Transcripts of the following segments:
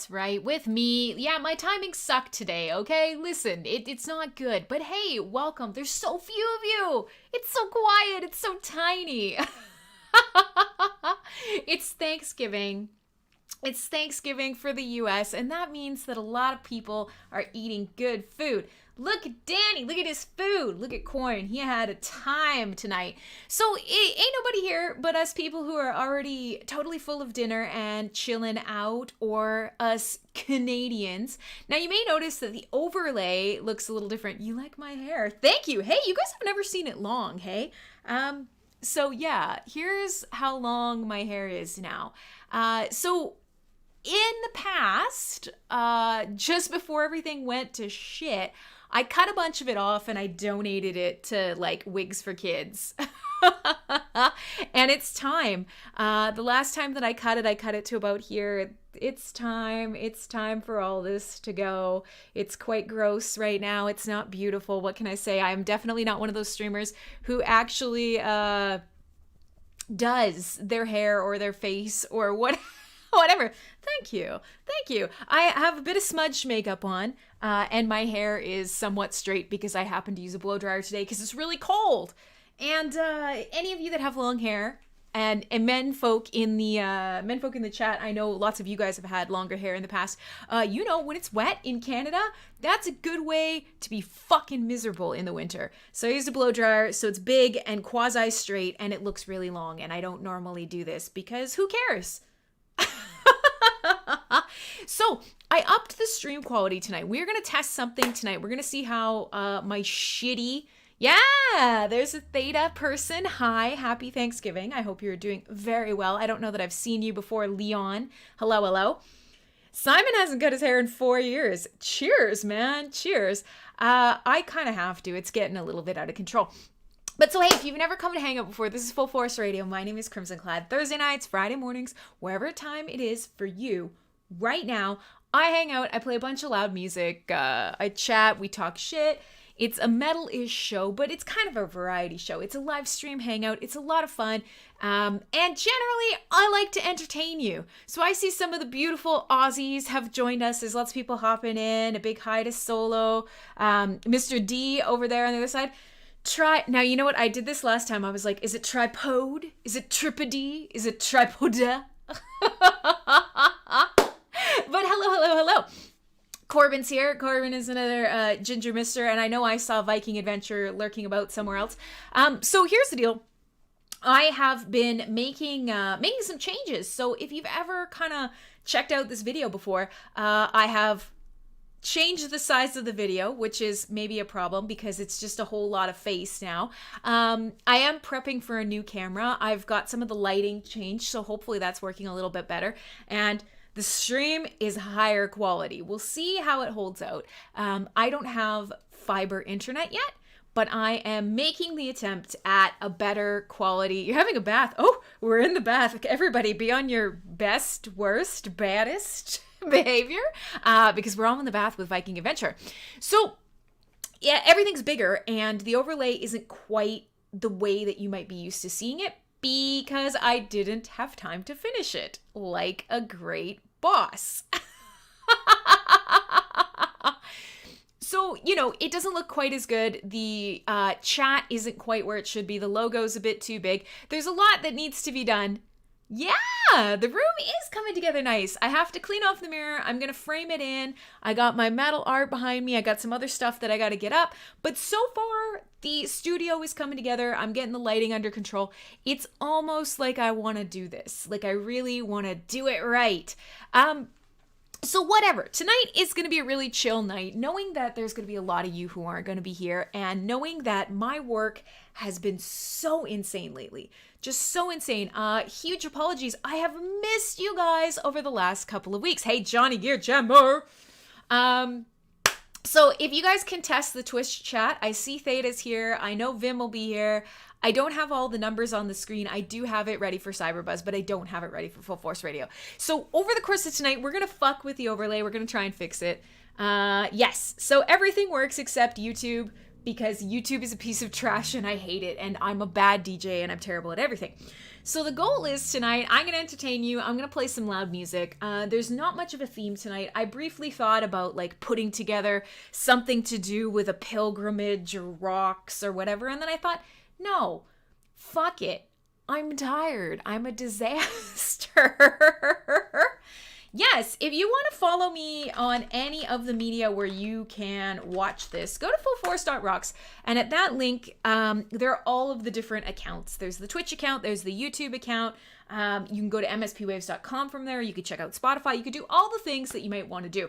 That's right, with me. Yeah, my timing sucked today, okay? Listen, it's not good. But hey, welcome. There's so few of you. It's so quiet. It's so tiny. It's Thanksgiving. It's Thanksgiving for the US, and that means that a lot of people are eating good food. Look at Danny. Look at his food. Look at Corn. He had a time tonight. So ain't nobody here but us people who are already totally full of dinner and chilling out, or us Canadians. Now, you may notice that the overlay looks a little different. You like my hair? Thank you. Hey, you guys have never seen it long, hey? So yeah, here's how long my hair is now. So in the past, just before everything went to shit, I cut a bunch of it off and I donated it to like Wigs for Kids. And it's time. The last time that I cut it to about here. It's time for all this to go. It's quite gross right now. It's not beautiful. What can I say? I'm definitely not one of those streamers who actually does their hair or their face or whatever. Thank you. I have a bit of smudged makeup on, and my hair is somewhat straight because I happen to use a blow dryer today because it's really cold. And any of you that have long hair, and men folk in the chat, I know lots of you guys have had longer hair in the past. You know, when it's wet in Canada, that's a good way to be fucking miserable in the winter. So I used a blow dryer, so it's big and quasi straight, and it looks really long. And I don't normally do this because who cares? So I upped the stream quality tonight. We're going to test something tonight. We're going to see how my shitty... Yeah, there's a Theta person. Hi, happy Thanksgiving. I hope you're doing very well. I don't know that I've seen you before, Leon. Hello. Simon hasn't cut his hair in 4 years. Cheers, man. Cheers. I kind of have to. It's getting a little bit out of control. But so, hey, if you've never come to hang out before, this is Full Force Radio. My name is Crimsonclad. Thursday nights, Friday mornings, wherever time it is for you right now, I hang out, I play a bunch of loud music, I chat, we talk shit. It's a metal-ish show, but it's kind of a variety show. It's a live stream hangout. It's a lot of fun. And generally, I like to entertain you. So I see some of the beautiful Aussies have joined us. There's lots of people hopping in. A big hi to Solo. Mr. D over there on the other side. Now, you know what? I did this last time. I was like, is it tripod? Is it tripody? Is it tripoda? But hello. Corbin's here. Corbin is another ginger mister, and I know I saw Viking Adventure lurking about somewhere else. So here's the deal. I have been making some changes. So if you've ever kind of checked out this video before, I have changed the size of the video, which is maybe a problem because it's just a whole lot of face now. I am prepping for a new camera. I've got some of the lighting changed, so hopefully that's working a little bit better. And the stream is higher quality. We'll see how it holds out. I don't have fiber internet yet, but I am making the attempt at a better quality. You're having a bath. Oh, we're in the bath. Everybody be on your best, worst, baddest behavior because we're all in the bath with Viking Adventure. So yeah, everything's bigger and the overlay isn't quite the way that you might be used to seeing it, because I didn't have time to finish it like a great boss. So, you know, it doesn't look quite as good. The chat isn't quite where it should be. The logo's a bit too big. There's a lot that needs to be done. Yeah, the room is coming together nice. I have to clean off the mirror. I'm going to frame it in. I got my metal art behind me. I got some other stuff that I got to get up. But so far, the studio is coming together. I'm getting the lighting under control. It's almost like I want to do this. Like I really want to do it right. So whatever, tonight is going to be a really chill night, knowing that there's going to be a lot of you who aren't going to be here, and knowing that my work has been so insane lately. Just so insane. Huge apologies. I have missed you guys over the last couple of weeks. Hey, Johnny Gear Jammer. So if you guys can test the Twitch chat, I see Theta's here. I know Vim will be here. I don't have all the numbers on the screen. I do have it ready for Cyberbuzz, but I don't have it ready for Full Force Radio. So over the course of tonight, we're going to fuck with the overlay. We're going to try and fix it. Yes. So everything works except YouTube. because YouTube is a piece of trash and I hate it, and I'm a bad DJ and I'm terrible at everything. So the goal is tonight, I'm going to entertain you. I'm going to play some loud music. There's not much of a theme tonight. I briefly thought about like putting together something to do with a pilgrimage or rocks or whatever. And then I thought, no, fuck it. I'm tired. I'm a disaster. Yes, if you want to follow me on any of the media where you can watch this, go to fullforce.rocks, and at that link, there are all of the different accounts. There's the Twitch account, there's the YouTube account, you can go to mspwaves.com from there, you could check out Spotify, you could do all the things that you might want to do.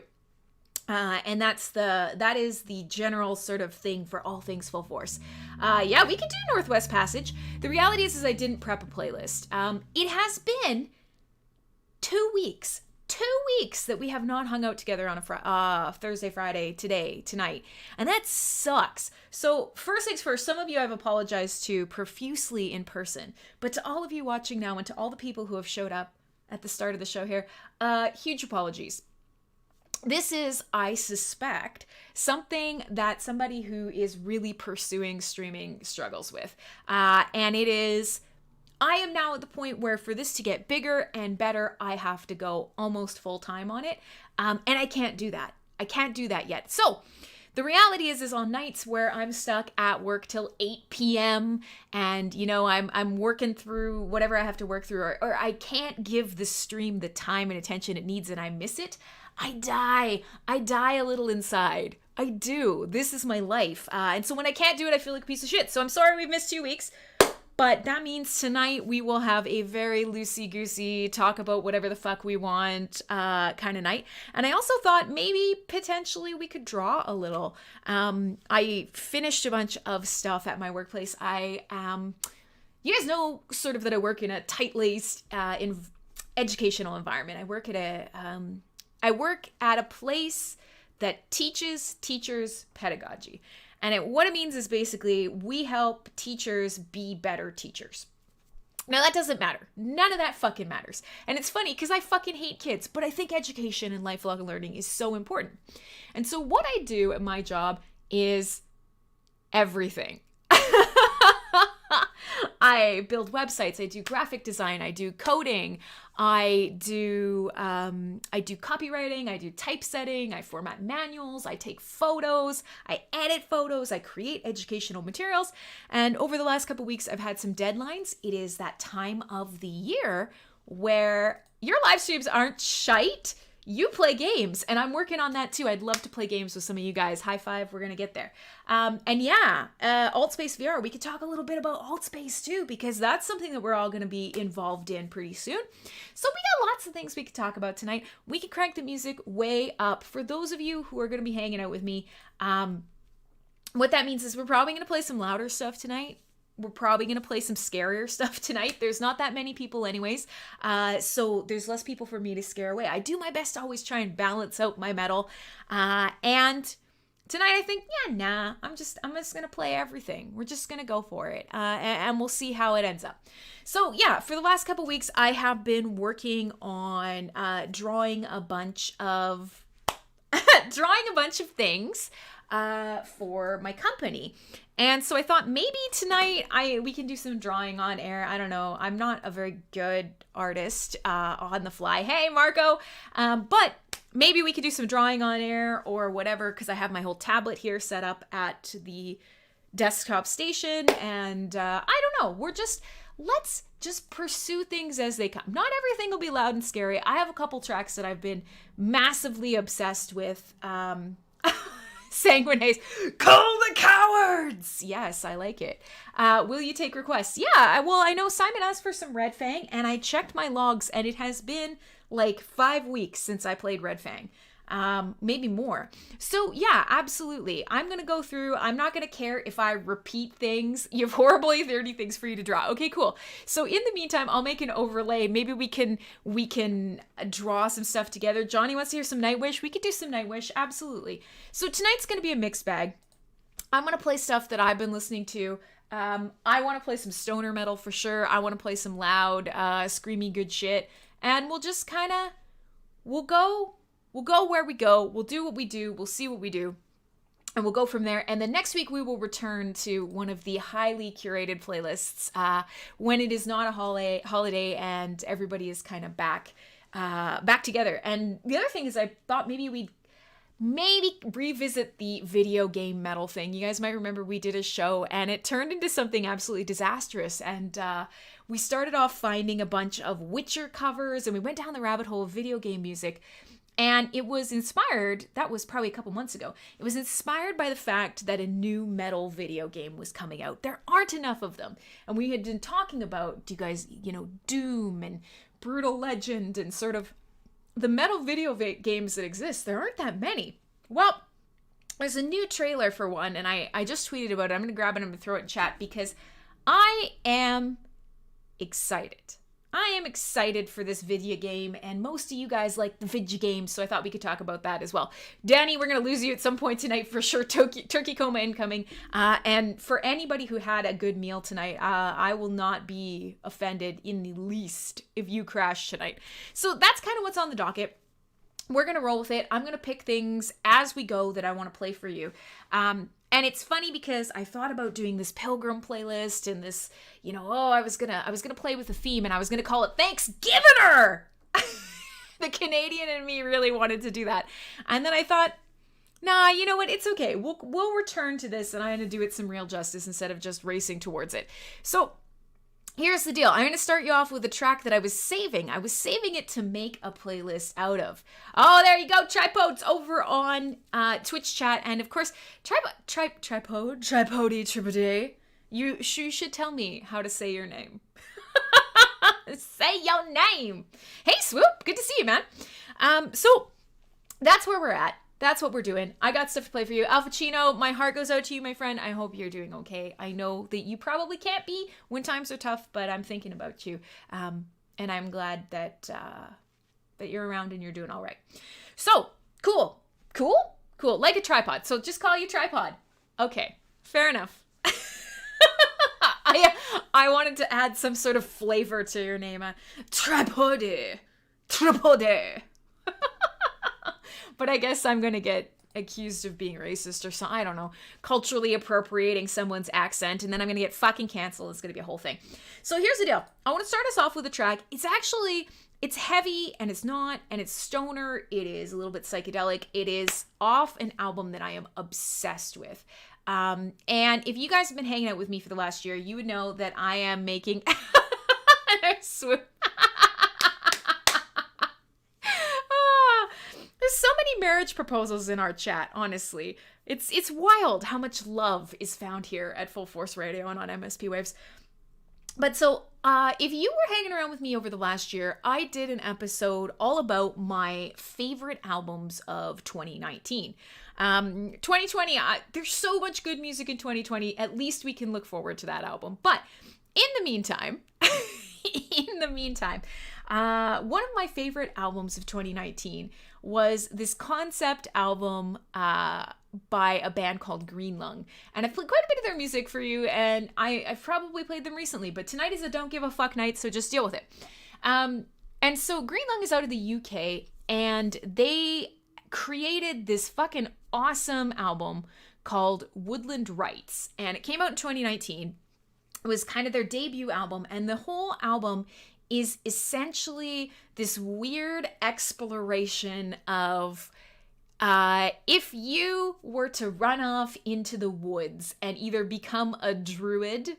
And that is the general sort of thing for all things Full Force. Yeah, we could do Northwest Passage. The reality is I didn't prep a playlist. It has been 2 weeks. 2 weeks that we have not hung out together on a Thursday, Friday, tonight. And that sucks. So first things first, some of you I've apologized to profusely in person. But to all of you watching now and to all the people who have showed up at the start of the show here, huge apologies. This is, I suspect, something that somebody who is really pursuing streaming struggles with. And it is... I am now at the point where for this to get bigger and better, I have to go almost full time on it. And I can't do that. I can't do that yet. So the reality is on nights where I'm stuck at work till 8 p.m. and, you know, I'm working through whatever I have to work through, or I can't give the stream the time and attention it needs and I miss it, I die. I die a little inside. I do. This is my life. And so when I can't do it, I feel like a piece of shit. So I'm sorry we've missed 2 weeks. But that means tonight we will have a very loosey-goosey, talk about whatever the fuck we want kind of night. And I also thought maybe potentially we could draw a little. I finished a bunch of stuff at my workplace. You guys know sort of that I work in a tight-laced educational environment. I work at a place that teaches teachers pedagogy. And what it means is basically we help teachers be better teachers. Now, that doesn't matter. None of that fucking matters. And it's funny because I fucking hate kids, but I think education and lifelong learning is so important. And so what I do at my job is everything. I build websites, I do graphic design, I do coding, I do copywriting, I do typesetting, I format manuals, I take photos, I edit photos, I create educational materials. And over the last couple weeks, I've had some deadlines. It is that time of the year where your live streams aren't shite. You play games, and I'm working on that too. I'd love to play games with some of you guys. High five, we're gonna get there. And yeah, Altspace VR, we could talk a little bit about Altspace too, because that's something that we're all gonna be involved in pretty soon. So we got lots of things we could talk about tonight. We could crank the music way up. For those of you who are gonna be hanging out with me, what that means is we're probably gonna play some louder stuff tonight. We're probably going to play some scarier stuff tonight. There's not that many people anyways, so there's less people for me to scare away. I do my best to always try and balance out my metal. And tonight I think, I'm just going to play everything. We're just going to go for it, and we'll see how it ends up. So yeah, for the last couple weeks, I have been working on drawing a bunch of things for my company. And so I thought maybe tonight we can do some drawing on air. I don't know. I'm not a very good artist on the fly. Hey, Marco. But maybe we could do some drawing on air or whatever, because I have my whole tablet here set up at the desktop station. And I don't know. Let's just pursue things as they come. Not everything will be loud and scary. I have a couple tracks that I've been massively obsessed with. Sanguine Haze, call the cowards! Yes, I like it. Will you take requests? Yeah, well, I know Simon asked for some Red Fang, and I checked my logs, and it has been like 5 weeks since I played Red Fang. Maybe more. So yeah, absolutely. I'm going to go through. I'm not going to care if I repeat things. You have horribly 30 things for you to draw. Okay, cool. So in the meantime, I'll make an overlay. Maybe we can draw some stuff together. Johnny wants to hear some Nightwish. We could do some Nightwish. Absolutely. So tonight's going to be a mixed bag. I'm going to play stuff that I've been listening to. I want to play some stoner metal for sure. I want to play some loud, screamy good shit. And we'll just kind of, we'll go where we go. We'll do what we do. We'll see what we do. and we'll go from there. And then next week we will return to one of the highly curated playlists when it is not a holiday and everybody is kind of back together. And the other thing is, I thought maybe we'd revisit the video game metal thing. You guys might remember we did a show and it turned into something absolutely disastrous. And we started off finding a bunch of Witcher covers, and we went down the rabbit hole of video game music. And it was inspired, that was probably a couple months ago, it was inspired by the fact that a new metal video game was coming out. There aren't enough of them. And we had been talking about, do you guys, Doom and Brutal Legend and sort of the metal video games that exist. There aren't that many. Well, there's a new trailer for one, and I just tweeted about it. I'm going to grab it and I'm going to throw it in chat because I am excited. I am excited for this video game, and most of you guys like the video games, so I thought we could talk about that as well. Danny, we're going to lose you at some point tonight for sure. Turkey coma incoming. And for anybody who had a good meal tonight, I will not be offended in the least if you crash tonight. So that's kind of what's on the docket. We're going to roll with it. I'm going to pick things as we go that I want to play for you. And it's funny because I thought about doing this Pilgrim playlist and this, I was gonna play with the theme and I was gonna call it Thanksgiving-er! The Canadian in me really wanted to do that. And then I thought, nah, you know what? It's okay. We'll return to this, and I'm gonna do it some real justice instead of just racing towards it. So here's the deal. I'm going to start you off with a track that I was saving. I was saving it to make a playlist out of. Oh, there you go. Tripods over on Twitch chat. And of course, Tripody. You should tell me how to say your name. Say your name. Hey, Swoop. Good to see you, man. So that's where we're at. That's what we're doing. I got stuff to play for you. Alphachino, my heart goes out to you, my friend. I hope you're doing okay. I know that you probably can't be when times are tough, but I'm thinking about you. And I'm glad that you're around and you're doing all right. So, cool. Like a tripod. So just call you Tripod. Okay, fair enough. I wanted to add some sort of flavor to your name. Tripode. But I guess I'm going to get accused of being racist or something. I don't know. Culturally appropriating someone's accent. And then I'm going to get fucking canceled. It's going to be a whole thing. So here's the deal. I want to start us off with a track. It's heavy and it's not. And it's stoner. It is a little bit psychedelic. It is off an album that I am obsessed with. And if you guys have been hanging out with me for the last year, you would know that I am making... There's so many marriage proposals in our chat, honestly. It's wild how much love is found here at Full Force Radio and on MSP Waves. But so, if you were hanging around with me over the last year, I did an episode all about my favorite albums of 2019. 2020, there's so much good music in 2020, at least we can look forward to that album. But in the meantime, one of my favorite albums of 2019 was this concept album by a band called Green Lung. And I've played quite a bit of their music for you, and I've probably played them recently, but tonight is a don't give a fuck night, so just deal with it. And so Green Lung is out of the UK, and they created this fucking awesome album called Woodland Rights, and it came out in 2019. It was kind of their debut album, and the whole album is essentially this weird exploration of if you were to run off into the woods and either become a druid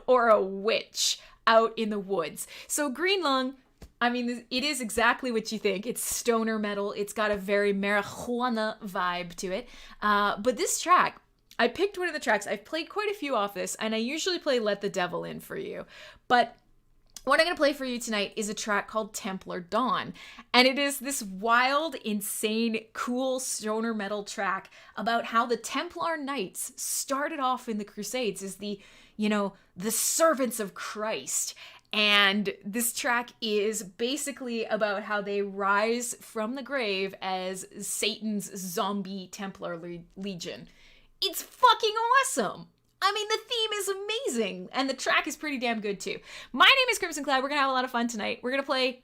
or a witch out in the woods. So Green Lung, I mean, it is exactly what you think. It's stoner metal. It's got a very marijuana vibe to it. But this track, I picked one of the tracks. I've played quite a few off this, and I usually play Let the Devil In for you. But what I'm going to play for you tonight is a track called Templar Dawn. And it is this wild, insane, cool stoner metal track about how the Templar Knights started off in the Crusades as the servants of Christ. And this track is basically about how they rise from the grave as Satan's zombie Templar legion. It's fucking awesome. I mean, the theme is amazing, and the track is pretty damn good too. My name is Crimsonclad. We're gonna have a lot of fun tonight. We're gonna play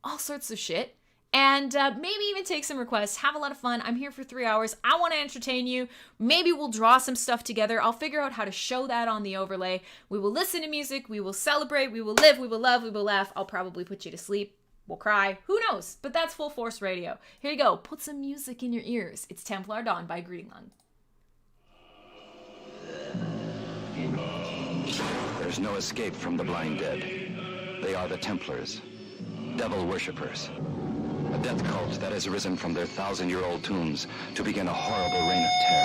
all sorts of shit, and maybe even take some requests. Have a lot of fun. I'm here for 3 hours. I want to entertain you. Maybe we'll draw some stuff together. I'll figure out how to show that on the overlay. We will listen to music. We will celebrate. We will live. We will love. We will laugh. I'll probably put you to sleep. We'll cry. Who knows? But that's Full Force Radio. Here you go. Put some music in your ears. It's Templar Dawn by Greetinglung. There's no escape from the blind dead. They are the Templars, devil worshippers. A death cult that has risen from their 1,000-year-old tombs to begin a horrible reign of terror.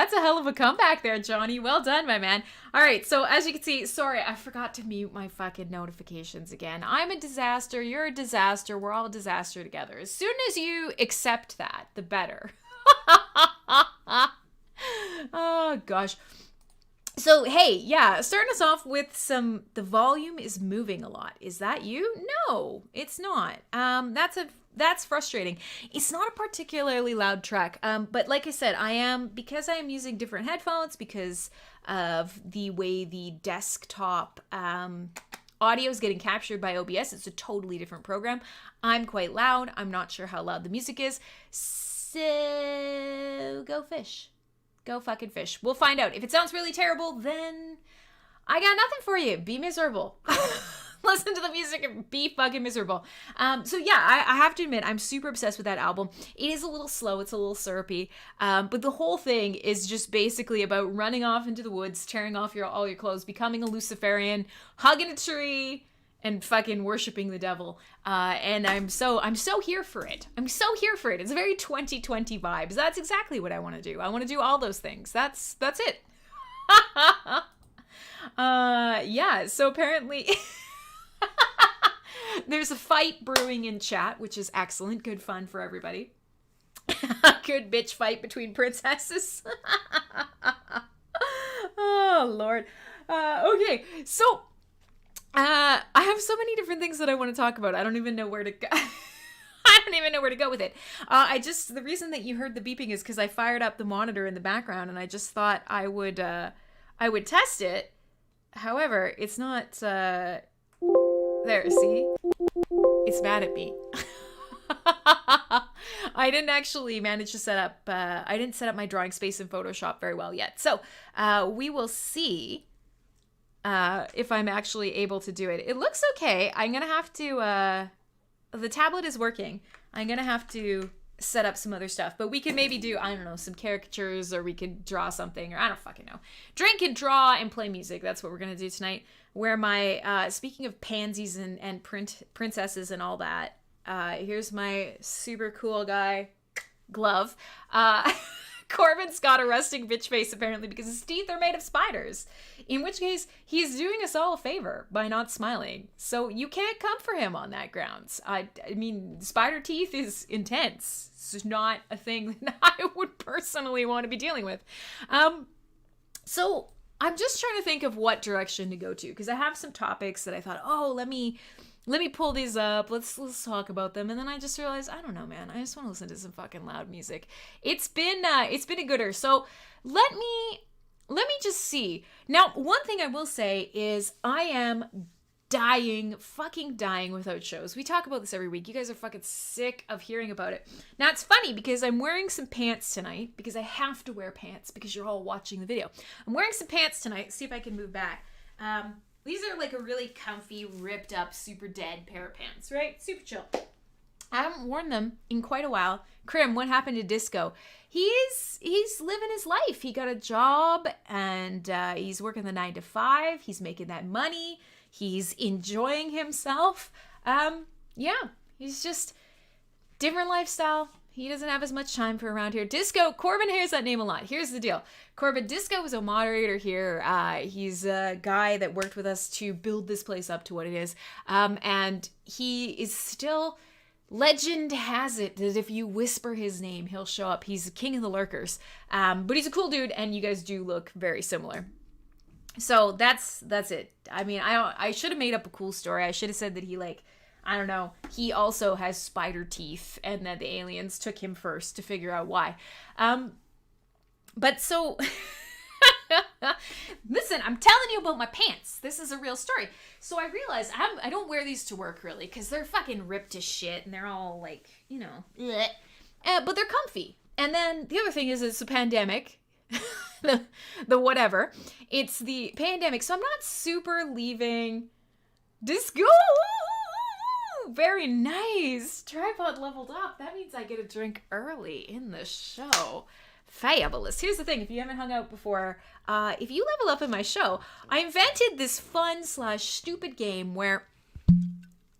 That's a hell of a comeback there, Johnny. Well done, my man. All right, so as you can see, sorry, I forgot to mute my fucking notifications again. I'm a disaster. You're a disaster. We're all a disaster together. As soon as you accept that, the better. Oh, gosh. So, hey, yeah, starting us off with the volume is moving a lot. Is that you? No, it's not. That's frustrating. It's not a particularly loud track. But like I said, because I am using different headphones because of the way the desktop audio is getting captured by OBS. It's a totally different program. I'm quite loud. I'm not sure how loud the music is. So go fish. Go fucking fish. We'll find out. If it sounds really terrible, then I got nothing for you. Be miserable. Listen to the music and be fucking miserable. So yeah, I have to admit, I'm super obsessed with that album. It is a little slow. It's a little syrupy. But the whole thing is just basically about running off into the woods, tearing off all your clothes, becoming a Luciferian, hugging a tree, and fucking worshiping the devil. And I'm so here for it. I'm so here for it. It's a very 2020 vibes. That's exactly what I want to do. I want to do all those things. That's it. Yeah, so apparently there's a fight brewing in chat, which is excellent. Good fun for everybody. Good bitch fight between princesses. Oh, Lord. Okay, so I have so many different things that I want to talk about. I don't even know where to go. I don't even know where to go with it. The reason that you heard the beeping is because I fired up the monitor in the background and I just thought I would test it. However, it's not, there, see? It's mad at me. I didn't actually manage to set up, I didn't set up my drawing space in Photoshop very well yet. So, we will see if I'm actually able to do it. It looks okay. I'm gonna have to, the tablet is working. I'm gonna have to set up some other stuff, but we can maybe do, I don't know, some caricatures, or we could draw something, or I don't fucking know. Drink and draw and play music. That's what we're gonna do tonight. Where my, speaking of pansies and princesses and all that, here's my super cool guy glove. Corbin's got a resting bitch face apparently because his teeth are made of spiders. In which case, he's doing us all a favor by not smiling. So you can't come for him on that grounds. I mean, spider teeth is intense. It's not a thing that I would personally want to be dealing with. So I'm just trying to think of what direction to go to because I have some topics that I thought, oh, let me pull these up. Let's talk about them. And then I just realized, I don't know, man. I just want to listen to some fucking loud music. It's been a gooder. So let me just see. Now, one thing I will say is I am fucking dying without shows. We talk about this every week. You guys are fucking sick of hearing about it. Now, it's funny because I'm wearing some pants tonight because I have to wear pants because you're all watching the video. I'm wearing some pants tonight. See if I can move back. These are like a really comfy, ripped up, super dead pair of pants, right? Super chill. I haven't worn them in quite a while. Crim, what happened to Disco? He's living his life. He got a job and he's working the 9 to 5. He's making that money. He's enjoying himself. Yeah, he's just different lifestyle. He doesn't have as much time for around here. Disco, Corbin hears that name a lot. Here's the deal. Corbin, Disco was a moderator here. He's a guy that worked with us to build this place up to what it is. And he is still, legend has it that if you whisper his name, he'll show up. He's the king of the lurkers. But he's a cool dude, and you guys do look very similar. So that's it. I mean, I should have made up a cool story. I should have said that he, like, I don't know, he also has spider teeth and that the aliens took him first to figure out why. But so, listen, I'm telling you about my pants. This is a real story. So I realized I don't wear these to work really because they're fucking ripped to shit and they're all like, you know, bleh. But they're comfy. And then the other thing is it's a pandemic. the whatever. It's the pandemic. So I'm not super leaving Disco. Very nice. Tripod leveled up. That means I get a drink early in the show. Fabulous. Here's the thing. If you haven't hung out before, if you level up in my show, I invented this fun/stupid game where...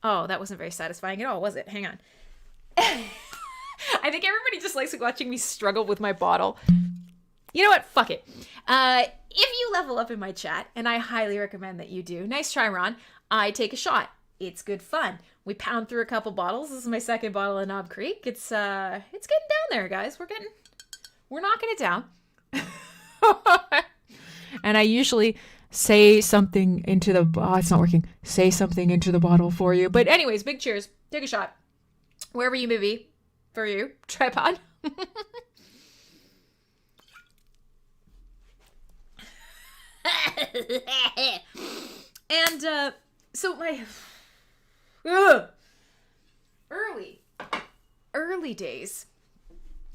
Oh, that wasn't very satisfying at all, was it? Hang on. I think everybody just likes watching me struggle with my bottle. You know what? Fuck it. If you level up in my chat, and I highly recommend that you do, nice try, Ron, I take a shot. It's good fun. We pound through a couple bottles. This is my second bottle of Knob Creek. It's getting down there, guys. We're knocking it down. And I usually say something into the... Oh, it's not working. Say something into the bottle for you. But anyways, big cheers. Take a shot. Wherever you may be. For you. Tripod. And, so my...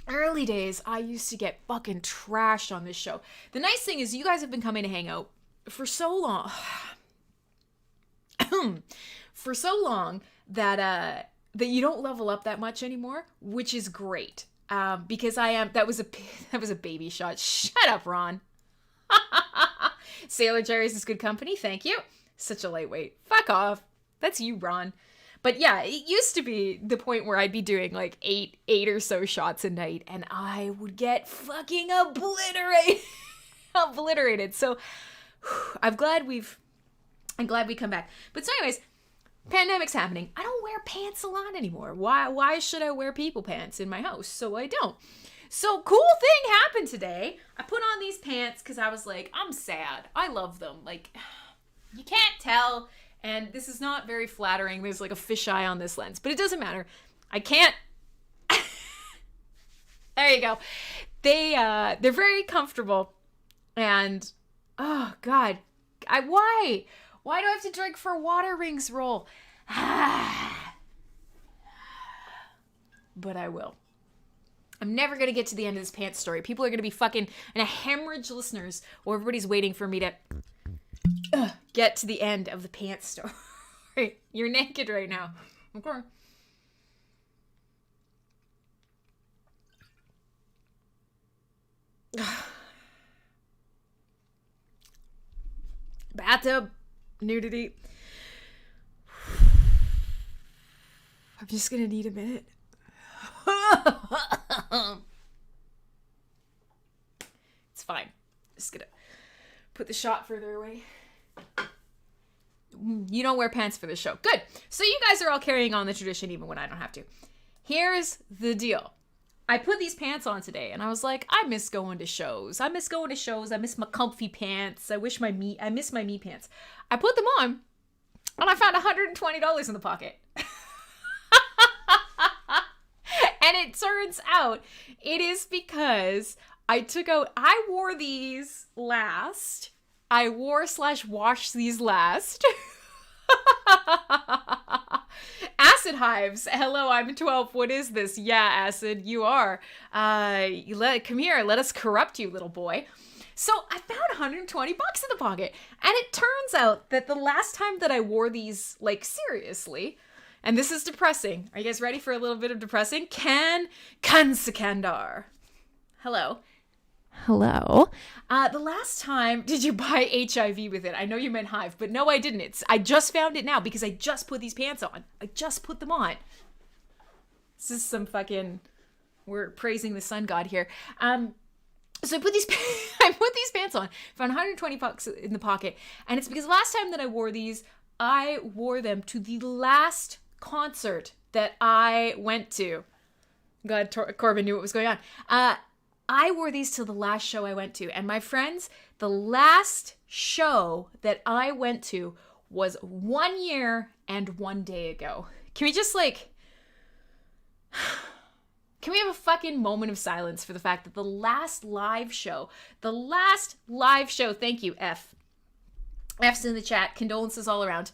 Early days, I used to get fucking trashed on this show. The nice thing is you guys have been coming to hang out for so long. For so long that you don't level up that much anymore, which is great. Because that was a baby shot. Shut up, Ron. Sailor Jerry's is good company. Thank you. Such a lightweight. Fuck off. That's you, Ron. But yeah, it used to be the point where I'd be doing like eight or so shots a night, and I would get fucking obliterated. So I'm glad we come back. But so anyways, pandemic's happening. I don't wear pants a lot anymore. Why should I wear people pants in my house? So I don't. So cool thing happened today. I put on these pants because I was like, I'm sad. I love them. Like, you can't tell. And this is not very flattering. There's like a fisheye on this lens, but it doesn't matter. I can't. There you go. They're very comfortable. And oh God, why do I have to drink for water rings roll? But I will. I'm never going to get to the end of this pants story. People are going to be fucking and a hemorrhage listeners while everybody's waiting for me to get to the end of the pants story. You're naked right now. Okay. Bathtub, nudity. I'm just going to need a minute. It's fine. Just gonna put the shot further away. You don't wear pants for the show. Good. So you guys are all carrying on the tradition even when I don't have to. Here's the deal. I put these pants on today and I was like, I miss going to shows. I miss my comfy pants. I miss my me pants. I put them on and I found $120 in the pocket. And it turns out it is because I wore these last. I wore/washed these last. Acid hives. Hello, I'm 12. What is this? Yeah, Acid, you are. Come here. Let us corrupt you, little boy. So I found $120 in the pocket. And it turns out that the last time that I wore these, like, seriously, and this is depressing. Are you guys ready for a little bit of depressing? Kansakandar. Hello. The last time, did you buy HIV with it? I know you meant hive, but no, I didn't. I just found it now because I just put these pants on. I just put them on. This is some fucking, we're praising the sun god here. So I put these pants on, found $120 in the pocket, and it's because last time that I wore these, I wore them to the last concert that I went to. God, Corbin knew what was going on. I wore these to the last show I went to. And my friends, the last show that I went to was 1 year and 1 day ago. Can we just can we have a fucking moment of silence for the fact that the last live show, thank you, F's in the chat, condolences all around.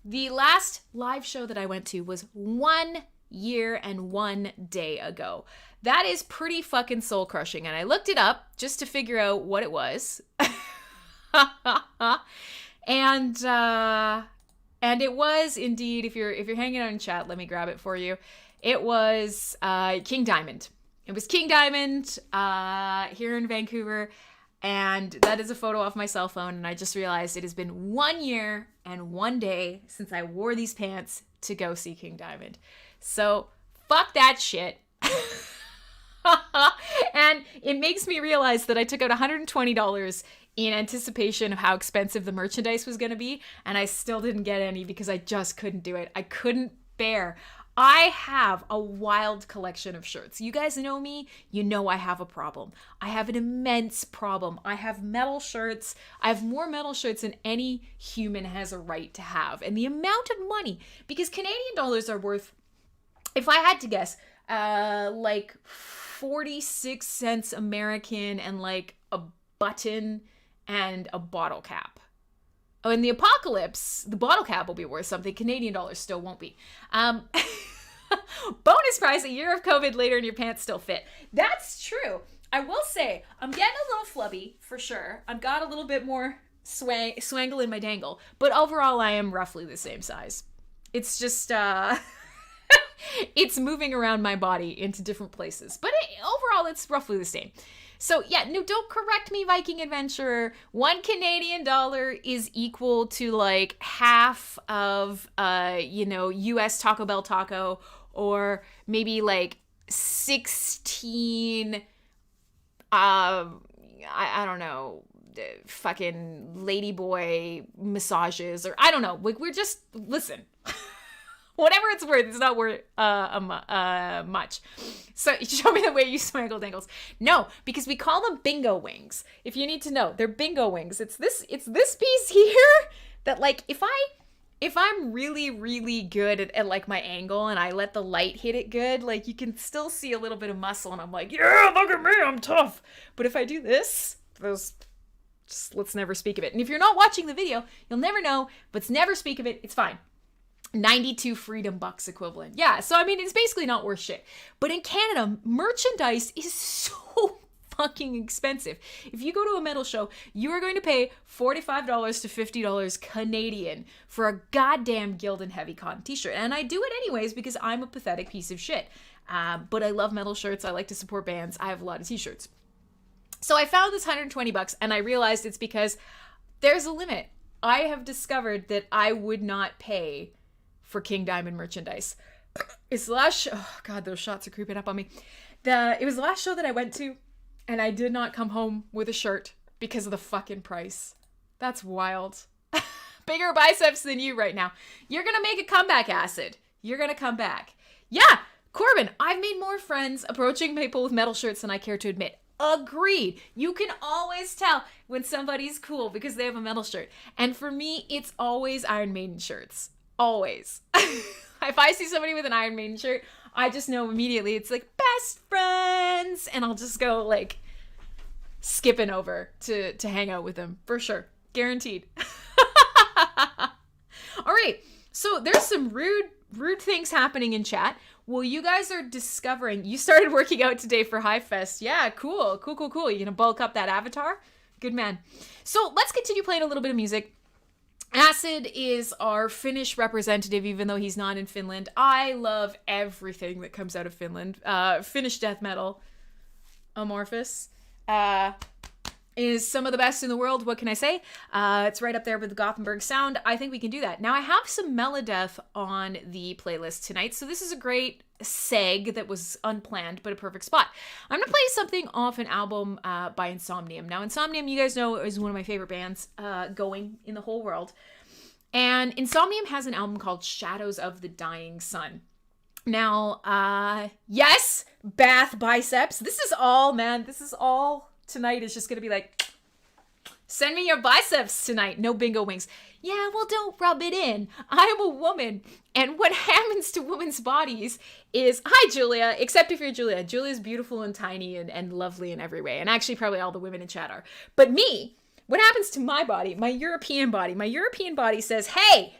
The last live show that I went to was 1 year and 1 day ago. That is pretty fucking soul crushing. And I looked it up just to figure out what it was. And it was indeed, if you're hanging out in chat, let me grab it for you. It was King Diamond. It was King Diamond here in Vancouver. And that is a photo off my cell phone. And I just realized it has been 1 year and 1 day since I wore these pants to go see King Diamond. So fuck that shit. And it makes me realize that I took out $120 in anticipation of how expensive the merchandise was going to be, and I still didn't get any because I just couldn't do it. I couldn't bear. I have a wild collection of shirts. You guys know me. You know I have a problem. I have an immense problem. I have metal shirts. I have more metal shirts than any human has a right to have. And the amount of money, because Canadian dollars are worth, if I had to guess, like 46 cents American and like a button and a bottle cap. Oh, in the apocalypse, the bottle cap will be worth something. Canadian dollars still won't be. Bonus prize, a year of COVID later and your pants still fit. That's true. I will say, I'm getting a little flubby, for sure. I've got a little bit more swangle in my dangle. But overall, I am roughly the same size. It's just, it's moving around my body into different places. But overall, it's roughly the same. So yeah, no, don't correct me, Viking adventurer. $1 Canadian is equal to like half of, US Taco Bell taco, or maybe like 16, I don't know, fucking ladyboy massages, or I don't know. Like, we're just, listen. Whatever it's worth, it's not worth much. So show me the way you swangle dangles. No, because we call them bingo wings. If you need to know, they're bingo wings. It's this piece here that, like, if I'm really, really good at like my angle and I let the light hit it good, like, you can still see a little bit of muscle and I'm like, yeah, look at me, I'm tough. But if I do this, just let's never speak of it. And if you're not watching the video, you'll never know, but never speak of it. It's fine. 92 freedom bucks equivalent. Yeah, so I mean, it's basically not worth shit. But in Canada, merchandise is so fucking expensive. If you go to a metal show, you are going to pay $45 to $50 Canadian for a goddamn Gildan heavy cotton t-shirt. And I do it anyways because I'm a pathetic piece of shit. But I love metal shirts. I like to support bands. I have a lot of t-shirts. So I found this $120 and I realized it's because there's a limit. I have discovered that I would not pay for King Diamond merchandise. It's the last show. Oh God, those shots are creeping up on me. It was the last show that I went to, and I did not come home with a shirt because of the fucking price. That's wild. Bigger biceps than you right now. You're gonna make a comeback, Acid. You're gonna come back. Yeah, Corbin, I've made more friends approaching people with metal shirts than I care to admit. Agreed. You can always tell when somebody's cool because they have a metal shirt. And for me, it's always Iron Maiden shirts. Always. If I see somebody with an Iron Maiden shirt, I just know immediately it's like best friends, and I'll just go like skipping over to hang out with them for sure, guaranteed. All right, so there's some rude things happening in chat. Well, you guys are discovering you started working out today for High Fest. Yeah, cool. You gonna bulk up that avatar? Good man. So let's continue playing a little bit of music. Acid is our Finnish representative, even though he's not in Finland. I love everything that comes out of Finland. Finnish death metal, Amorphous, is some of the best in the world. What can I say? It's right up there with the Gothenburg sound. I think we can do that. Now, I have some Melodeath on the playlist tonight, so this is a great seg that was unplanned, but a perfect spot. I'm gonna play something off an album by Insomnium. Now, Insomnium, you guys know, is one of my favorite bands going in the whole world. And Insomnium has an album called Shadows of the Dying Sun. Now, yes, bath biceps. This is all, man. This is all tonight is just gonna be like, send me your biceps tonight. No bingo wings. Yeah, well, don't rub it in. I'm a woman. And what happens to women's bodies is, hi, Julia, except if you're Julia. Julia's beautiful and tiny and lovely in every way. And actually, probably all the women in chat are. But me, what happens to my body, my European body? My European body says, hey,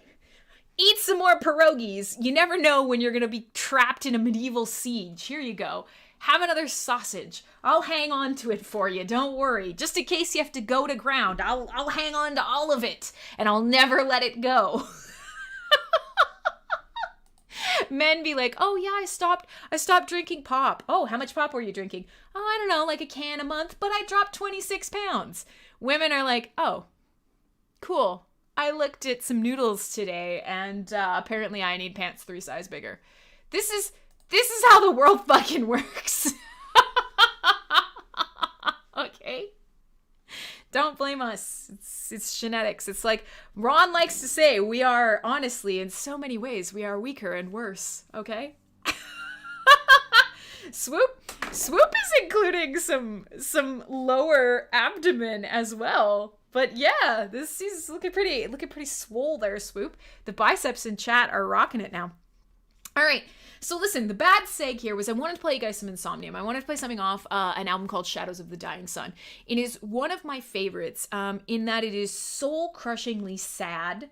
eat some more pierogies. You never know when you're going to be trapped in a medieval siege. Here you go. Have another sausage. I'll hang on to it for you. Don't worry. Just in case you have to go to ground, I'll hang on to all of it, and I'll never let it go. Men be like, oh yeah, I stopped drinking pop. Oh, how much pop were you drinking? Oh, I don't know, like a can a month, but I dropped 26 pounds. Women are like, oh, cool. I looked at some noodles today, and apparently I need pants 3 sizes bigger. This is how the world fucking works. Don't blame us. It's genetics. It's like Ron likes to say, we are, honestly, in so many ways, we are weaker and worse, okay? Swoop is including some lower abdomen as well. But yeah, this is looking pretty swole there, Swoop. The biceps in chat are rocking it now. All right. So listen, the bad seg here was I wanted to play you guys some Insomnium. I wanted to play something off an album called Shadows of the Dying Sun. It is one of my favorites in that it is soul-crushingly sad,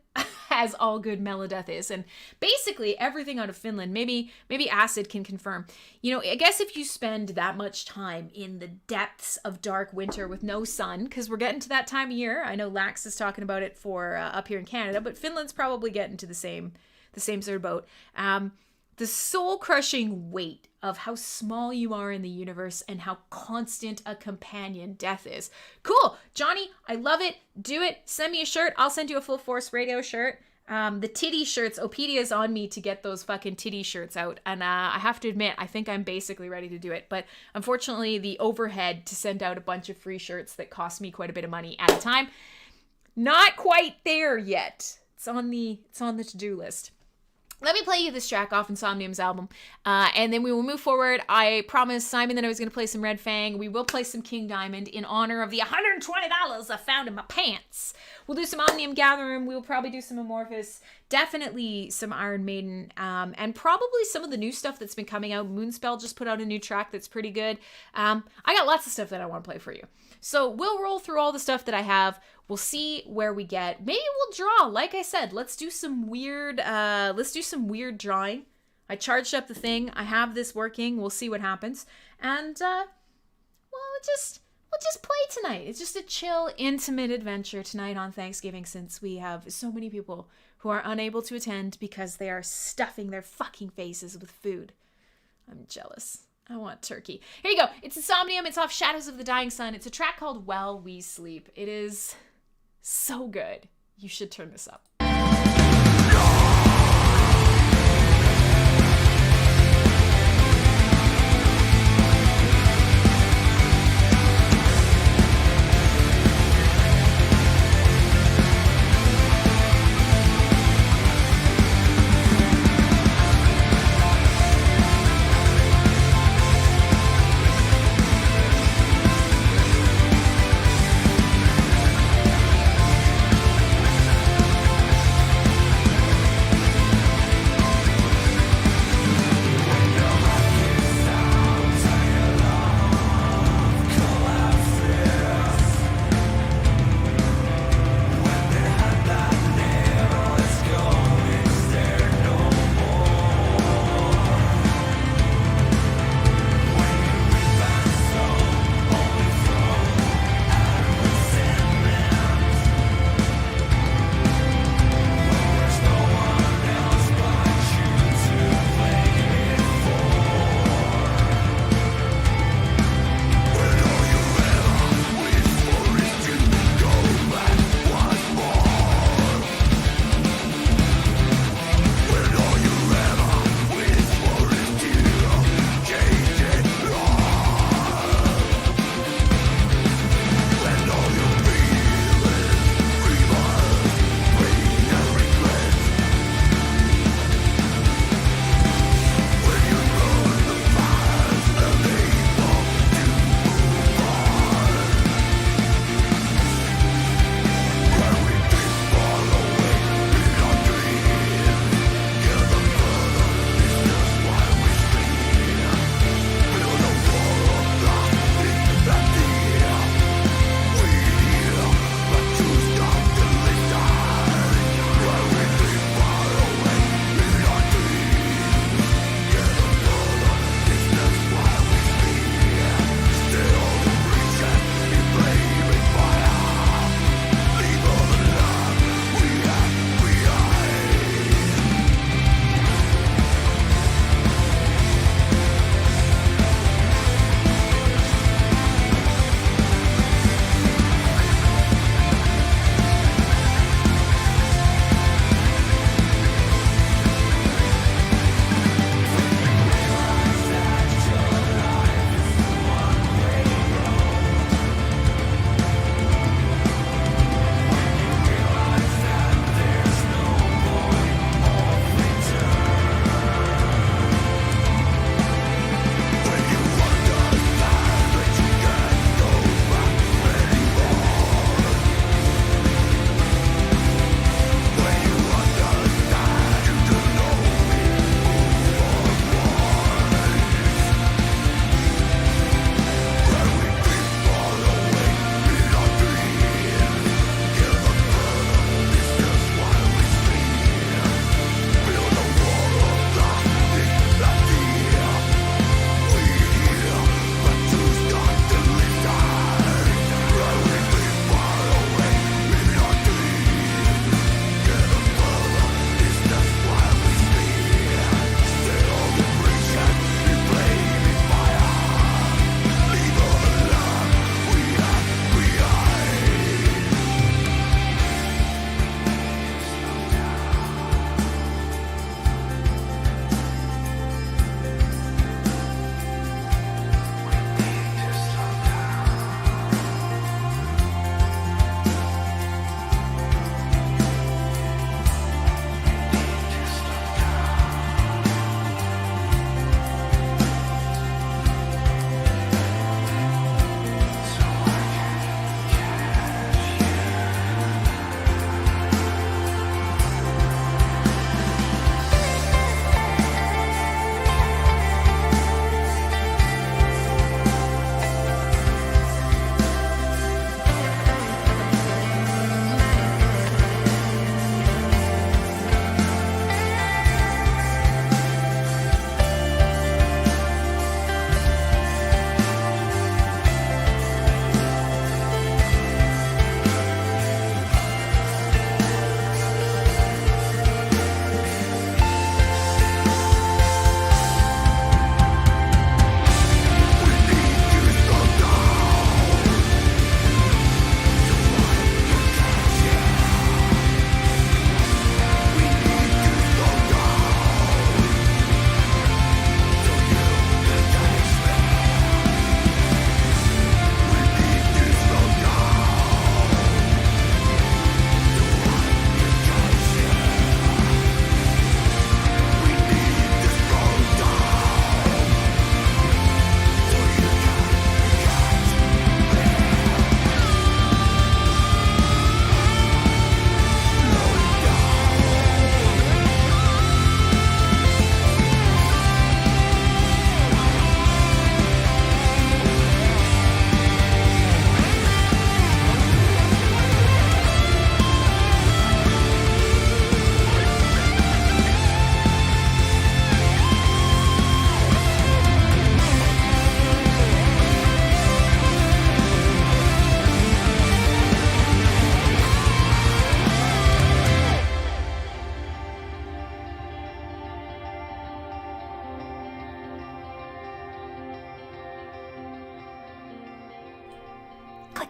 as all good melodeath is. And basically everything out of Finland, maybe Acid can confirm. You know, I guess if you spend that much time in the depths of dark winter with no sun, because we're getting to that time of year. I know Lax is talking about it for up here in Canada, but Finland's probably getting to the same sort of boat. The soul-crushing weight of how small you are in the universe and how constant a companion death is. Cool. Johnny, I love it. Do it. Send me a shirt. I'll send you a Full Force Radio shirt. The titty shirts, Opedia's on me to get those fucking titty shirts out. And I have to admit, I think I'm basically ready to do it. But unfortunately, the overhead to send out a bunch of free shirts that cost me quite a bit of money at a time, not quite there yet. It's on the to-do list. Let me play you this track off Insomnium's album, and then we will move forward. I promised Simon that I was going to play some Red Fang. We will play some King Diamond in honor of the $120 I found in my pants. We'll do some Omnium Gatherum. We'll probably do some Amorphous. Definitely some Iron Maiden, and probably some of the new stuff that's been coming out. Moonspell just put out a new track that's pretty good. I got lots of stuff that I want to play for you. So we'll roll through all the stuff that I have. We'll see where we get. Maybe we'll draw. Like I said, let's do some weird drawing. I charged up the thing. I have this working. We'll see what happens. And we'll just play tonight. It's just a chill, intimate adventure tonight on Thanksgiving, since we have so many people who are unable to attend because they are stuffing their fucking faces with food. I'm jealous. I want turkey. Here you go. It's Insomnium. It's off Shadows of the Dying Sun. It's a track called While We Sleep. It is so good. You should turn this up.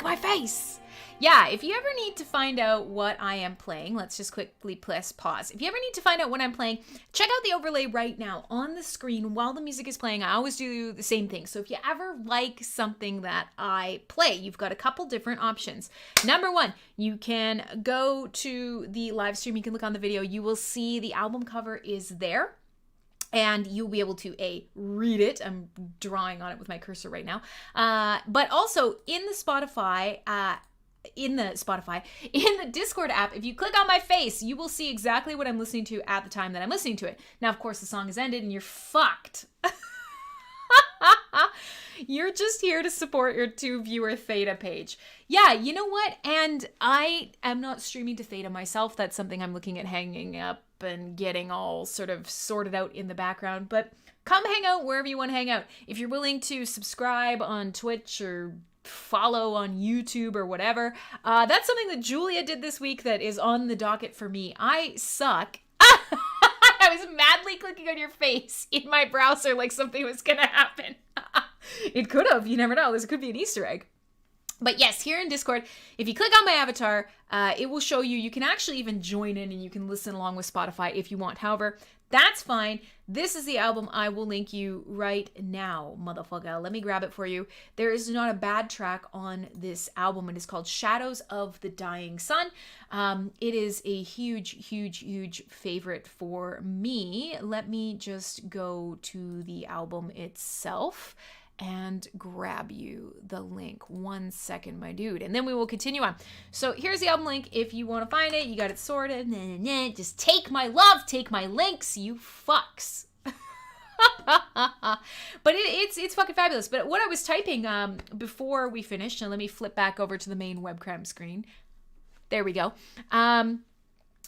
my face. Yeah, if you ever need to find out what I am playing, let's just quickly press pause. If you ever need to find out what I'm playing, check out the overlay right now on the screen while the music is playing. I always do the same thing. So if you ever like something that I play, you've got a couple different options. Number one, you can go to the live stream. You can look on the video. You will see the album cover is there. And you'll be able to read it. I'm drawing on it with my cursor right now. But also in the Discord app, if you click on my face, you will see exactly what I'm listening to at the time that I'm listening to it. Now, of course, the song has ended and you're fucked. You're just here to support your 2-viewer Theta page. Yeah, you know what? And I am not streaming to Theta myself. That's something I'm looking at hanging up and getting all sort of sorted out in the background. But come hang out wherever you want to hang out. If you're willing to subscribe on Twitch or follow on YouTube or whatever, that's something that Julia did this week that is on the docket for me. I suck. I was madly clicking on your face in my browser like something was gonna happen. It could have. You never know. This could be an Easter egg. But yes, here in Discord, if you click on my avatar, it will show you. You can actually even join in and you can listen along with Spotify if you want. However, that's fine. This is the album I will link you right now, motherfucker. Let me grab it for you. There is not a bad track on this album. It is called Shadows of the Dying Sun. It is a huge, huge, huge favorite for me. Let me just go to the album itself and grab you the link. 1 second, my dude. And then we will continue on. So here's the album link. If you want to find it, you got it sorted. Just take my love, take my links, you fucks. But it's fucking fabulous. But what I was typing before we finished, and let me flip back over to the main webcam screen. There we go.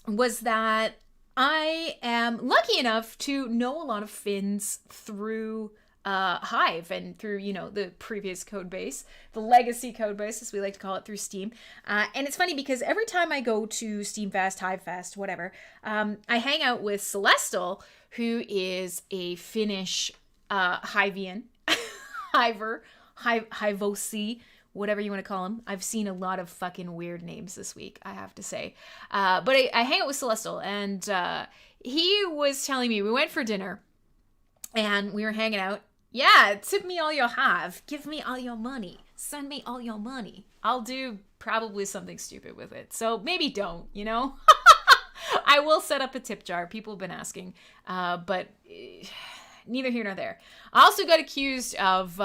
Was that I am lucky enough to know a lot of Finns through Hive and through, the previous code base, the legacy code base, as we like to call it, through Steam. And it's funny because every time I go to Steamfest, Hivefest, whatever, I hang out with Celestial, who is a Finnish Hivian, Hivosi, whatever you want to call him. I've seen a lot of fucking weird names this week, I have to say. But I hang out with Celestial, and he was telling me, we went for dinner, and we were hanging out. Yeah, tip me all you have. Give me all your money. Send me all your money. I'll do probably something stupid with it. So maybe don't, I will set up a tip jar. People have been asking, but neither here nor there. I also got accused of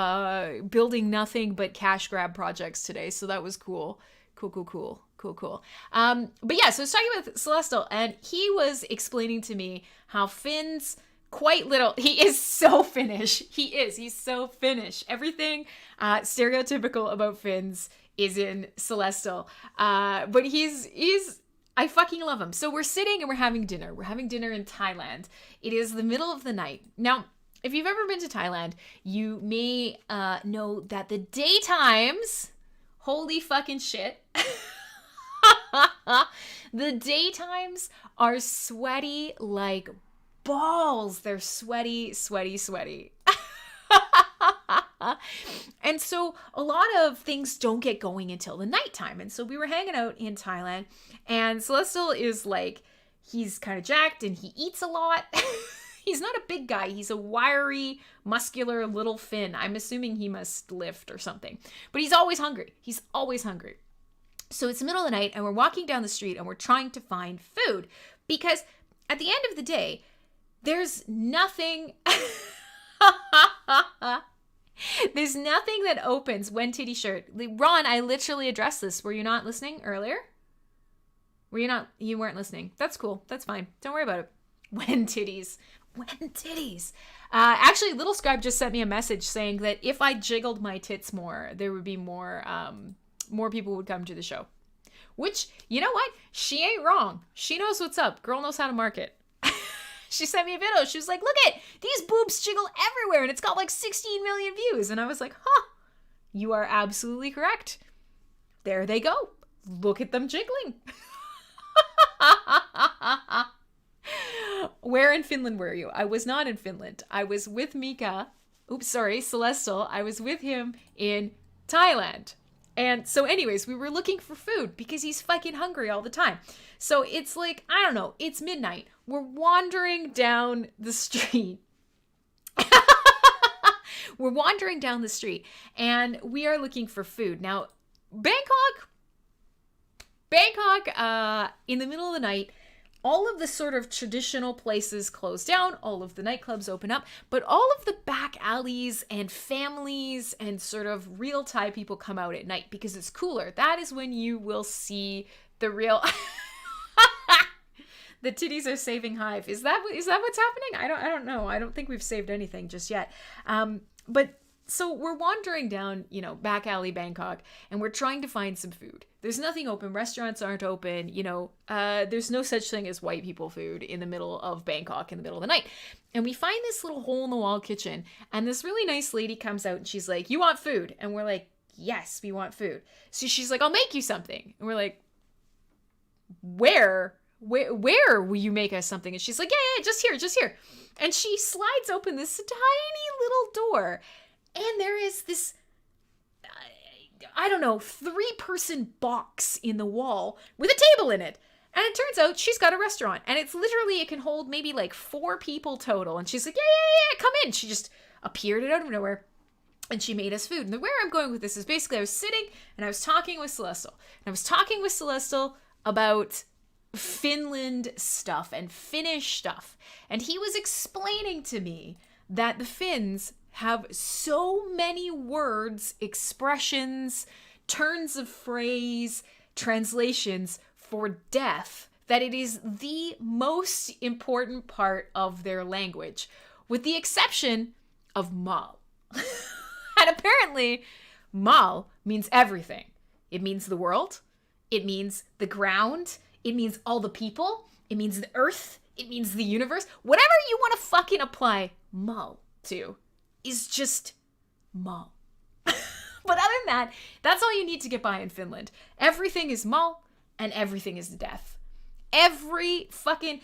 building nothing but cash grab projects today, so that was cool. Cool. But yeah, so I was talking with Celestial, and he was explaining to me how Finns... he is so Finnish. He's so Finnish. Everything stereotypical about Finns is in Celestial. But I fucking love him. So we're sitting and we're having dinner. We're having dinner in Thailand. It is the middle of the night. Now, if you've ever been to Thailand, you may know that the daytimes, holy fucking shit, the daytimes are sweaty like balls. They're sweaty. And so a lot of things don't get going until the nighttime. And so we were hanging out in Thailand, and Celestial is like, he's kind of jacked and he eats a lot. He's not a big guy. He's a wiry, muscular little Finn. I'm assuming he must lift or something. But he's always hungry. So it's the middle of the night, and we're walking down the street, and we're trying to find food. Because at the end of the day, there's nothing... There's nothing that opens when titty shirt. Ron, I literally addressed this. Were you not listening earlier? You weren't listening. That's cool. That's fine. Don't worry about it. When titties. Actually, Little Scribe just sent me a message saying that if I jiggled my tits more, there would be more people would come to the show. Which, you know what? She ain't wrong. She knows what's up. Girl knows how to market. She sent me a video. She was like, look at these boobs jiggle everywhere, and it's got like 16 million views. And I was like, you are absolutely correct. There they go. Look at them jiggling. Where in Finland were you? I was not in Finland. I was with Celestial. I was with him in Thailand. And so anyways, we were looking for food because he's fucking hungry all the time. So it's like, I don't know, it's midnight. We're wandering down the street. We're wandering down the street and we are looking for food. Now, Bangkok, in the middle of the night, all of the sort of traditional places close down, all of the nightclubs open up, but all of the back alleys and families and sort of real Thai people come out at night because it's cooler. That is when you will see the real... The titties are saving Hive. Is that what's happening? I don't know. I don't think we've saved anything just yet. But so we're wandering down, back alley Bangkok, and we're trying to find some food. There's nothing open. Restaurants aren't open. There's no such thing as white people food in the middle of Bangkok in the middle of the night. And we find this little hole in the wall kitchen, and this really nice lady comes out and she's like, "You want food?" And we're like, "Yes, we want food." So she's like, "I'll make you something." And we're like, Where will you make us something? And she's like, yeah, just here. And she slides open this tiny little door. And there is this, I don't know, 3-person box in the wall with a table in it. And it turns out she's got a restaurant. And it's literally, it can hold maybe like 4 people total. And she's like, yeah, come in. She just appeared out of nowhere. And she made us food. And where I'm going with this is basically I was sitting and I was talking with Celestial. And I was talking with Celestial about Finland stuff and Finnish stuff. And he was explaining to me that the Finns have so many words, expressions, turns of phrase, translations for death that it is the most important part of their language, with the exception of mal. And apparently, mal means everything. It means the world. It means the ground. It means all the people. It means the earth. It means the universe. Whatever you want to fucking apply mal to is just mal. But other than that, that's all you need to get by in Finland. Everything is mal and everything is death. Everything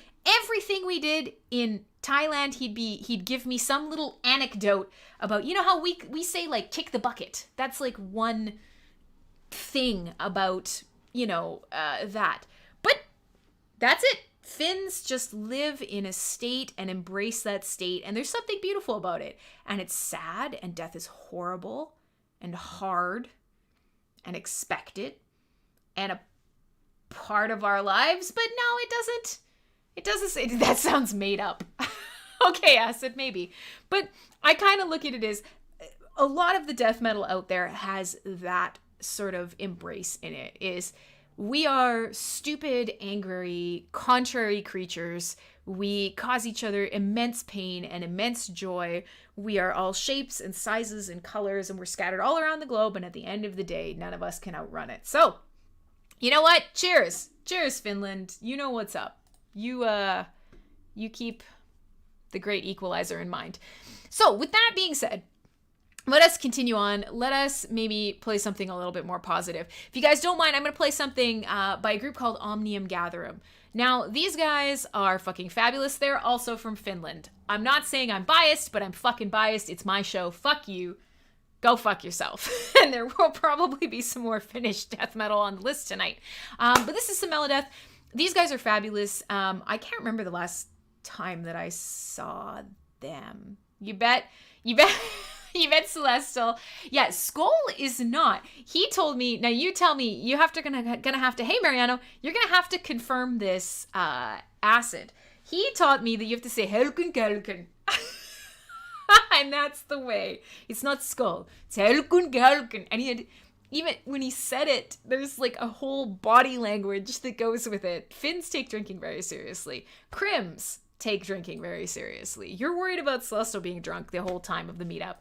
we did in Thailand, he'd give me some little anecdote about, how we say like kick the bucket. That's like one thing about, that. But that's it. Finns just live in a state and embrace that state. And there's something beautiful about it. And it's sad and death is horrible and hard and expected and a part of our lives. But no, it doesn't say that. Sounds made up. Okay, Acid, maybe. But I kind of look at it as a lot of the death metal out there has that sort of embrace in it. Is we are stupid, angry, contrary creatures. We cause each other immense pain and immense joy. We are all shapes and sizes and colors, and we're scattered all around the globe. And at the end of the day, none of us can outrun it. So, you know what? Cheers. Cheers, Finland. You know what's up. You keep the great equalizer in mind. So, with that being said, let us continue on. Let us maybe play something a little bit more positive. If you guys don't mind, I'm going to play something by a group called Omnium Gatherum. Now, these guys are fucking fabulous. They're also from Finland. I'm not saying I'm biased, but I'm fucking biased. It's my show. Fuck you. Go fuck yourself. And there will probably be some more Finnish death metal on the list tonight. But this is some Melodeath. These guys are fabulous. I can't remember the last time that I saw them. You bet Celestial. Yeah, Skull is not. He told me, now you tell me, you have to gonna have to, hey Mariano, you're gonna have to confirm this Acid. He taught me that you have to say Helkun Kelkun. And that's the way. It's not Skull. It's Helkun Kelkun. And he had, even when he said it, there's like a whole body language that goes with it. Finns take drinking very seriously. Crims take drinking very seriously. You're worried about Celestial being drunk the whole time of the meetup.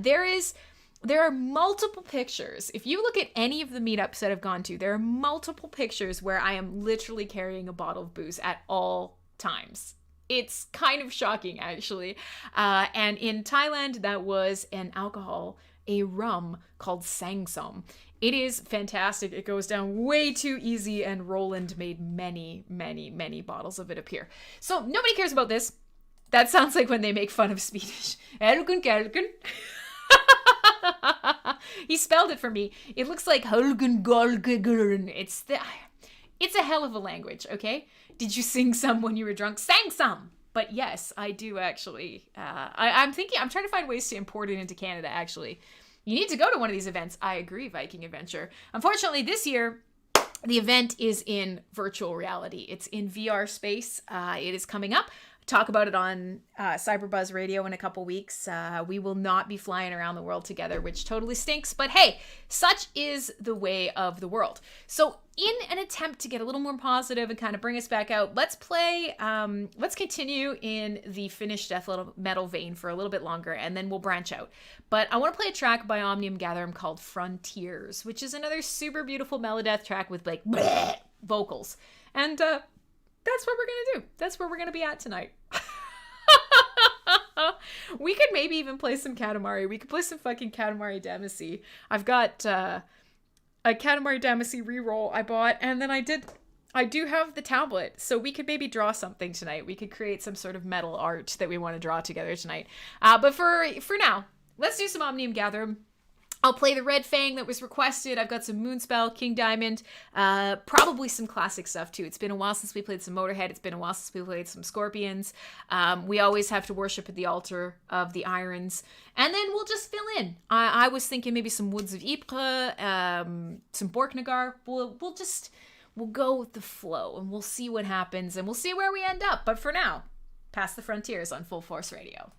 There are multiple pictures. If you look at any of the meetups that I've gone to, there are multiple pictures where I am literally carrying a bottle of booze at all times. It's kind of shocking, actually. And in Thailand, that was an alcohol, a rum called Sangsom. It is fantastic. It goes down way too easy, and Roland made many, many, many bottles of it appear. So nobody cares about this. That sounds like when they make fun of Swedish. Elkun kelkun. He spelled it for me. It looks like Holgen. It's a hell of a language, okay? Did you sing some when you were drunk? Sang some! But yes, I do actually. I'm trying to find ways to import it into Canada, actually. You need to go to one of these events. I agree, Viking Adventure. Unfortunately, this year, the event is in virtual reality. It's in VR space. It is coming up. Talk about it on Cyberbuzz Radio in a couple weeks. We will not be flying around the world together, which totally stinks. But hey, such is the way of the world. So in an attempt to get a little more positive and kind of bring us back out, let's continue in the Finnish death metal vein for a little bit longer, and then we'll branch out. But I want to play a track by Omnium Gatherum called Frontiers, which is another super beautiful melodeath track with like vocals. And that's what we're going to do. That's where we're going to be at tonight. We could maybe even play some Katamari. We could play some fucking Katamari Damacy. I've got a Katamari Damacy reroll I bought, and then I do have the tablet, so we could maybe draw something tonight. We could create some sort of metal art that we want to draw together tonight. But for now, let's do some Omnium Gatherum. I'll play the Red Fang that was requested. I've got some Moonspell, King Diamond, probably some classic stuff too. It's been a while since we played some Motorhead. It's been a while since we played some Scorpions. We always have to worship at the altar of the Irons. And then we'll just fill in. I was thinking maybe some Woods of Ypres, some Borknagar. We'll go with the flow and we'll see what happens and we'll see where we end up. But for now, Past the Frontiers on Full Force Radio.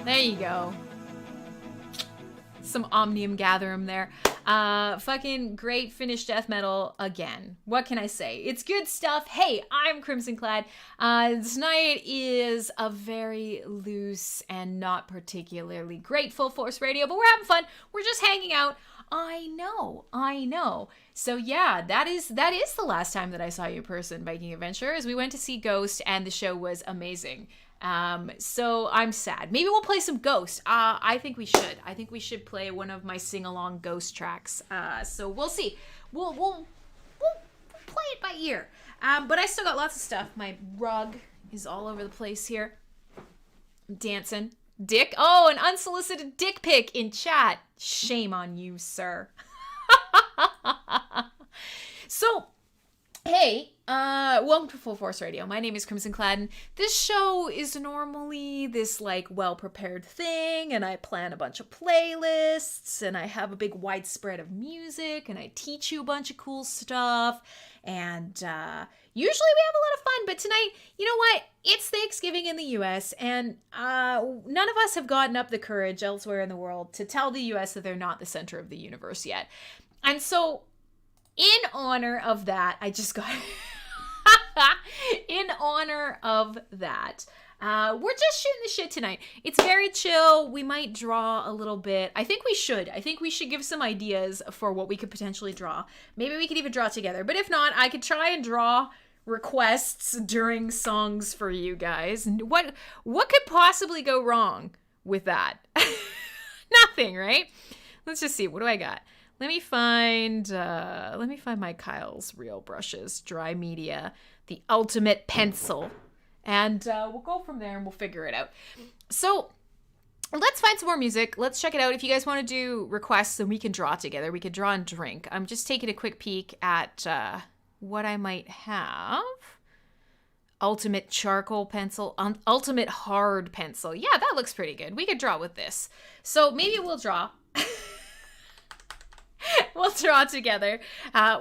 There you go. Some Omnium Gatherum there. Fucking great Finnish death metal again. What can I say? It's good stuff. Hey, I'm Crimsonclad. Tonight is a very loose and not particularly great Full Force Radio, but we're having fun. We're just hanging out. I know. So yeah, that is the last time that I saw you in person, Viking Adventure, as we went to see Ghost, and the show was amazing. So I'm sad. Maybe we'll play some Ghost. I think we should. I think we should play one of my sing-along Ghost tracks. So we'll see. We'll play it by ear. But I still got lots of stuff. My rug is all over the place here. I'm dancing. Dick. Oh, an unsolicited dick pic in chat. Shame on you, sir. So, hey, welcome to Full Force Radio. My name is Crimsonclad, and this show is normally this, like, well-prepared thing, and I plan a bunch of playlists, and I have a big widespread of music, and I teach you a bunch of cool stuff, and usually we have a lot of fun, but tonight, you know what? It's Thanksgiving in the U.S., and none of us have gotten up the courage elsewhere in the world to tell the U.S. that they're not the center of the universe yet. And so, in honor of that, in honor of that, we're just shooting the shit tonight. It's very chill. We might draw a little bit. I think we should give some ideas for what we could potentially draw. Maybe we could even draw together. But if not, I could try and draw requests during songs for you guys. What could possibly go wrong with that? Nothing, right? Let's just see. What do I got? Let me find my Kyle's Real Brushes, Dry Media, the Ultimate Pencil. And we'll go from there and we'll figure it out. So let's find some more music. Let's check it out. If you guys want to do requests, then we can draw together. We could draw and drink. I'm just taking a quick peek at what I might have. Ultimate charcoal pencil, ultimate hard pencil. Yeah, that looks pretty good. We could draw with this. So maybe we'll draw. We'll draw together.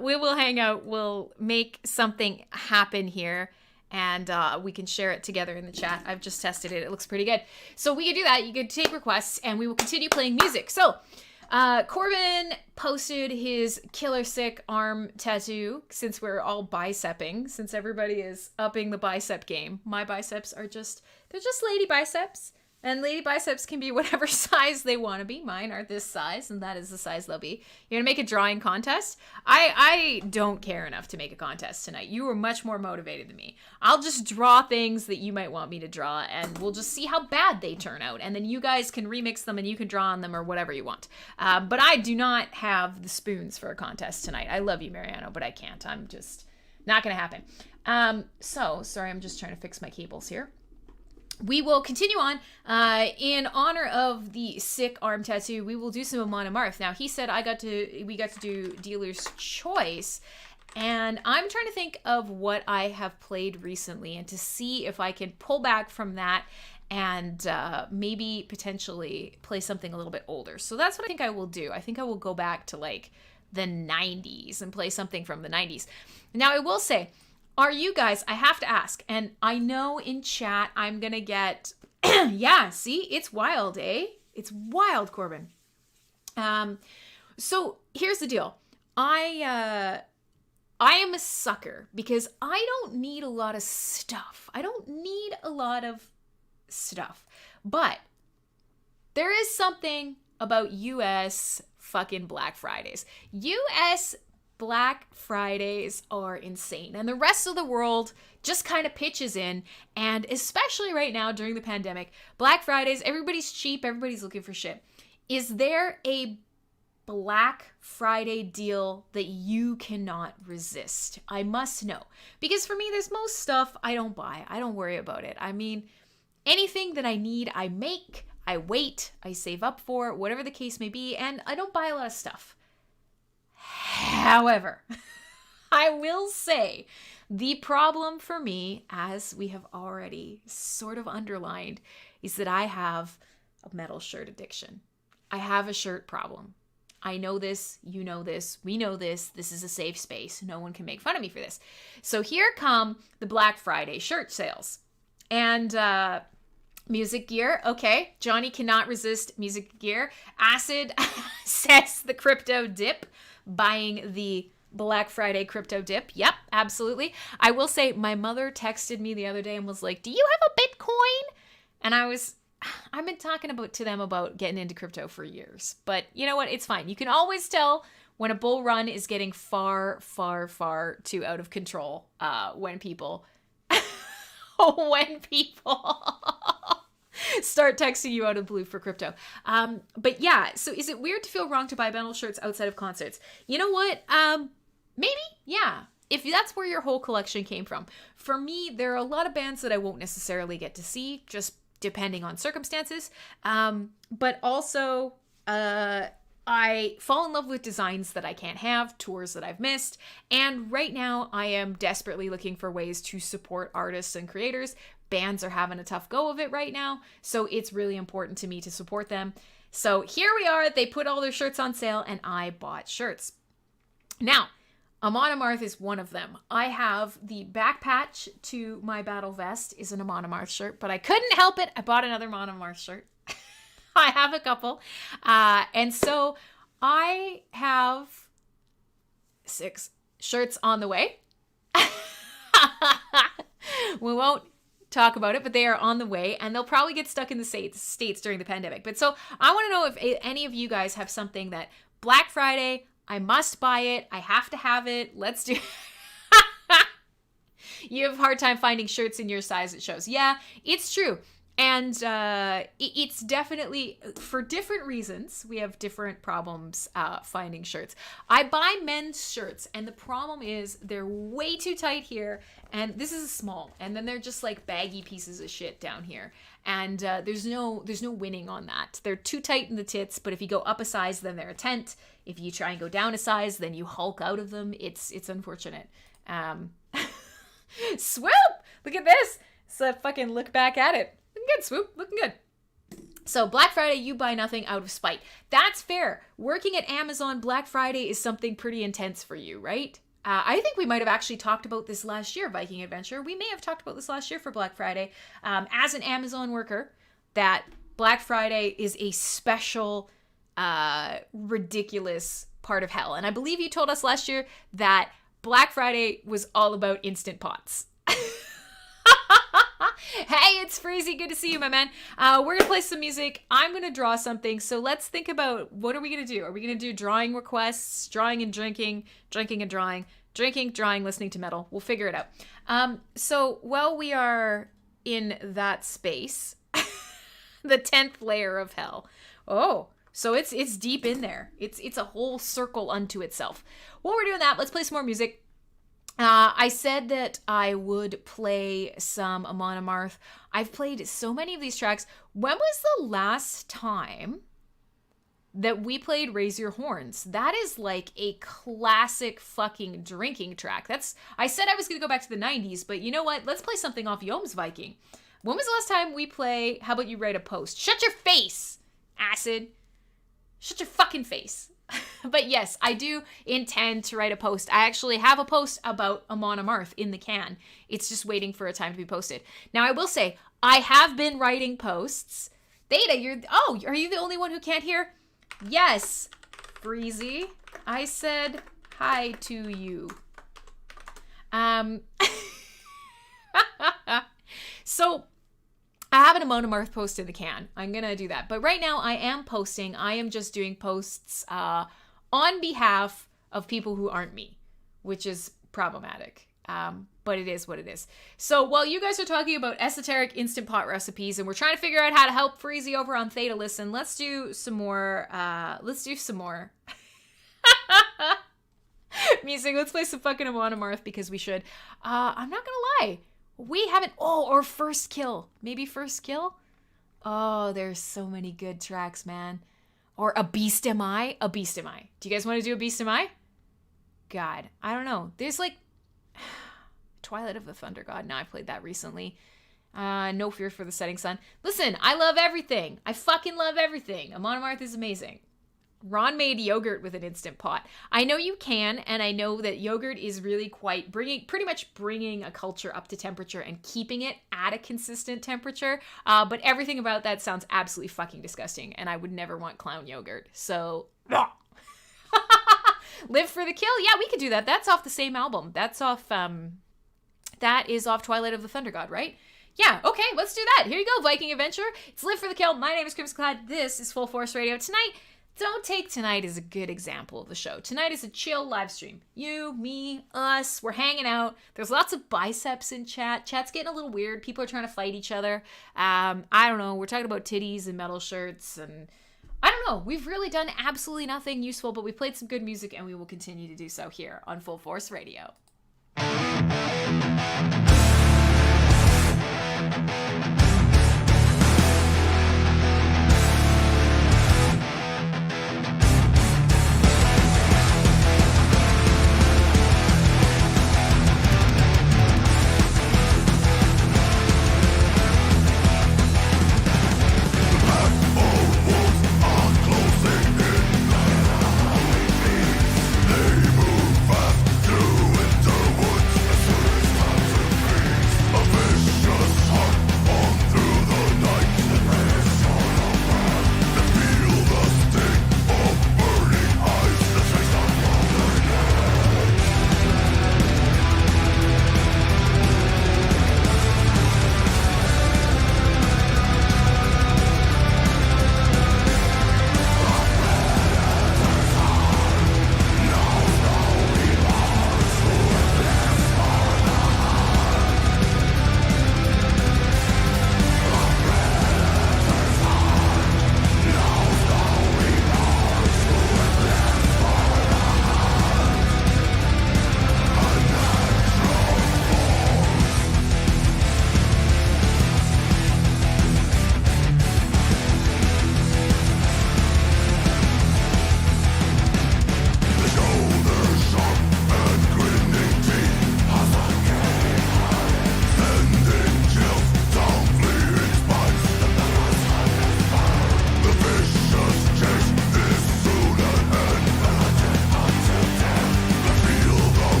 We will hang out. We'll make something happen here. And we can share it together in the chat. I've just tested it. It looks pretty good. So we could do that. You could take requests, and we will continue playing music. So Corbin posted his killer sick arm tattoo, since we're all bicepping, since everybody is upping the bicep game. My biceps are they're just lady biceps. And lady biceps can be whatever size they want to be. Mine are this size, and that is the size they'll be. You're going to make a drawing contest? I don't care enough to make a contest tonight. You are much more motivated than me. I'll just draw things that you might want me to draw, and we'll just see how bad they turn out. And then you guys can remix them, and you can draw on them or whatever you want. But I do not have the spoons for a contest tonight. I love you, Mariano, but I can't. I'm just not going to happen. Sorry, I'm just trying to fix my cables here. We will continue on. In honor of the sick arm tattoo, we will do some Amon Amarth. Now, he said we got to do Dealer's Choice, and I'm trying to think of what I have played recently and to see if I can pull back from that and maybe potentially play something a little bit older. So that's what I think I will do. I think I will go back to like the 90s and play something from the 90s. Now, I will say, are you guys, I have to ask, and I know in chat I'm going to get, yeah, see, it's wild, eh? It's wild, Corbin. So here's the deal. I am a sucker because I don't need a lot of stuff. But there is something about US fucking Black Fridays. US Black Fridays are insane, and the rest of the world just kind of pitches in, and especially right now during the pandemic, Black Fridays, everybody's cheap, everybody's looking for shit. Is there a Black Friday deal that you cannot resist? I must know, because for me, there's most stuff I don't buy. I don't worry about it. I mean, anything that I need, I make, I wait, I save up for, whatever the case may be, and I don't buy a lot of stuff. However, I will say the problem for me, as we have already sort of underlined, is that I have a metal shirt addiction. I have a shirt problem. I know this, you know this, we know this. This is a safe space. No one can make fun of me for this. So here come the Black Friday shirt sales. And Music gear. Okay. Johnny cannot resist music gear. Acid says the crypto dip, buying the Black Friday crypto dip. Yep, absolutely. I will say my mother texted me the other day and was like, "Do you have a Bitcoin?" And I've been talking to them about getting into crypto for years. But you know what? It's fine. You can always tell when a bull run is getting far, far, far too out of control when people when people start texting you out of the blue for crypto. But yeah, so is it weird to feel wrong to buy bundle shirts outside of concerts? You know what? Maybe, yeah. If that's where your whole collection came from. For me, there are a lot of bands that I won't necessarily get to see, just depending on circumstances. But also, I fall in love with designs that I can't have, tours that I've missed, and right now I am desperately looking for ways to support artists and creators. Bands are having a tough go of it right now, so it's really important to me to support them. So here we are, they put all their shirts on sale, and I bought shirts. Now, Amon Amarth is one of them. I have the back patch to my battle vest is an Amon Amarth shirt, but I couldn't help it. I bought another Amon Amarth shirt. I have a couple. And so I have 6 shirts on the way. We won't talk about it, but they are on the way, and they'll probably get stuck in the States during the pandemic. But so I want to know if any of you guys have something that Black Friday, I must buy it. I have to have it. Let's do You have a hard time finding shirts in your size, it shows. Yeah, it's true. And it's definitely, for different reasons, we have different problems finding shirts. I buy men's shirts, and the problem is they're way too tight here, and this is a small, and then they're just like baggy pieces of shit down here. And there's no winning on that. They're too tight in the tits, but if you go up a size, then they're a tent. If you try and go down a size, then you hulk out of them. It's unfortunate. Swoop! Look at this. So fucking look back at it. Looking good, Swoop. Looking good. So Black Friday, you buy nothing out of spite. That's fair. Working at Amazon, Black Friday is something pretty intense for you, right? I think we might have actually talked about this last year, Viking Adventure. We may have talked about this last year for Black Friday. As an Amazon worker, that Black Friday is a special, ridiculous part of hell. And I believe you told us last year that Black Friday was all about Instant Pots. Hey, it's Freezy. Good to see you, my man. We're going to play some music. I'm going to draw something. So let's think about, what are we going to do? Are we going to do drawing requests, drawing and drinking, drinking and drawing, drinking, drawing, listening to metal? We'll figure it out. So while we are in that space, the 10th layer of hell. Oh, so it's deep in there. It's a whole circle unto itself. While we're doing that, let's play some more music. I said that I would play some Amon Amarth. I've played so many of these tracks. When was the last time that we played Raise Your Horns? That is like a classic fucking drinking track. I said I was going to go back to the 90s, but you know what? Let's play something off Yoms Viking. When was the last time we play How About You Write a Post? Shut your face, Acid. Shut your fucking face. But yes, I do intend to write a post. I actually have a post about Amon Amarth in the can. It's just waiting for a time to be posted. Now, I will say, I have been writing posts. Theta, are you the only one who can't hear? Yes, Breezy. I said hi to you. So, I have an Amon Amarth post in the can. I'm going to do that. But right now, I am just doing posts on behalf of people who aren't me, which is problematic. But it is what it is. So while you guys are talking about esoteric Instant Pot recipes and we're trying to figure out how to help Freezy over on Theta Listen, let's do some more. Music. Let's play some fucking Amon Amarth because we should. I'm not going to lie. We haven't, or First Kill. Maybe First Kill? Oh, there's so many good tracks, man. Or A Beast Am I? A Beast Am I. Do you guys want to do A Beast Am I? God, I don't know. There's like Twilight of the Thunder God. Now, I played that recently. No Fear for the Setting Sun. Listen, I love everything. I fucking love everything. Amon Amarth is amazing. Ron made yogurt with an Instant Pot. I know you can, and I know that yogurt is really quite pretty much bringing a culture up to temperature and keeping it at a consistent temperature. But everything about that sounds absolutely fucking disgusting, and I would never want clown yogurt. So, Live for the Kill. Yeah, we could do that. That's off the same album. That is off Twilight of the Thunder God, right? Yeah, okay, let's do that. Here you go, Viking Adventure. It's Live for the Kill. My name is Crimsonclad. This is Full Force Radio. Don't take tonight as a good example of the show. Tonight is a chill live stream. You, me, us, we're hanging out. There's lots of biceps in chat. Chat's getting a little weird. People are trying to fight each other. I don't know. We're talking about titties and metal shirts, and I don't know. We've really done absolutely nothing useful, but we played some good music, and we will continue to do so here on Full Force Radio.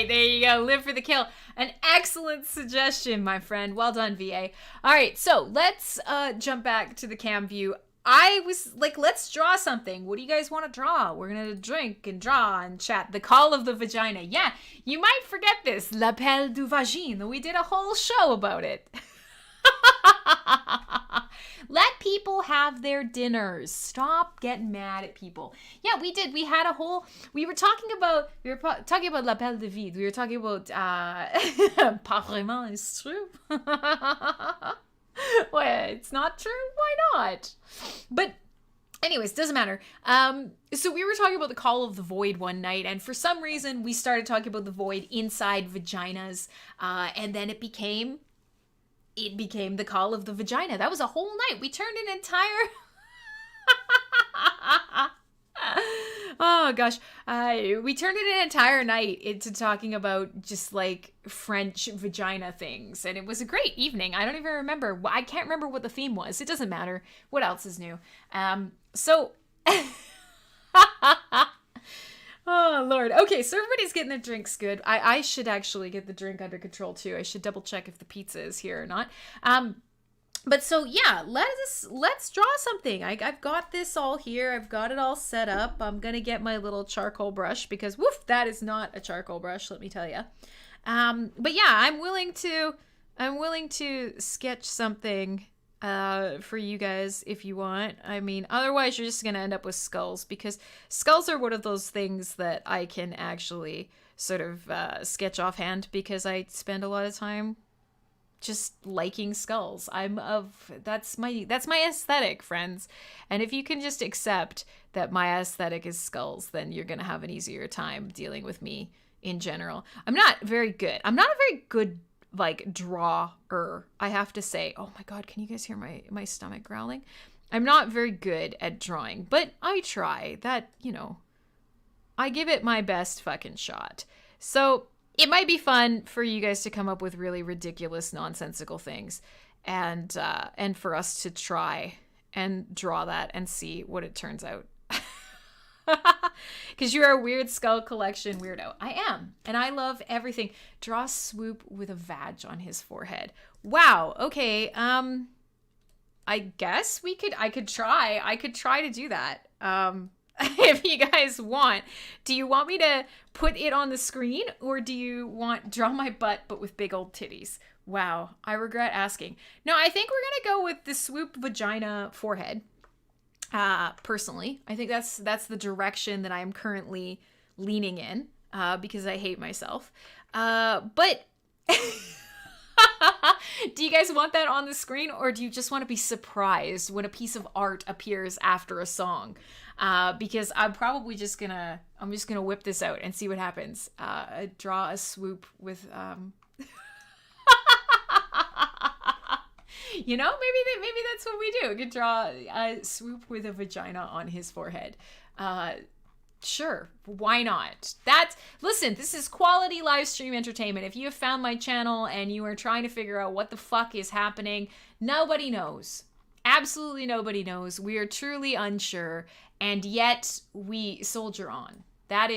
There you go. Live for the Kill. An excellent suggestion, my friend. Well done, VA. All right, so let's jump back to the cam view. I was like, let's draw something. What do you guys want to draw? We're going to drink and draw and chat. The call of the vagina. Yeah, you might forget this. L'appel du vagin. We did a whole show about it. Let people have their dinners. Stop getting mad at people. Yeah, we did. We had a whole. We were talking about l'appel de vide. We were talking about pas vraiment, it's true. Well, it's not true. Why not? But anyways, doesn't matter. So we were talking about the call of the void one night, and for some reason we started talking about the void inside vaginas, and then it became the call of the vagina. That was a whole night. We turned an entire oh gosh, we turned it an entire night into talking about just like French vagina things, and it was a great evening. I don't even remember. I can't remember what the theme was. It doesn't matter. What else is new? So oh Lord. Okay, so everybody's getting their drinks good. I should actually get the drink under control too. I should double check if the pizza is here or not. But so yeah, let's draw something. I've got this all here. I've got it all set up. I'm gonna get my little charcoal brush because woof, that is not a charcoal brush, let me tell you. But yeah, I'm willing to sketch something for you guys if you want. I mean, otherwise you're just gonna end up with skulls, because skulls are one of those things that I can actually sort of sketch offhand because I spend a lot of time just liking skulls. That's my aesthetic, friends. And if you can just accept that my aesthetic is skulls, then you're gonna have an easier time dealing with me in general. I'm not a very good like drawer, I have to say. Oh my god, can you guys hear my stomach growling? I'm not very good at drawing, but I try. That, I give it my best fucking shot. So it might be fun for you guys to come up with really ridiculous, nonsensical things, and for us to try and draw that and see what it turns out. Because you are a weird skull collection weirdo. I am, and I love everything. Draw Swoop with a vag on his forehead. Wow. Okay. I guess I could try to do that. If you guys want. Do you want me to put it on the screen, or do you want draw my butt but with big old titties? Wow, I regret asking. No, I think we're gonna go with the Swoop vagina forehead. Personally, I think that's the direction that I'm currently leaning in, because I hate myself. But do you guys want that on the screen, or do you just want to be surprised when a piece of art appears after a song? Because I'm probably just gonna whip this out and see what happens. Draw a swoop with maybe that's what we do. We could draw a swoop with a vagina on his forehead. Sure, why not? Listen, this is quality live stream entertainment. If you have found my channel and you are trying to figure out what the fuck is happening, nobody knows. Absolutely nobody knows. We are truly unsure, and yet we soldier on. It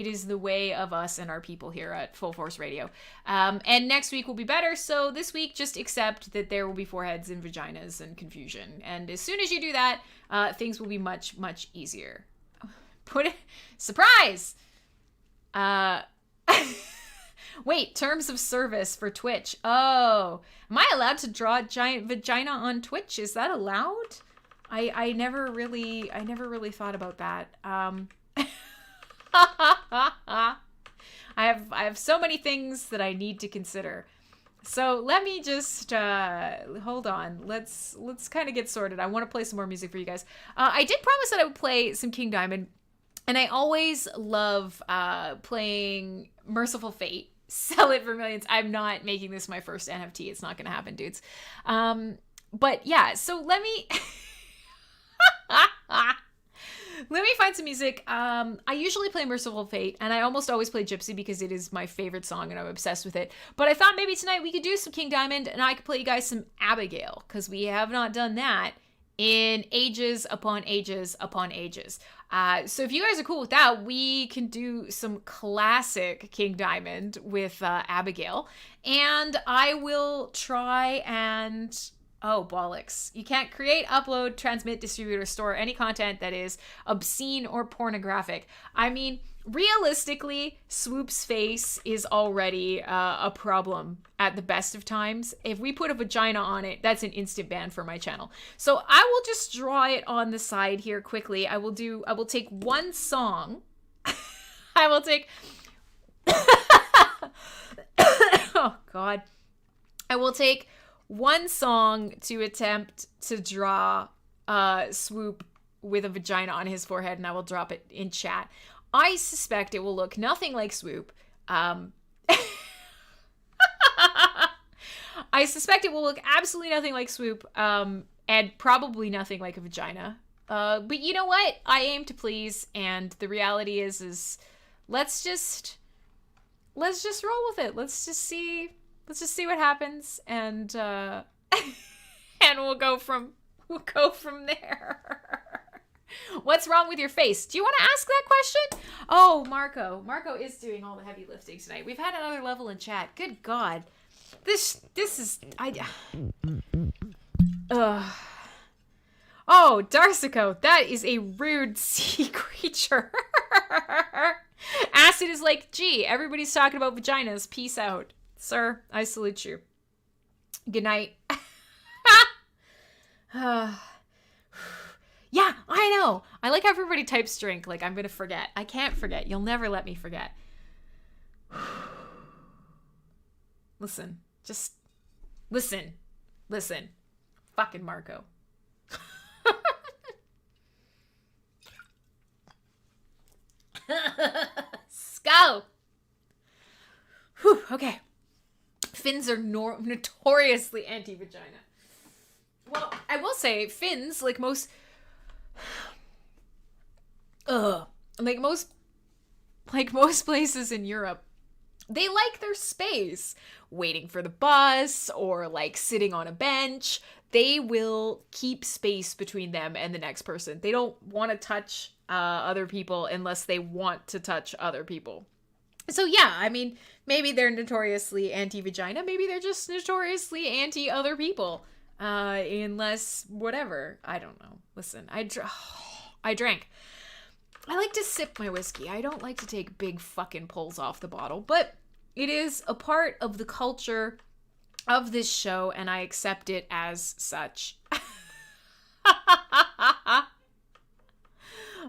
is the way of us and our people here at Full Force Radio. And next week will be better, so this week just accept that there will be foreheads and vaginas and confusion. And as soon as you do that, things will be much, much easier. Surprise! Wait, terms of service for Twitch. Oh, am I allowed to draw a giant vagina on Twitch? Is that allowed? I never really thought about that. I have so many things that I need to consider. So let me just hold on. Let's kind of get sorted. I want to play some more music for you guys. I did promise that I would play some King Diamond, and I always love playing Merciful Fate. Sell it for millions. I'm not making this my first NFT. It's not going to happen, dudes. But yeah, so let me find some music. I usually play Merciful Fate, and I almost always play Gypsy because it is my favorite song and I'm obsessed with it. But I thought maybe tonight we could do some King Diamond and I could play you guys some Abigail, because we have not done that in ages upon ages upon ages. So if you guys are cool with that, we can do some classic King Diamond with Abigail. And I will try and... Oh, bollocks. You can't create, upload, transmit, distribute, or store any content that is obscene or pornographic. I mean, realistically, Swoop's face is already a problem at the best of times. If we put a vagina on it, that's an instant ban for my channel. So I will just draw it on the side here quickly. I will take one song. I will take... Oh, God. I will take one song to attempt to draw Swoop with a vagina on his forehead, and I will drop it in chat. I suspect it will look nothing like Swoop. I suspect it will look absolutely nothing like Swoop, and probably nothing like a vagina. But you know what? I aim to please, and the reality is let's just roll with it. Let's just see what happens, and and we'll go from there. What's wrong with your face? Do you want to ask that question? Oh, Marco is doing all the heavy lifting tonight. We've had another level in chat. Good God, this is Oh, Darsico, that is a rude sea creature. Acid is like, gee, everybody's talking about vaginas. Peace out. Sir, I salute you. Good night. Yeah, I know. I like how everybody types drink. Like, I'm going to forget. I can't forget. You'll never let me forget. Listen. Just listen. Listen. Fucking Marco. Go. Whew, okay. Fins are notoriously anti-vagina. Well, I will say, Finns, like most places in Europe, they like their space. Waiting for the bus or like sitting on a bench, they will keep space between them and the next person. They don't want to touch other people unless they want to touch other people. So yeah, I mean, maybe they're notoriously anti-vagina. Maybe they're just notoriously anti-other people. Unless, whatever. I don't know. Listen, I drank. I like to sip my whiskey. I don't like to take big fucking pulls off the bottle. But it is a part of the culture of this show, and I accept it as such.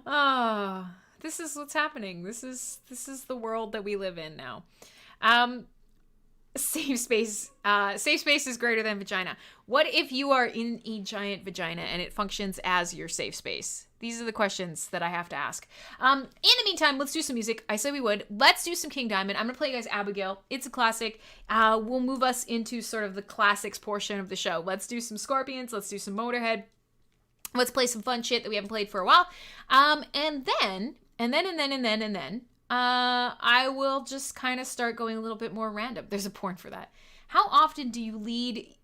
Oh, this is what's happening. This is the world that we live in now. Safe space is greater than vagina. What if you are in a giant vagina and it functions as your safe space? These are the questions that I have to ask. In the meantime, let's do some music. I said we would. Let's do some King Diamond. I'm going to play you guys Abigail. It's a classic. We'll move us into sort of the classics portion of the show. Let's do some Scorpions. Let's do some Motorhead. Let's play some fun shit that we haven't played for a while. And then, I will just kind of start going a little bit more random. There's a porn for that. How often do you lead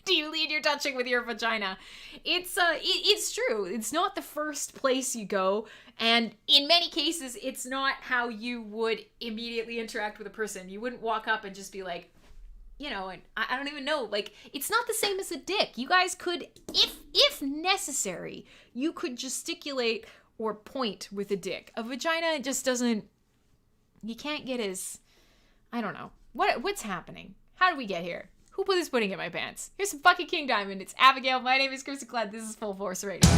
your touching with your vagina? It's true. It's not the first place you go, and in many cases, it's not how you would immediately interact with a person. You wouldn't walk up and just be like, and I don't even know, like, it's not the same as a dick. You guys could, if necessary, you could gesticulate or point with a dick. A vagina just doesn't, you can't get as, I don't know. What's happening? How did we get here? Who put this pudding in my pants? Here's some fucking King Diamond. It's Abigail. My name is Crimsonclad. This is Full Force Radio.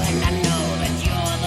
And I know that you're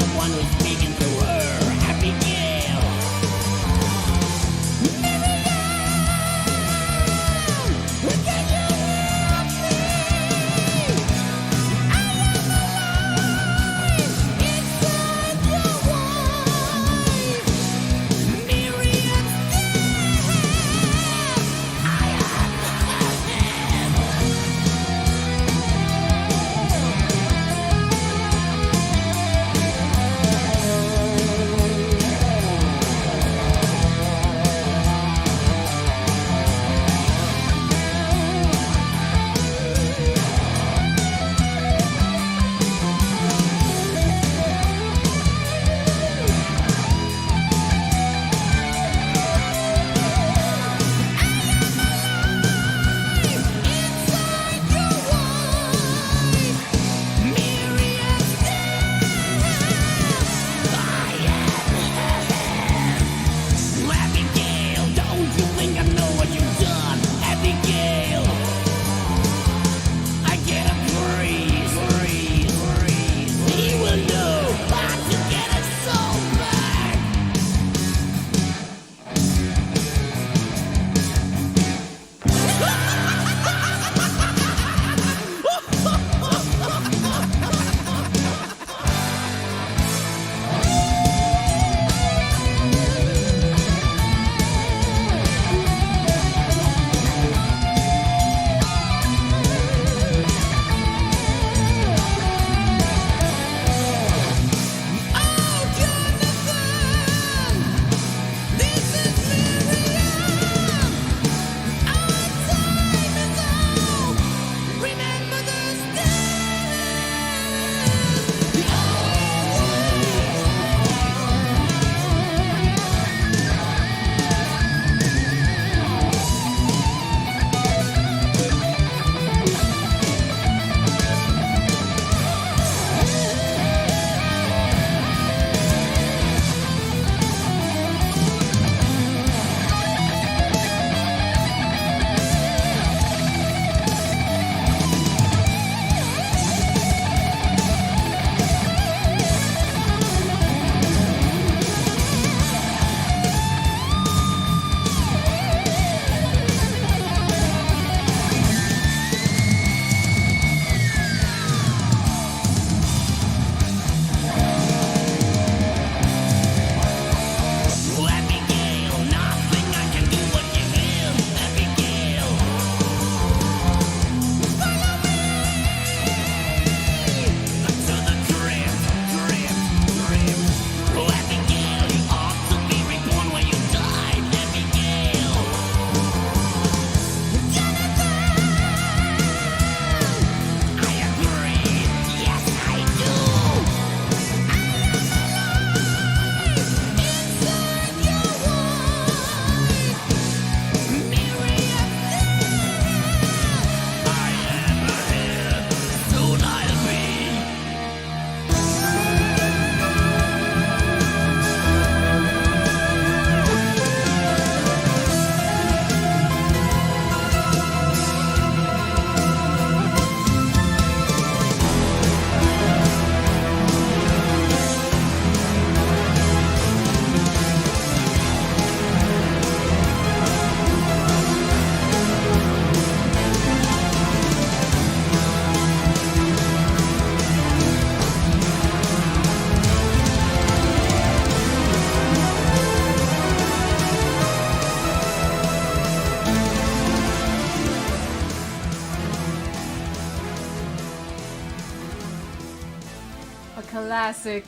classic.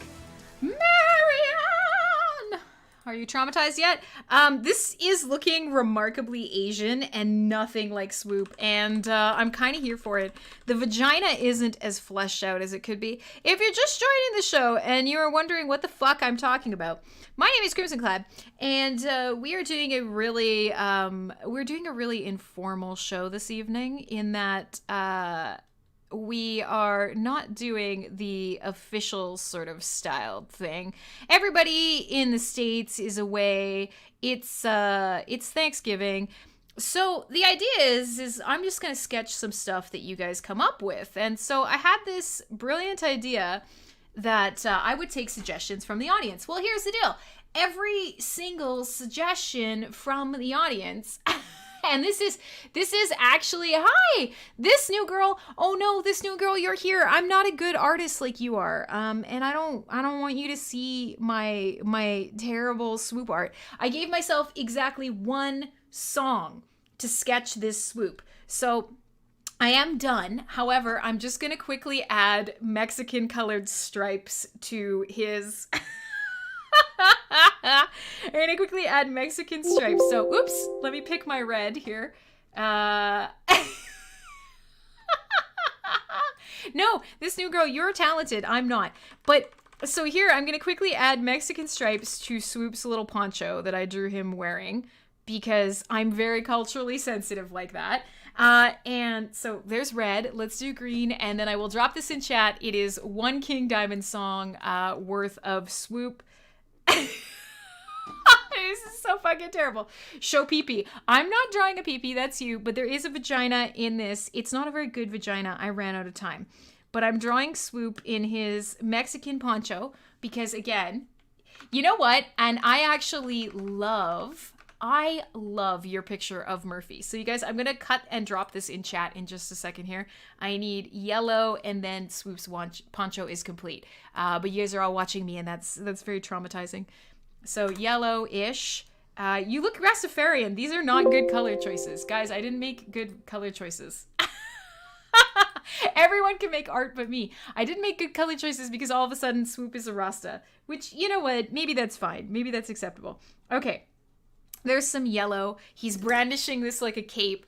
Marianne! Are you traumatized yet? This is looking remarkably Asian and nothing like Swoop, and I'm kind of here for it. The vagina isn't as fleshed out as it could be. If you're just joining the show and you are wondering what the fuck I'm talking about, my name is Crimsonclad, and we are doing a really informal show this evening. In that we are not doing the official sort of styled thing. Everybody in the States is away. It's Thanksgiving. So the idea is I'm just going to sketch some stuff that you guys come up with. And so I had this brilliant idea that I would take suggestions from the audience. Well, here's the deal. Every single suggestion from the audience and this is actually, hi, this new girl. Oh no, this new girl, you're here. I'm not a good artist like you are. And I don't want you to see my terrible Swoop art. I gave myself exactly one song to sketch this Swoop. So I am done. However, I'm just going to quickly add Mexican colored stripes to his I'm gonna quickly add Mexican stripes. So, oops, let me pick my red here. No, this new girl, you're talented. I'm not. But, so here, I'm gonna quickly add Mexican stripes to Swoop's little poncho that I drew him wearing, because I'm very culturally sensitive like that. And so there's red. Let's do green, and then I will drop this in chat. It is one King Diamond song worth of Swoop. This is so fucking terrible. Show pee-pee. I'm not drawing a pee-pee, that's you, but there is a vagina in this. It's not a very good vagina. I ran out of time. But I'm drawing Swoop in his Mexican poncho because, again, you know what? And I love your picture of Murphy. So you guys, I'm going to cut and drop this in chat in just a second here. I need yellow, and then Swoop's poncho is complete. But you guys are all watching me, and that's very traumatizing. So yellow-ish. You look Rastafarian. These are not good color choices. Guys, I didn't make good color choices. Everyone can make art but me. I didn't make good color choices because all of a sudden Swoop is a Rasta. Which, you know what? Maybe that's fine. Maybe that's acceptable. Okay. There's some yellow. He's brandishing this like a cape.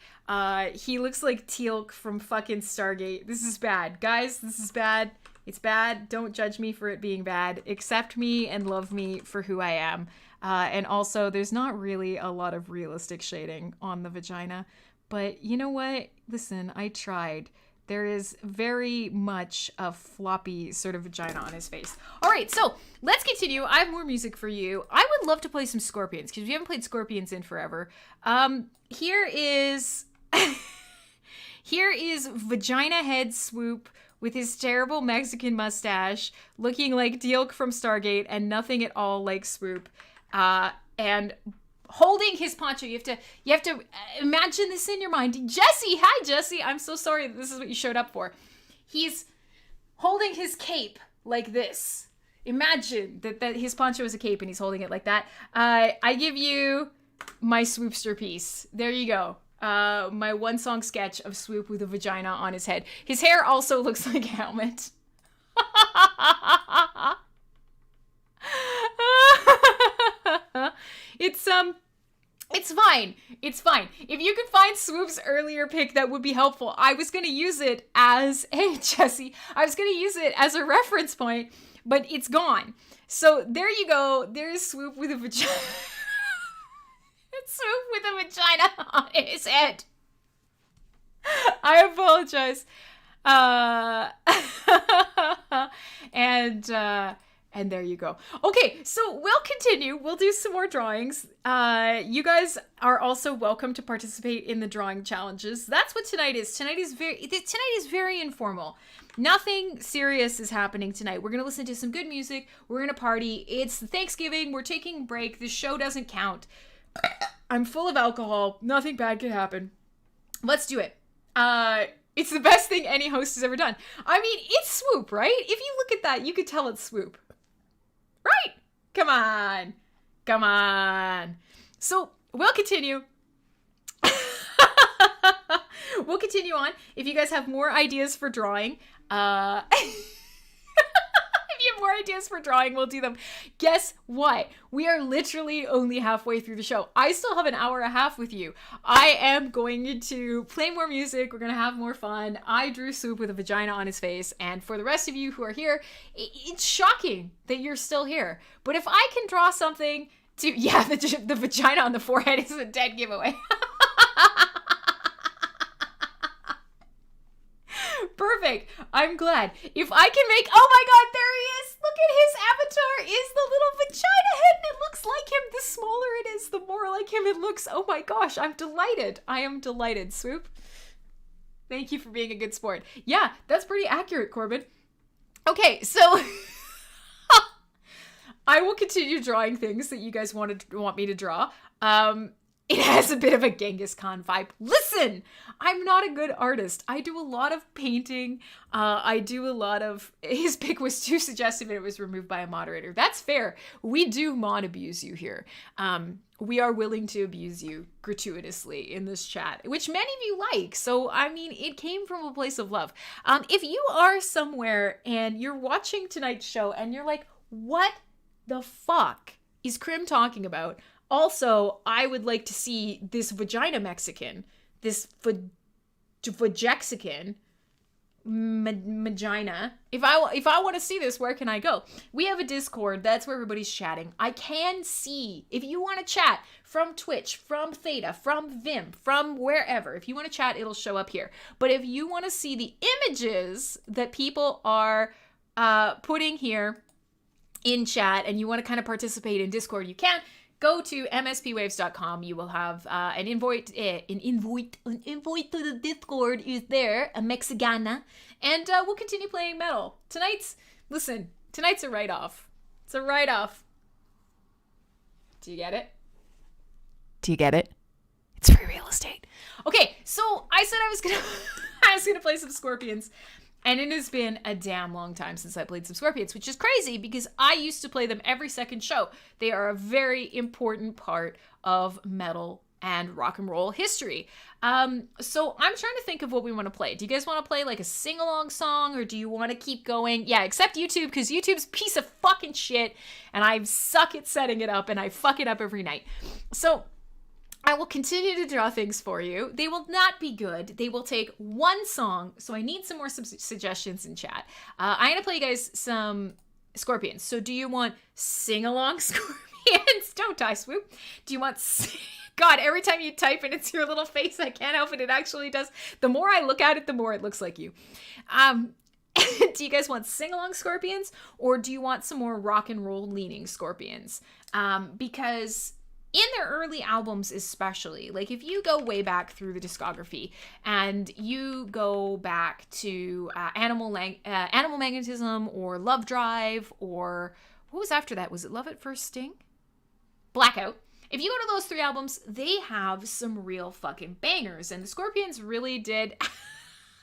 He looks like Teal'c from fucking Stargate. This is bad. Guys, this is bad. It's bad. Don't judge me for it being bad. Accept me and love me for who I am. And also, there's not really a lot of realistic shading on the vagina. But you know what? Listen, I tried. There is very much a floppy sort of vagina on his face. All right, so let's continue. I have more music for you. I would love to play some Scorpions because we haven't played Scorpions in forever. Here is Vagina Head Swoop with his terrible Mexican mustache, looking like Teal'c from Stargate and nothing at all like Swoop, and holding his poncho. You have to imagine this in your mind. Jesse, hi Jesse. I'm so sorry that this is what you showed up for. He's holding his cape like this. Imagine that his poncho is a cape and he's holding it like that. I give you my Swoopster piece. There you go. My one song sketch of Swoop with a vagina on his head. His hair also looks like a helmet. It's fine. It's fine. If you could find Swoop's earlier pic, that would be helpful. I was going to use it as, hey, Jesse, I was going to use it as a reference point, but it's gone. So there you go. There's Swoop with a vagina. It's Swoop with a vagina on his head. I apologize. And there you go. Okay, so we'll continue. We'll do some more drawings. You guys are also welcome to participate in the drawing challenges. That's what tonight is. Tonight is very informal. Nothing serious is happening tonight. We're going to listen to some good music. We're going to party. It's Thanksgiving. We're taking a break. The show doesn't count. I'm full of alcohol. Nothing bad could happen. Let's do it. It's the best thing any host has ever done. I mean, it's Swoop, right? If you look at that, you could tell it's Swoop. Right? Come on. Come on. So, we'll continue. We'll continue on. If you guys have more ideas for drawing, if you have more ideas for drawing, we'll do them. Guess what? We are literally only halfway through the show. I still have an hour and a half with you. I am going to play more music. We're going to have more fun. I drew Swoop with a vagina on his face. And for the rest of you who are here, it's shocking that you're still here. But if I can draw something to, yeah, the vagina on the forehead is a dead giveaway. Perfect. I'm glad. If I can make, oh my god, there he is. Look at his avatar is the little vagina head and it looks like him. The smaller it is, the more like him it looks. Oh my gosh, I'm delighted. I am delighted, Swoop. Thank you for being a good sport. Yeah, that's pretty accurate, Corbin. Okay, so I will continue drawing things that you guys want me to draw. It has a bit of a Genghis Khan vibe. Listen, I'm not a good artist. I do a lot of painting. I do a lot of... His pic was too suggestive and it was removed by a moderator. That's fair. We do mod abuse you here. We are willing to abuse you gratuitously in this chat, which many of you like. So, I mean, it came from a place of love. If you are somewhere and you're watching tonight's show and you're like, what the fuck is Crim talking about? Also, I would like to see this vagina Mexican, this vajexican vagina. If I want to see this, where can I go? We have a Discord. That's where everybody's chatting. I can see, if you want to chat from Twitch, from Theta, from Vim, from wherever, if you want to chat, it'll show up here. But if you want to see the images that people are putting here in chat and you want to kind of participate in Discord, you can. Go to mspwaves.com. You will have an invite to the Discord is there, a Mexicana, and we'll continue playing metal. Tonight's a write-off. It's a write-off. Do you get it? Do you get it? It's free real estate. Okay, so I said I was gonna play some Scorpions. And it has been a damn long time since I played some Scorpions, which is crazy because I used to play them every second show. They are a very important part of metal and rock and roll history. So I'm trying to think of what we want to play. Do you guys want to play like a sing-along song or do you want to keep going? Yeah, except YouTube, because YouTube's a piece of fucking shit and I suck at setting it up and I fuck it up every night. So I will continue to draw things for you. They will not be good. They will take one song. So I need some more suggestions in chat. I'm going to play you guys some Scorpions. So do you want sing-along Scorpions? Don't die, Swoop. Do you want... God, every time you type and it's your little face, I can't help it. It actually does. The more I look at it, the more it looks like you. Do you guys want sing-along Scorpions? Or do you want some more rock and roll leaning Scorpions? Because... in their early albums especially, like if you go way back through the discography and you go back to Animal Magnetism or Love Drive or what was after that? Was it Love at First Sting? Blackout. If you go to those three albums, they have some real fucking bangers and the Scorpions really did...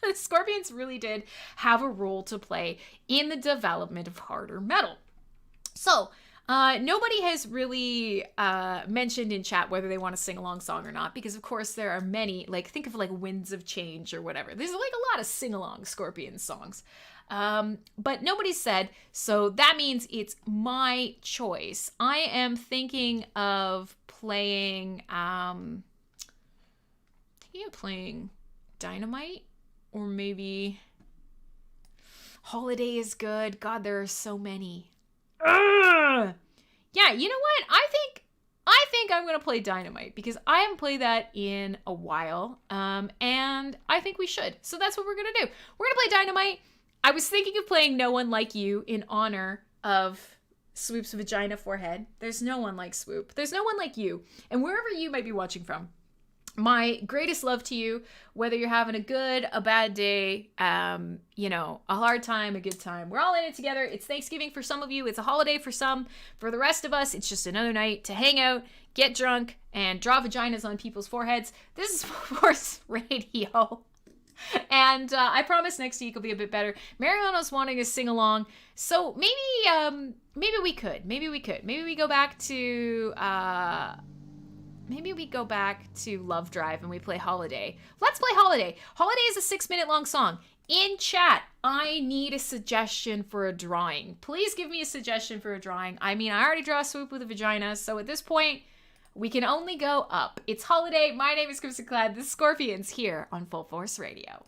the Scorpions really did have a role to play in the development of harder metal. So... nobody has really mentioned in chat whether they want a sing-along song or not, because of course there are many, like think of like Winds of Change or whatever. There's like a lot of sing-along Scorpions songs. But nobody said, so that means it's my choice. I am thinking of playing, Dynamite, or maybe Holiday is good. God, there are so many. Yeah, you know what? I think I'm gonna play Dynamite because I haven't played that in a while, and I think we should. So that's what we're gonna do. We're gonna play Dynamite. I was thinking of playing No One Like You in honor of Swoop's vagina forehead. There's no one like Swoop. There's no one like you, and wherever you might be watching from. My greatest love to you, whether you're having a good, a bad day, a hard time, a good time. We're all in it together. It's Thanksgiving for some of you. It's a holiday for some. For the rest of us, it's just another night to hang out, get drunk, and draw vaginas on people's foreheads. This is Force Radio. And I promise next week will be a bit better. Mariano's wanting to sing along. So maybe we could. Maybe we go back to... maybe we go back to Love Drive and we play Holiday. Let's play Holiday. Holiday is a 6-minute long song. In chat, I need a suggestion for a drawing. Please give me a suggestion for a drawing. I mean, I already draw a swoop with a vagina, so at this point, we can only go up. It's Holiday. My name is Crimsonclad. The Scorpions here on Full Force Radio.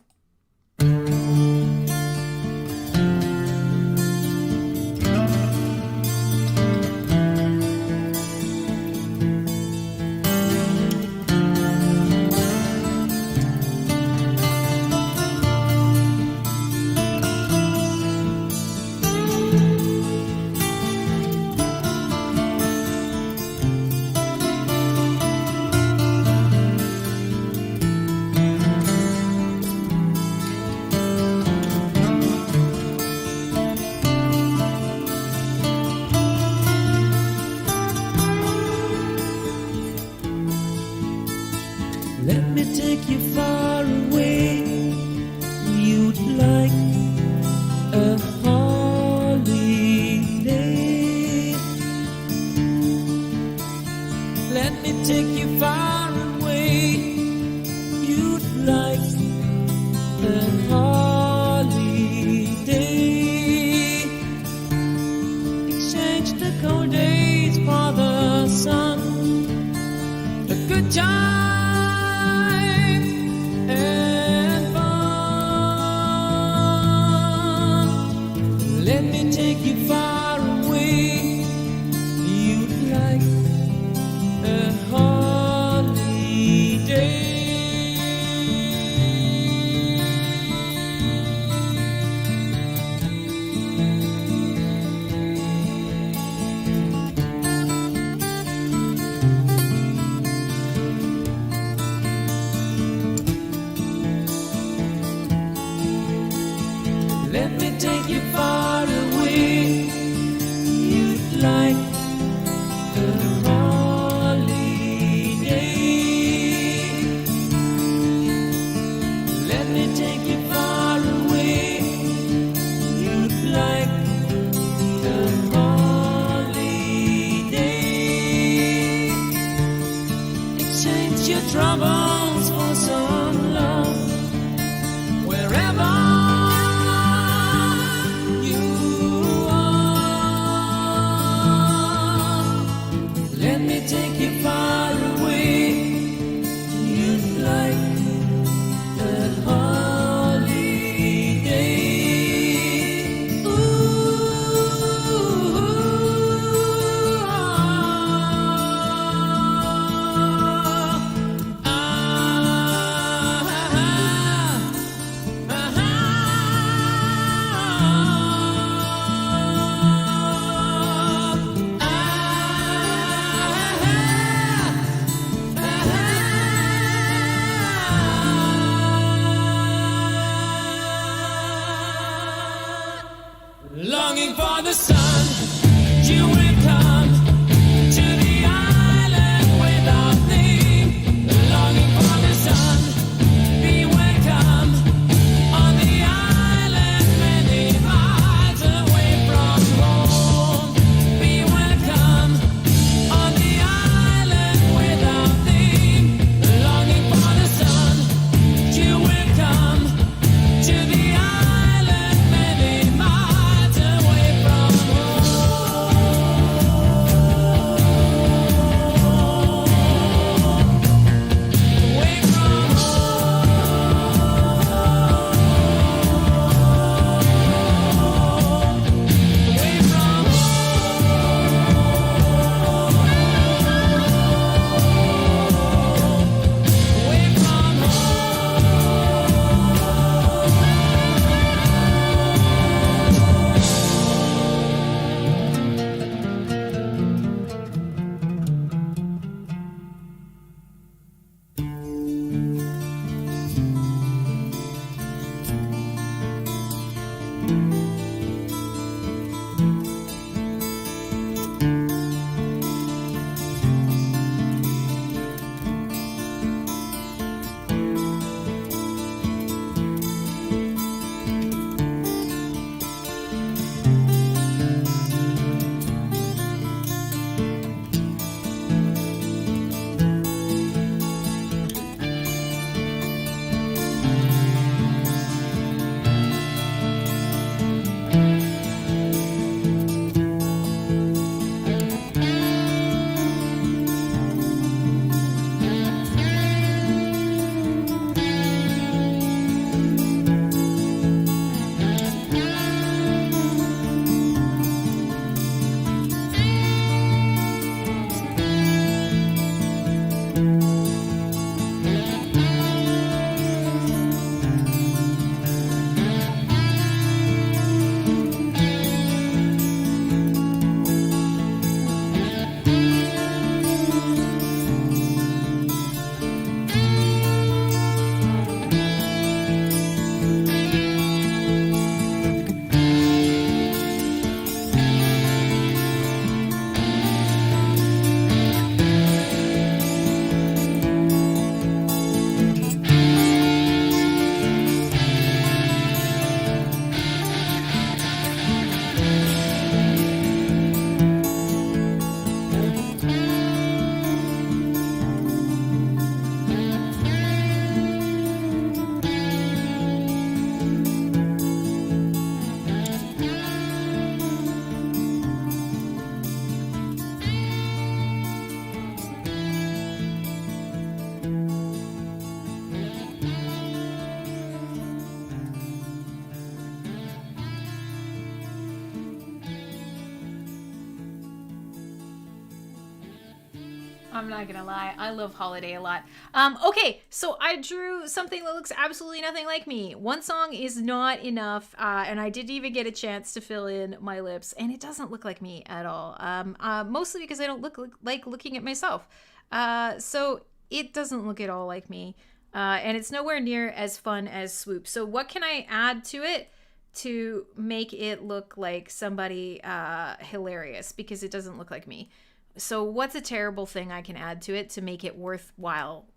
Let me take you far away. You'd like a holiday. Let me take you far away. You'd like a holiday. Exchange the cold days for the sun. A good time. Let me take you far away. You'd like a holiday. Let me take you far away. You'd like a holiday. Let me take you far away. You'd like a holiday. Exchange your troubles for some love. Wherever take you far away. You'd like a holiday. Ooh, longing for the sun, you will come to the island without name. Longing for the sun, be welcome on the island many miles away from home. Be welcome on the island without name. Longing for the sun, you will come to the island many miles away from home. I'm not gonna lie, I love Holiday a lot. Okay, so I drew something that looks absolutely nothing like me. One song is not enough, and I didn't even get a chance to fill in my lips, and it doesn't look like me at all. Mostly because I don't look like looking at myself. So it doesn't look at all like me, and it's nowhere near as fun as Swoop. So what can I add to it to make it look like somebody hilarious? Because it doesn't look like me. So what's a terrible thing I can add to it to make it worthwhile,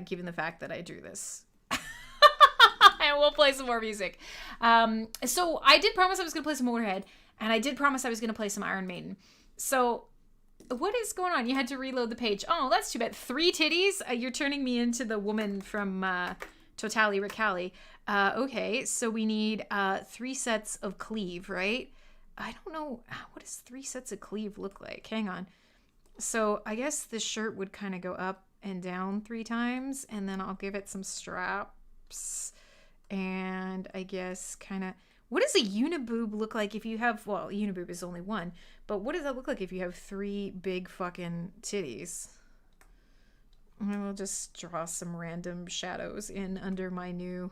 given the fact that I drew this? And we'll play some more music. So I did promise I was going to play some Motorhead, and I did promise I was going to play some Iron Maiden. So what is going on? You had to reload the page. Oh, that's too bad. 3 titties? You're turning me into the woman from Totally Ricali. Okay, so we need 3 sets of cleave, right? I don't know. What does 3 sets of cleave look like? Hang on. So I guess this shirt would kind of go up and down 3 times, and then I'll give it some straps, and I guess kind of, what does a uniboob look like if you have, well, uniboob is only 1, but what does that look like if you have 3 big fucking titties? I will just draw some random shadows in under my new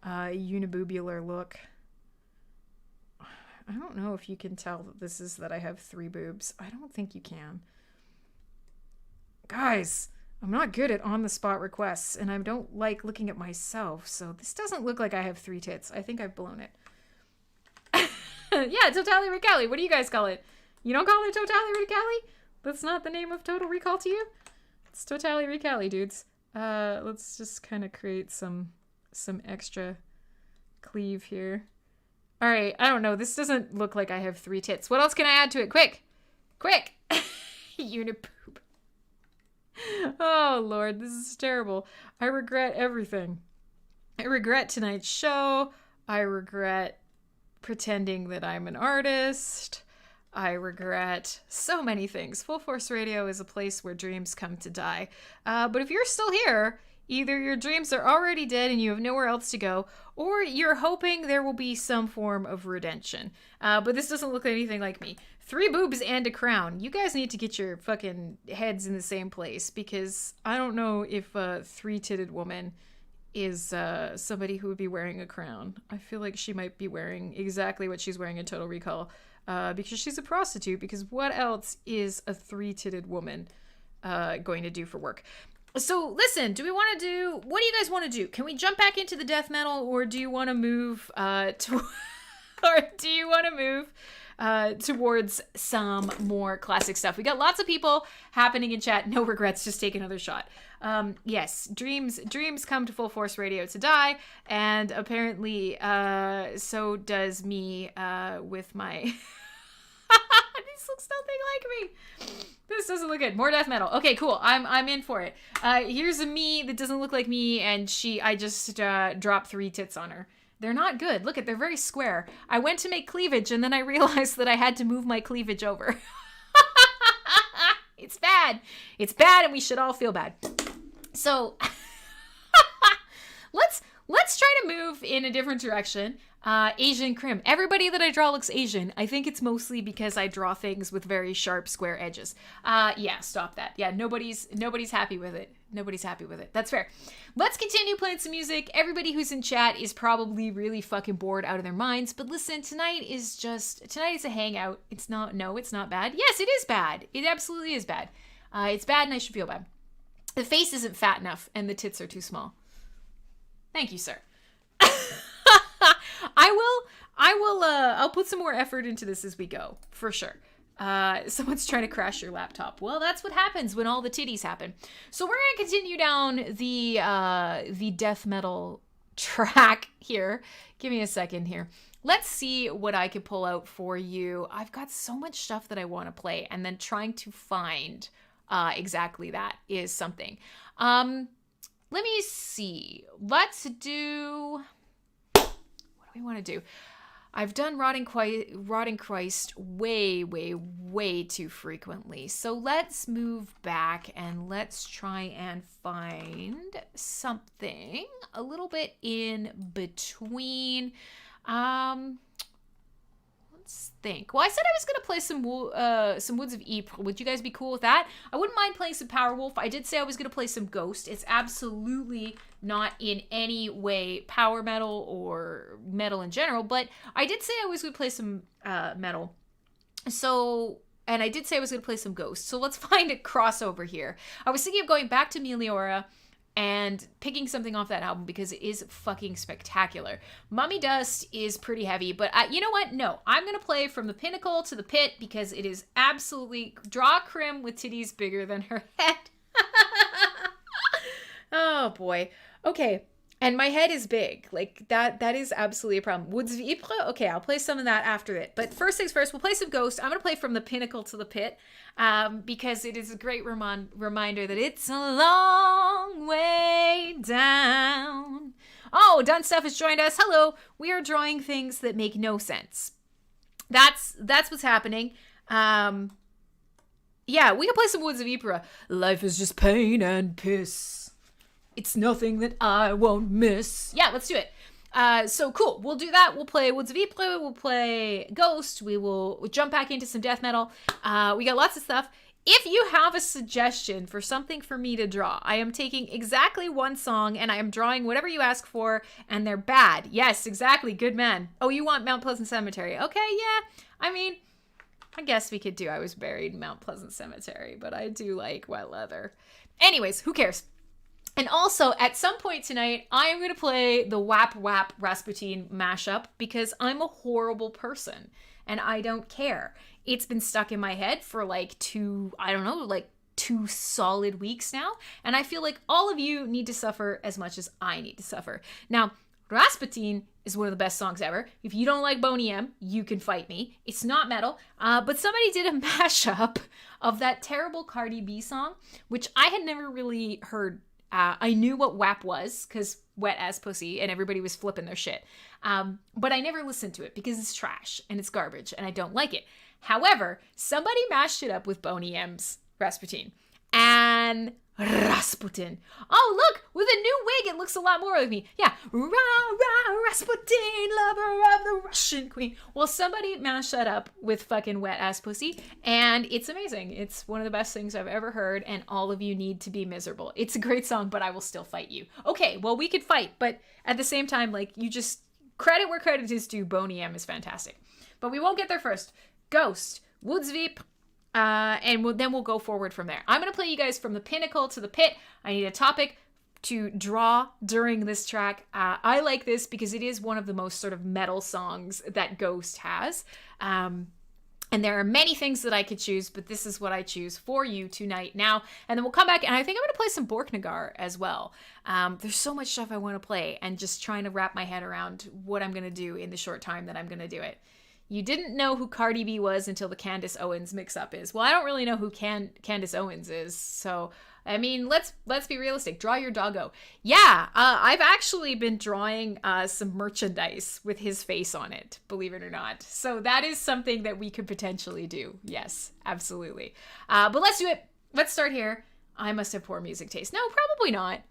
uniboobular look. I don't know if you can tell that this is that I have 3 boobs. I don't think you can. Guys, I'm not good at on-the-spot requests, and I don't like looking at myself, so this doesn't look like I have 3 tits. I think I've blown it. Yeah, Totally Ricali. What do you guys call it? You don't call it Totally Ricali? That's not the name of Total Recall to you? It's Totally Ricali, dudes. Let's just kind of create some extra cleave here. All right, I don't know. This doesn't look like I have 3 tits. What else can I add to it? Quick! Quick! Uniboob. Oh, Lord, this is terrible. I regret everything. I regret tonight's show. I regret pretending that I'm an artist. I regret so many things. Full Force Radio is a place where dreams come to die. But if you're still here, either your dreams are already dead and you have nowhere else to go, or you're hoping there will be some form of redemption. But this doesn't look anything like me. 3 boobs and a crown. You guys need to get your fucking heads in the same place, because I don't know if a 3-titted woman is somebody who would be wearing a crown. I feel like she might be wearing exactly what she's wearing in Total Recall, because she's a prostitute, because what else is a 3-titted woman going to do for work? So listen, what do you guys want to do? Can we jump back into the death metal, or do you want to move towards some more classic stuff? We got lots of people happening in chat. No regrets, just take another shot. Yes, dreams come to Full Force Radio to die, and apparently so does me with my this looks nothing like me. This doesn't look good. More death metal. Okay, cool. I'm in for it. Here's a me that doesn't look like me, and I just dropped 3 tits on her. They're not good. Look they're very square. I went to make cleavage, and then I realized that I had to move my cleavage over. It's bad. It's bad, and we should all feel bad. So let's try to move in a different direction. Asian Crim. Everybody that I draw looks Asian. I think it's mostly because I draw things with very sharp square edges. Yeah, stop that. Yeah, nobody's happy with it. Nobody's happy with it. That's fair. Let's continue playing some music. Everybody who's in chat is probably really fucking bored out of their minds. But listen, tonight is a hangout. It's not bad. Yes, it is bad. It absolutely is bad. It's bad, and I should feel bad. The face isn't fat enough, and the tits are too small. Thank you, sir. I'll put some more effort into this as we go, for sure. Someone's trying to crash your laptop. Well, that's what happens when all the titties happen. So we're gonna continue down the death metal track here. Give me a second here. Let's see what I can pull out for you. I've got so much stuff that I want to play, and then trying to find exactly that is something. Let me see. Let's do... What do we want to do? I've done Rotting Christ way, way, way too frequently. So let's move back and let's try and find something a little bit in between. Let's think. Well, I said I was going to play some Woods of Ypres. Would you guys be cool with that? I wouldn't mind playing some Powerwolf. I did say I was going to play some Ghost. It's absolutely not in any way power metal or metal in general, but I did say I was going to play some metal. So, and I did say I was going to play some Ghost. So let's find a crossover here. I was thinking of going back to Meliora and picking something off that album because it is fucking spectacular. Mummy Dust is pretty heavy, but you know what? No, I'm going to play From the Pinnacle to the Pit because it is absolutely draw Crim with titties bigger than her head. Oh boy. Okay. And my head is big. Like that is absolutely a problem. Woods of Ypres? Okay, I'll play some of that after it. But first things first, we'll play some Ghost. I'm going to play From the Pinnacle to the Pit because it is a great reminder that it's a long way down. Oh, Dun Stuff has joined us. Hello. We are drawing things that make no sense. That's what's happening. Yeah, we can play some Woods of Ypres. Life is just pain and piss. It's nothing that I won't miss. Yeah, let's do it. So cool. We'll do that. We'll play Woods of Ypres. We'll play Ghost. We'll jump back into some death metal. We got lots of stuff. If you have a suggestion for something for me to draw, I am taking exactly one song and I am drawing whatever you ask for, and they're bad. Yes, exactly. Good man. Oh, you want Mount Pleasant Cemetery? Okay, yeah. I mean, I guess we could do I Was Buried in Mount Pleasant Cemetery, but I do like Wet Leather. Anyways, who cares? And also, at some point tonight, I am going to play the Wap Wap Rasputin mashup because I'm a horrible person and I don't care. It's been stuck in my head for like 2 solid weeks now. And I feel like all of you need to suffer as much as I need to suffer. Now, Rasputin is one of the best songs ever. If you don't like Boney M, you can fight me. It's not metal, but somebody did a mashup of that terrible Cardi B song, which I had never really heard. I knew what WAP was because wet as pussy and everybody was flipping their shit. But I never listened to it because it's trash and it's garbage and I don't like it. However, somebody mashed it up with Boney M's Rasputin. And Rasputin. Oh, look, with a new wig, it looks a lot more like me. Yeah. Rasputin, lover of the Russian queen. Well, somebody mashed that up with fucking wet ass pussy, and it's amazing. It's one of the best things I've ever heard, and all of you need to be miserable. It's a great song, but I will still fight you. Okay, well, we could fight, but at the same time, like, you just credit where credit is due. Boney M is fantastic. But we won't get there first. Ghost, Woods of Ypres, and then we'll go forward from there. I'm going to play you guys From the Pinnacle to the Pit. I need a topic to draw during this track. I like this because it is one of the most sort of metal songs that Ghost has. And there are many things that I could choose, but this is what I choose for you tonight now. And then we'll come back, and I think I'm going to play some Borknagar as well. There's so much stuff I want to play, and just trying to wrap my head around what I'm going to do in the short time that I'm going to do it. You didn't know who Cardi B was until the Candace Owens mix-up is. Well, I don't really know who Candace Owens is, so I mean, let's be realistic. Draw your doggo. Yeah, I've actually been drawing some merchandise with his face on it, believe it or not. So that is something that we could potentially do. Yes, absolutely. But let's do it. Let's start here. I must have poor music taste. No, probably not.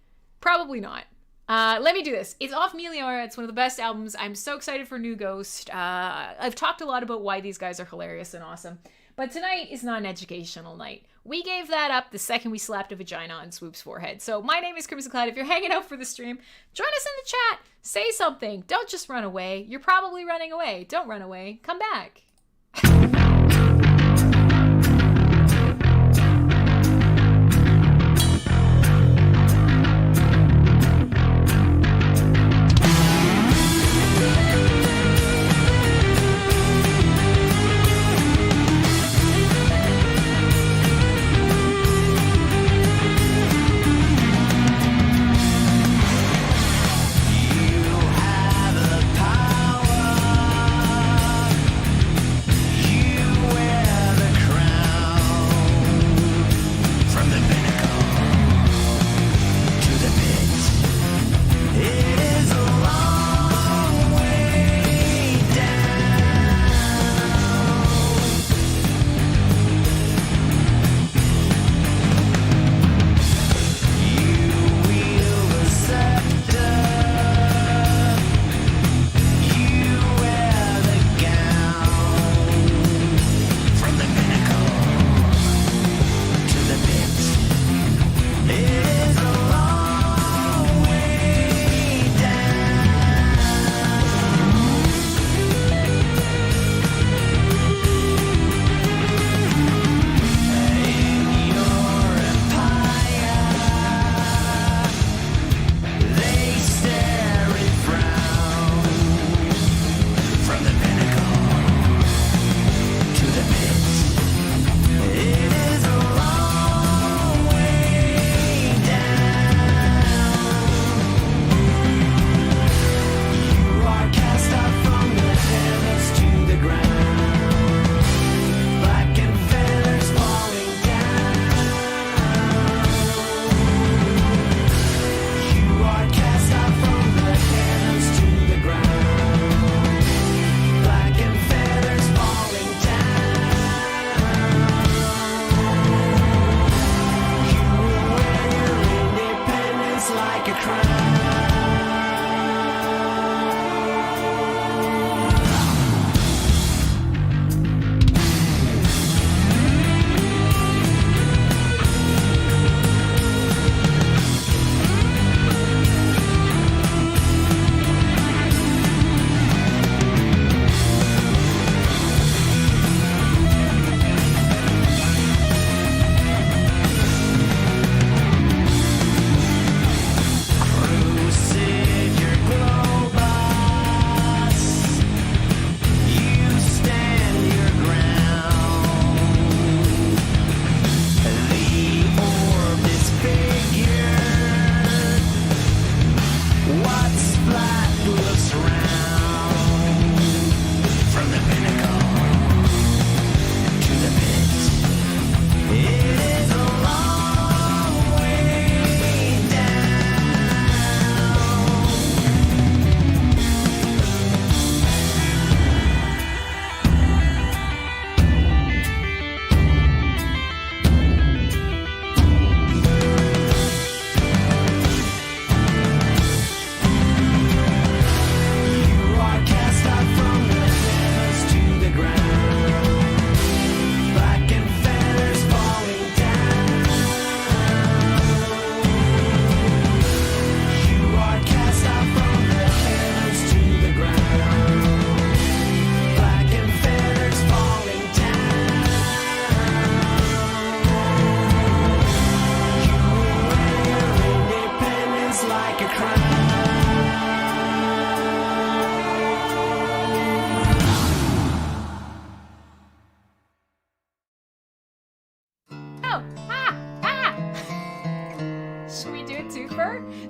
Probably not. Let me do this. It's off Meliora. It's one of the best albums. I'm so excited for New Ghost. I've talked a lot about why these guys are hilarious and awesome. But tonight is not an educational night. We gave that up the second we slapped a vagina on Swoop's forehead. So my name is Crimsonclad. If you're hanging out for the stream, join us in the chat. Say something. Don't just run away. You're probably running away. Don't run away. Come back.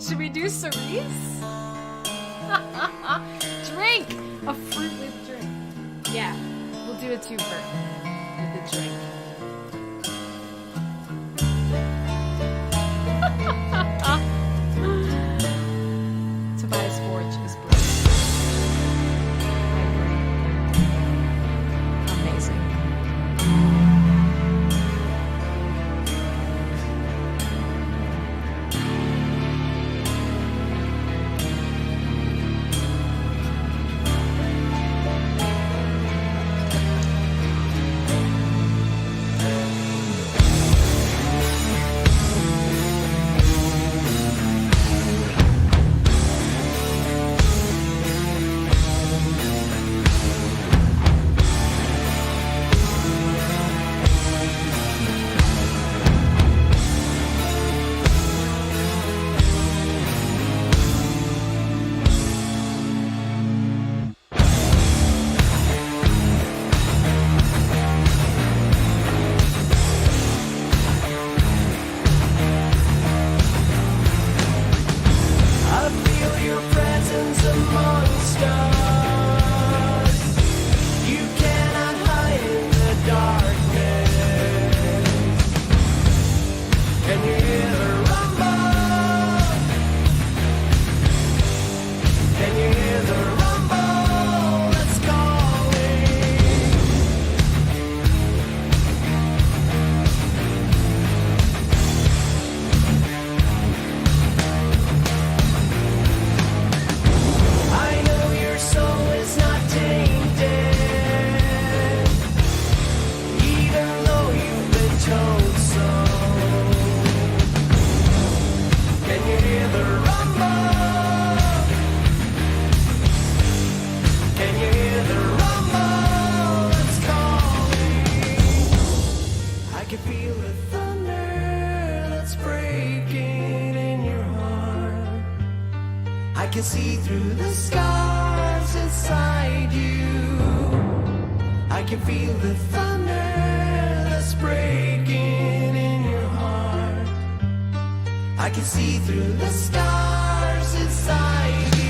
Should we do cerise? Drink! A fruit with drink. Yeah, we'll do a twofer with the drink. Tobias Forge is brilliant. I agree. Amazing. can see through the scars inside you. I can feel the thunder that's breaking in your heart. I can see through the scars inside you.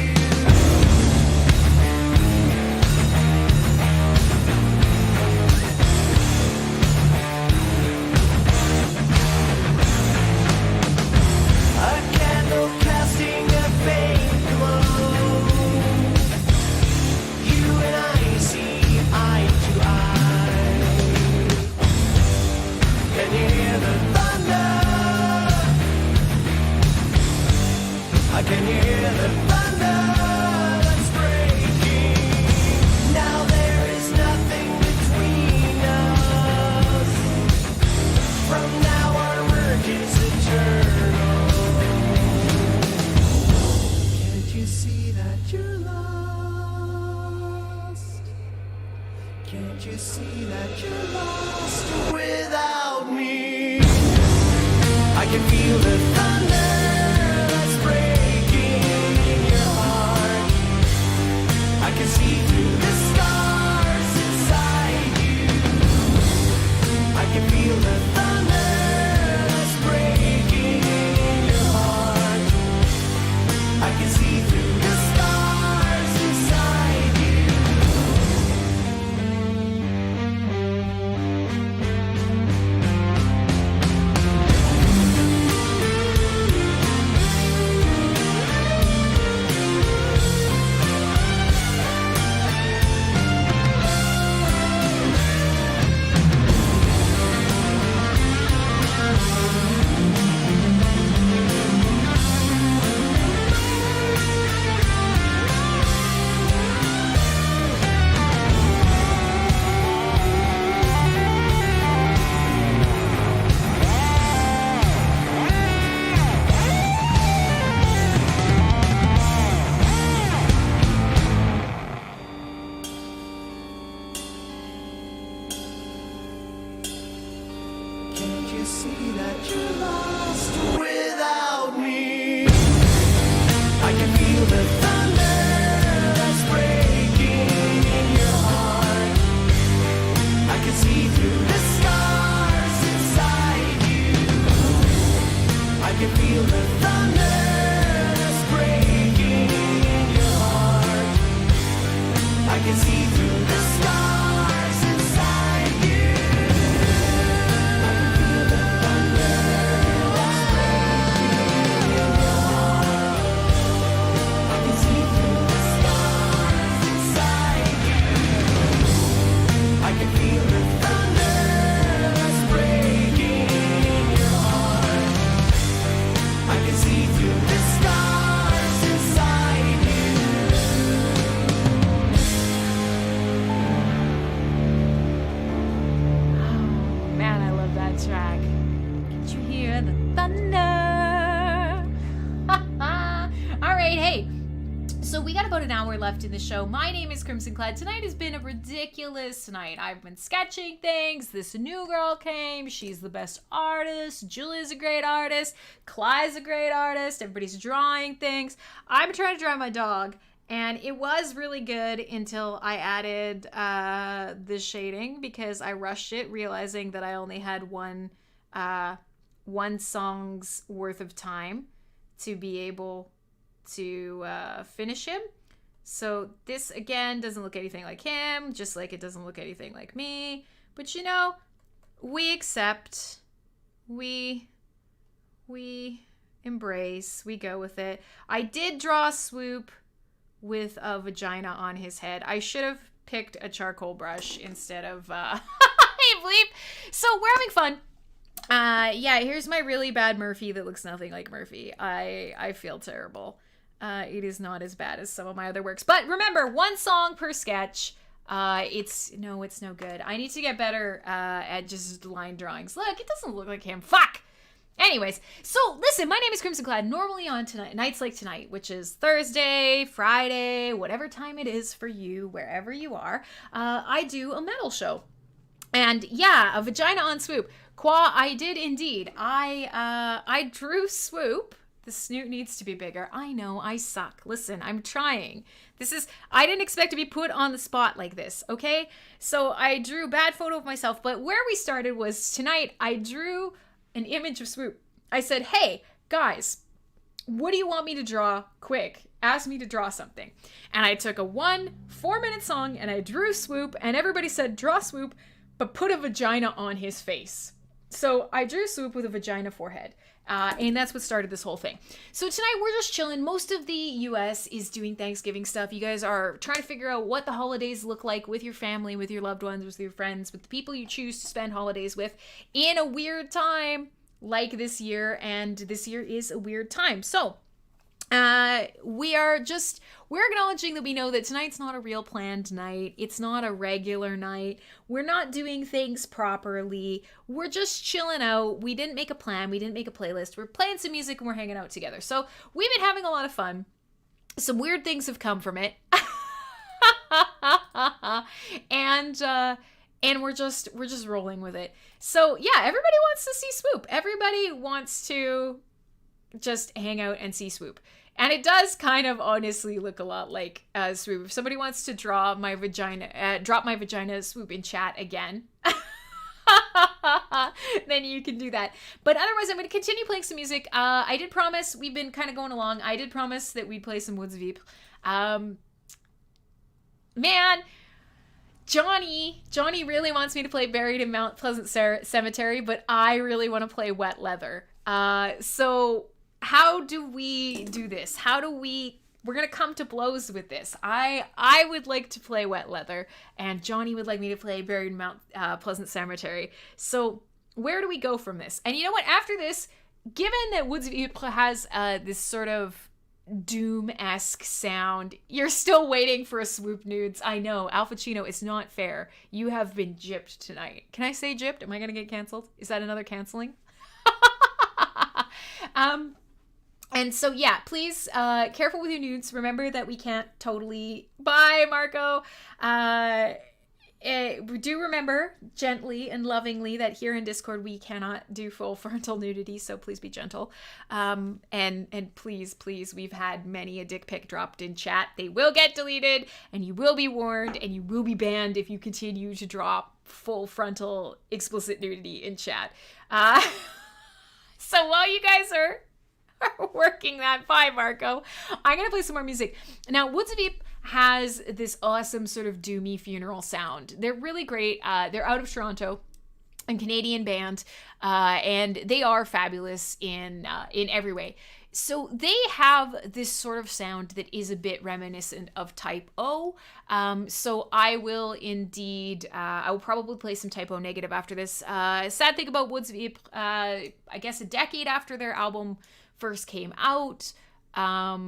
I can hear the thunder that's breaking. Now there is nothing between us. From now our work is eternal. Can't you see that you're lost? Can't you see that you're lost without me? I can feel the thunder that's breaking in your heart. I can see through the stars inside you. I can feel the thunder that's breaking in your heart. I can see through the stars inside you. Can't you see that you're lost without me? I can feel the thunder that's breaking in your heart. I can see through the stars inside you. I can feel the thunder that's breaking in your heart. I can see through the stars inside you. I can feel the thunder that's breaking in your heart. I can see through the stars inside you. Man, I love that track. Can't you hear the thunder? All right, hey. So we got about an hour left in the show. My name is Crimsonclad. Tonight has been a ridiculous night. I've been sketching things. This new girl came. She's the best artist. Julia's a great artist. Clyde's a great artist. Everybody's drawing things. I'm trying to draw my dog. And it was really good until I added the shading because I rushed it, realizing that I only had one song's worth of time to be able to finish him. So this again doesn't look anything like him, just like it doesn't look anything like me. But you know, we accept, we embrace, we go with it. I did draw Swoop with a vagina on his head. I should have picked a charcoal brush instead of I believe. So we're having fun. Yeah, here's my really bad Murphy that looks nothing like Murphy. I feel terrible. It is not as bad as some of my other works. But remember, one song per sketch. It's no good. I need to get better at just line drawings. Look, it doesn't look like him. Fuck! Anyways, so listen, my name is Crimsonclad. Normally on nights like tonight, which is Thursday, Friday, whatever time it is for you, wherever you are, I do a metal show. And yeah, a vagina on Swoop. Qua, I did indeed. I drew Swoop. The snoot needs to be bigger. I know, I suck. Listen, I'm trying. I didn't expect to be put on the spot like this, okay? So I drew a bad photo of myself, but where we started was tonight I drew an image of Swoop. I said, hey, guys, what do you want me to draw? Quick, ask me to draw something. And I took a 4-minute song and I drew Swoop, and everybody said, draw Swoop, but put a vagina on his face. So I drew Swoop with a vagina forehead. And that's what started this whole thing. So tonight we're just chilling. Most of the US is doing Thanksgiving stuff. You guys are trying to figure out what the holidays look like with your family, with your loved ones, with your friends, with the people you choose to spend holidays with in a weird time like this year. And this year is a weird time. So We're acknowledging that we know that tonight's not a real planned night. It's not a regular night. We're not doing things properly. We're just chilling out. We didn't make a plan. We didn't make a playlist. We're playing some music and we're hanging out together. So we've been having a lot of fun. Some weird things have come from it. And we're just rolling with it. So yeah, everybody wants to see Swoop. Everybody wants to just hang out and see Swoop. And it does kind of honestly look a lot like Swoop. If somebody wants to drop my vagina Swoop in chat again, then you can do that. But otherwise, I'm going to continue playing some music. I did promise, we've been kind of going along, I did promise that we'd play some Woods Veep. Man, Johnny really wants me to play Buried in Mount Pleasant Cemetery, but I really want to play Wet Leather. So how do we do this? We're going to come to blows with this. I would like to play Wet Leather, and Johnny would like me to play Buried in Mount Pleasant Cemetery. So where do we go from this? And you know what? After this, given that Woods of Ypres has this sort of Doom-esque sound, you're still waiting for a Swoop nudes. I know, Alpha Chino, it's not fair. You have been gypped tonight. Can I say gypped? Am I going to get canceled? Is that another canceling? And so, yeah, please, careful with your nudes. Remember that we can't totally... Bye, Marco! Do remember, gently and lovingly, that here in Discord we cannot do full frontal nudity, so please be gentle. And please, we've had many a dick pic dropped in chat. They will get deleted, and you will be warned, and you will be banned if you continue to drop full frontal explicit nudity in chat. So while you guys are working that, bye, Marco, I'm gonna play some more music. Now, Woods of Veep has this awesome sort of doomy funeral sound. They're really great. They're out of Toronto, a Canadian band, and they are fabulous in every way. So they have this sort of sound that is a bit reminiscent of Type O. So I will indeed, I will probably play some Type O Negative after this. Sad thing about Woods of Veep, I guess a decade after their album first came out, a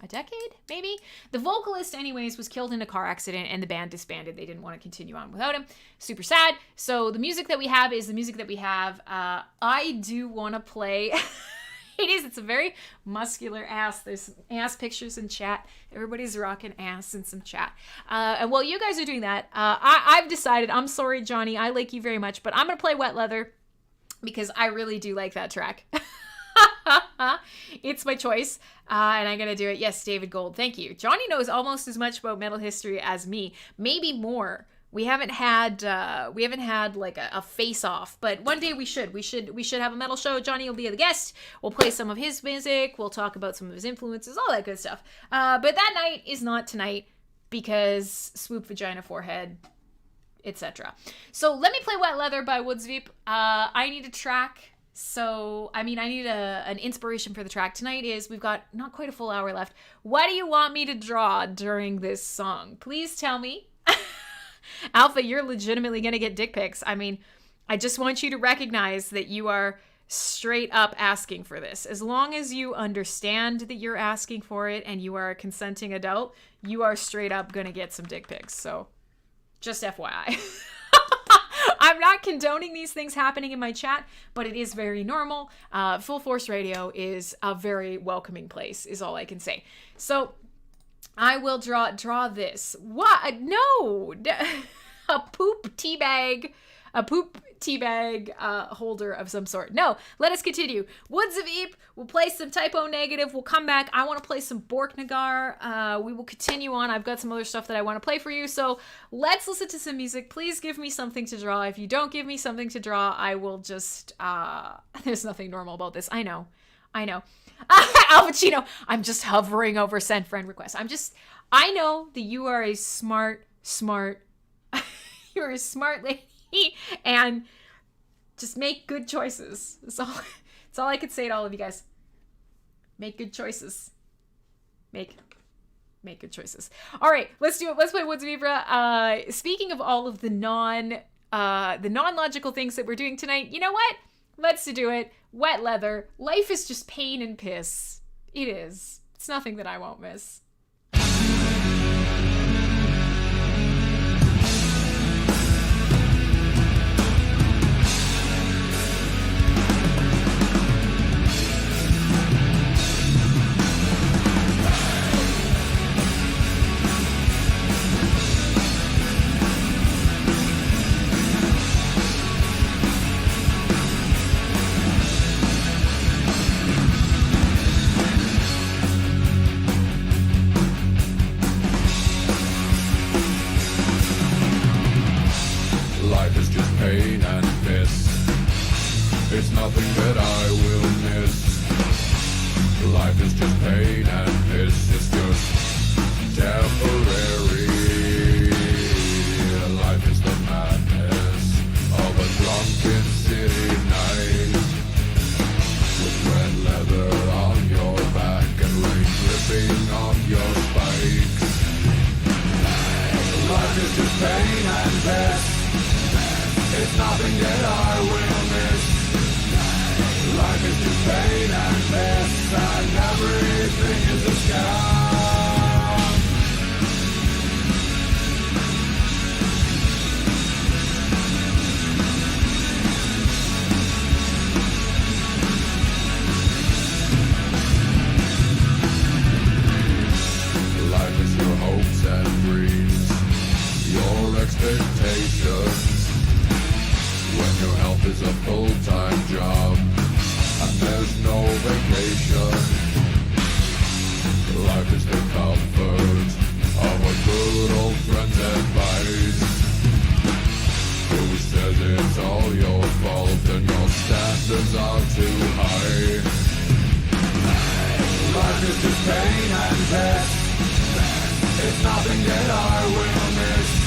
decade, maybe? The vocalist, anyways, was killed in a car accident and the band disbanded. They didn't want to continue on without him. Super sad. So the music that we have is the music that we have. I do want to play... It's a very muscular ass. There's ass pictures in chat. Everybody's rocking ass in some chat. And while you guys are doing that, I've decided, I'm sorry, Johnny, I like you very much, but I'm going to play Wet Leather because I really do like that track. It's my choice, and I'm gonna do it. Yes, David Gold, thank you. Johnny knows almost as much about metal history as me, maybe more. We haven't had like a face-off, but one day we should have a metal show. Johnny will be the guest. We'll play some of his music. We'll talk about some of his influences, all that good stuff. But that night is not tonight because Swoop, Vagina, Forehead, etc. So let me play Wet Leather by Woods Veep. I need a track. So, I need an inspiration for the track. Tonight we've got not quite a full hour left. What do you want me to draw during this song? Please tell me. Alpha, you're legitimately going to get dick pics. I just want you to recognize that you are straight up asking for this. As long as you understand that you're asking for it and you are a consenting adult, you are straight up going to get some dick pics. So, just FYI. I'm not condoning these things happening in my chat, but it is very normal. Full Force Radio is a very welcoming place, is all I can say. So I will draw this. What? No! A poop teabag holder of some sort. No, let us continue. Woods of Eep, we'll play some Type O Negative, we'll come back. I want to play some Borknagar. We will continue on. I've got some other stuff that I want to play for you, so let's listen to some music. Please give me something to draw. If you don't give me something to draw, I will just, there's nothing normal about this. I know. Al Pacino, I'm just hovering over send friend request. I know that you are a smart, you're a smart lady. And just make good choices. That's all I could say to all of you guys. Make good choices. Make good choices. All right, let's do it. Let's play Woods of Vibra. Speaking of all of the non-logical things that we're doing tonight, you know what? Let's do it. wet leather. Life is just pain and piss. It is. It's nothing that I won't miss. Life is just pain and piss. It's nothing that I will miss. Life is just pain and piss. It's just temporary. Life is the madness of a drunken city night, with red leather on your back and rain dripping on your spikes. Life is just pain and piss. It's nothing that I will miss. Life is just pain and piss, and everything is a scam. Life is your hopes and dreams, your expectations. When your health is a full-time job and there's no vacation, life is the comfort of a good old friend's advice. Who says it's all your fault and your standards are too high? Life is just pain and piss. It's nothing that I will miss.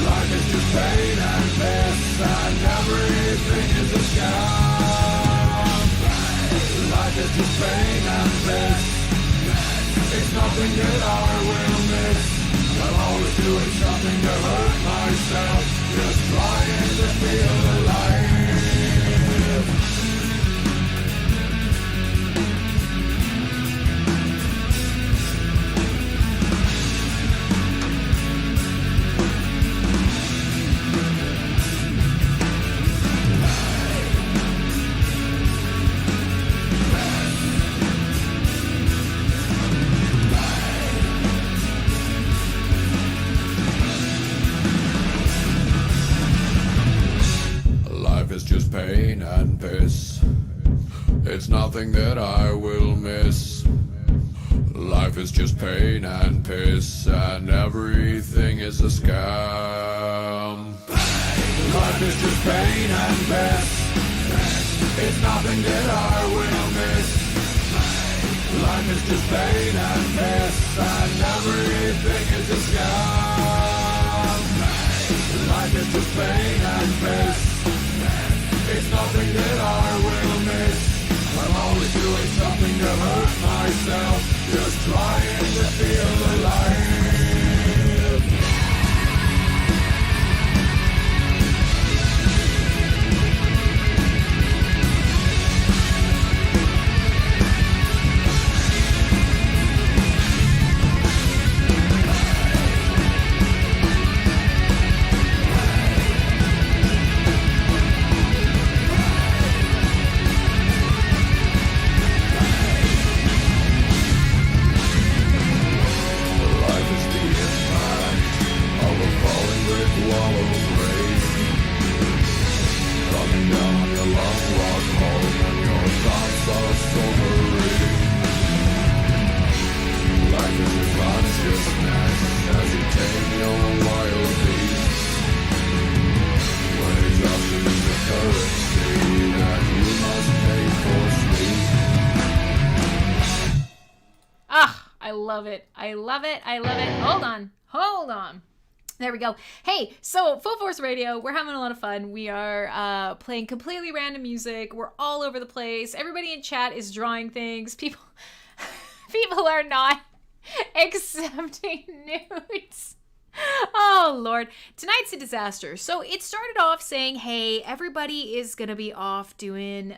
Life is just pain and piss, and everything is a scam. Life is just pain and piss. It's nothing that I will miss. I'm always doing something to hurt myself, just trying to feel alive. Life is just pain and piss. It's nothing that I will miss. Life is just pain and piss, and everything is a scam. Life is just pain and piss. It's nothing that I will miss. Life is just pain and piss, and everything is a scam. Life is just pain and piss. It's nothing that I will miss. I'm always doing something to hurt myself, just trying to feel alive. I love it. I love it. I love it. Hold on. Hold on. There we go. Hey, so Full Force Radio, we're having a lot of fun. We are playing completely random music. We're all over the place. Everybody in chat is drawing things. People are not accepting nudes. Oh, Lord. Tonight's a disaster. So it started off saying, hey, everybody is going to be off doing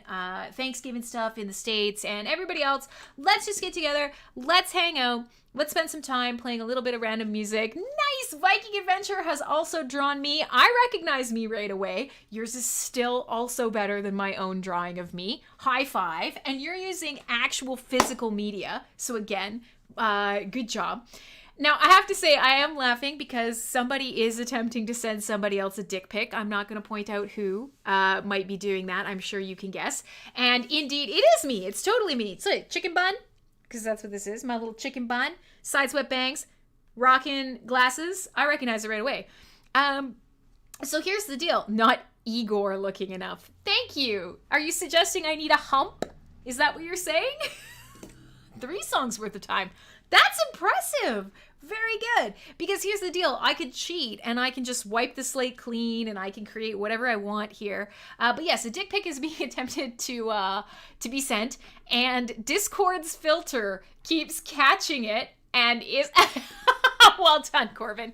Thanksgiving stuff in the States, and everybody else, let's just get together. Let's hang out. Let's spend some time playing a little bit of random music. Nice! Viking Adventure has also drawn me. I recognize me right away. Yours is still also better than my own drawing of me. High five. And you're using actual physical media. So again, good job. Now, I have to say, I am laughing because somebody is attempting to send somebody else a dick pic. I'm not going to point out who might be doing that. I'm sure you can guess. And indeed, it is me. It's totally me. It's a chicken bun, because that's what this is. My little chicken bun. Side swept bangs. Rocking glasses. I recognize it right away. So here's the deal. Not Igor looking enough. Thank you. Are you suggesting I need a hump? Is that what you're saying? 3 songs worth of time. That's impressive. Very good. Because here's the deal. I could cheat and I can just wipe the slate clean and I can create whatever I want here. But yes, a dick pic is being attempted to be sent, and Discord's filter keeps catching it and is well done, Corbin.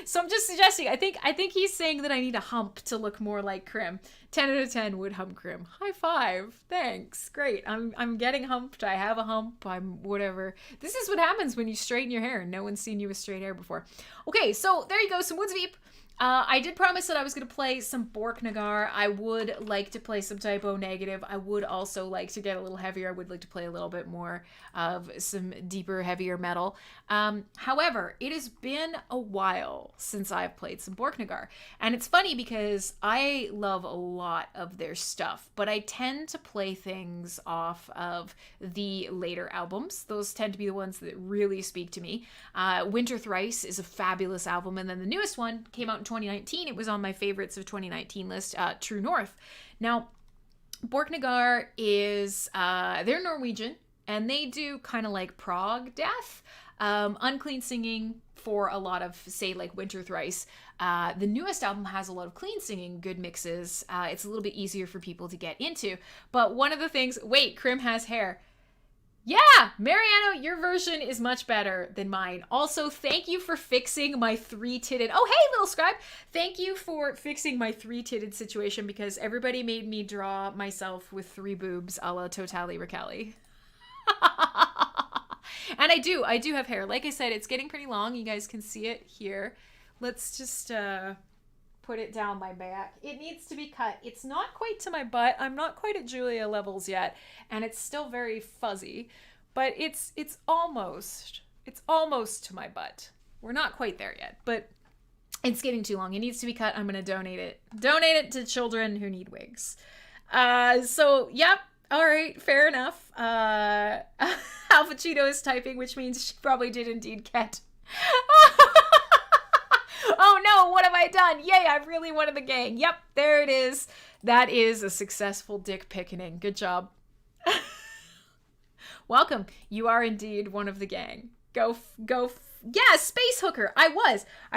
So I'm just suggesting, I think he's saying that I need a hump to look more like Crim. 10 out of 10 would hump Crim. High five. Thanks. Great. I'm getting humped. I have a hump. I'm whatever. This is what happens when you straighten your hair. No one's seen you with straight hair before. Okay, so there you go. Some Woods Veep. I did promise that I was going to play some Borknagar. I would like to play some Typo Negative. I would also like to get a little heavier. I would like to play a little bit more of some deeper, heavier metal. However, it has been a while since I've played some Borknagar. And it's funny because I love a lot of their stuff, but I tend to play things off of the later albums. Those tend to be the ones that really speak to me. Winter Thrice is a fabulous album, and then the newest one came out in 2019. It was on my favorites of 2019 list, True North. Now, Borknagar is, they're Norwegian, and they do kind of like prog death, unclean singing for a lot of, say, like Winter Thrice. The newest album has a lot of clean singing, good mixes. It's a little bit easier for people to get into. But one of the things, wait, Crim has hair. Yeah, Mariano, your version is much better than mine. Also, thank you for fixing my 3-titted... Oh, hey, little scribe! Thank you for fixing my 3-titted situation, because everybody made me draw myself with 3 boobs a la Totally Ricali. And I do have hair. Like I said, it's getting pretty long. You guys can see it here. Let's just put it down my back. It needs to be cut. It's not quite to my butt. I'm not quite at Julia levels yet, and it's still very fuzzy, but it's almost to my butt. We're not quite there yet, but it's getting too long. It needs to be cut. I'm going to donate it. Donate it to children who need wigs. So, yep. All right, fair enough. Alpha Cheeto is typing, which means she probably did indeed get. Oh no, what have I done? Yay, I'm really one of the gang. Yep, there it is. That is a successful dick picking. Good job. Welcome. You are indeed one of the gang. Go. Yeah, space hooker. I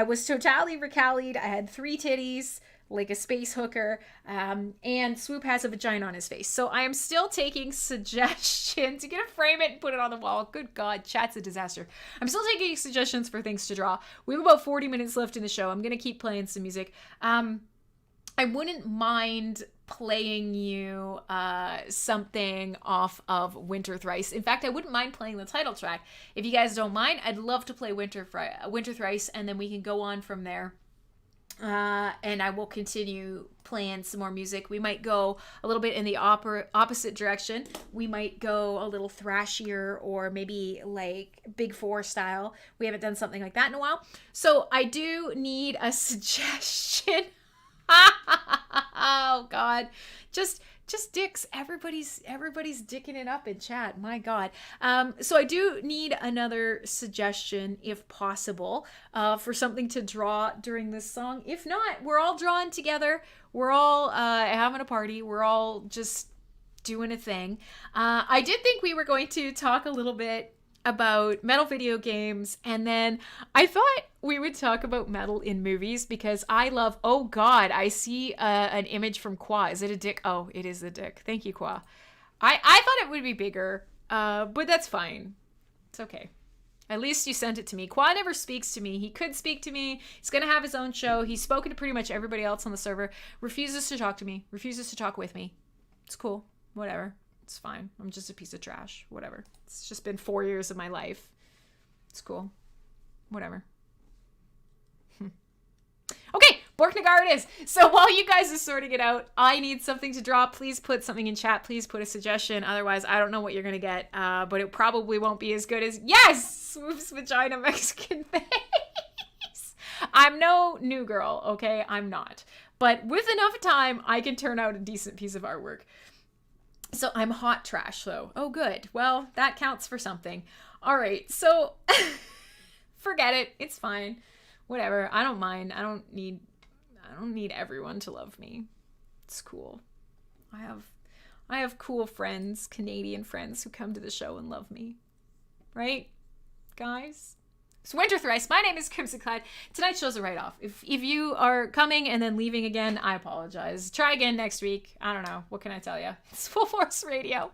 was totally recallied. I had 3 titties, like a space hooker, and Swoop has a vagina on his face. So I am still taking suggestions. You gonna frame it and put it on the wall. Good God, chat's a disaster. I'm still taking suggestions for things to draw. We have about 40 minutes left in the show. I'm gonna keep playing some music. I wouldn't mind playing you something off of Winter Thrice. In fact, I wouldn't mind playing the title track. If you guys don't mind, I'd love to play Winter Thrice, and then we can go on from there. And I will continue playing some more music. We might go a little bit in the opposite direction. We might go a little thrashier, or maybe like Big Four style. We haven't done something like that in a while. So I do need a suggestion. Oh God, just dicks. Everybody's dicking it up in chat. My God. So I do need another suggestion, if possible, for something to draw during this song. If not, we're all drawing together. We're all having a party. We're all just doing a thing. I did think we were going to talk a little bit about metal video games, and then I thought we would talk about metal in movies, because I love... Oh God, I see an image from Qua. Is it a dick? Oh, it is a dick. Thank you, Qua. I thought it would be bigger, but that's fine. It's okay. At least you sent it to me. Quad never speaks to me. He could speak to me. He's going to have his own show. He's spoken to pretty much everybody else on the server. Refuses to talk to me. Refuses to talk with me. It's cool. Whatever. It's fine. I'm just a piece of trash. Whatever. It's just been 4 years of my life. It's cool. Whatever. Okay, Borknagar it is. So while you guys are sorting it out, I need something to draw. Please put something in chat. Please put a suggestion. Otherwise, I don't know what you're going to get. But it probably won't be as good as... Yes! Swoop's vagina Mexican face. I'm no new girl, okay? I'm not. But with enough time, I can turn out a decent piece of artwork. So I'm hot trash, though. Oh, good. Well, that counts for something. All right, so... Forget it. It's fine. Whatever. I don't mind. I don't need everyone to love me. It's cool. I have cool friends, Canadian friends who come to the show and love me. Right? Guys? So Winter Thrice, my name is Crimsonclad. Tonight's show's a write-off. If you are coming and then leaving again, I apologize. Try again next week. I don't know. What can I tell you? It's Full Force Radio.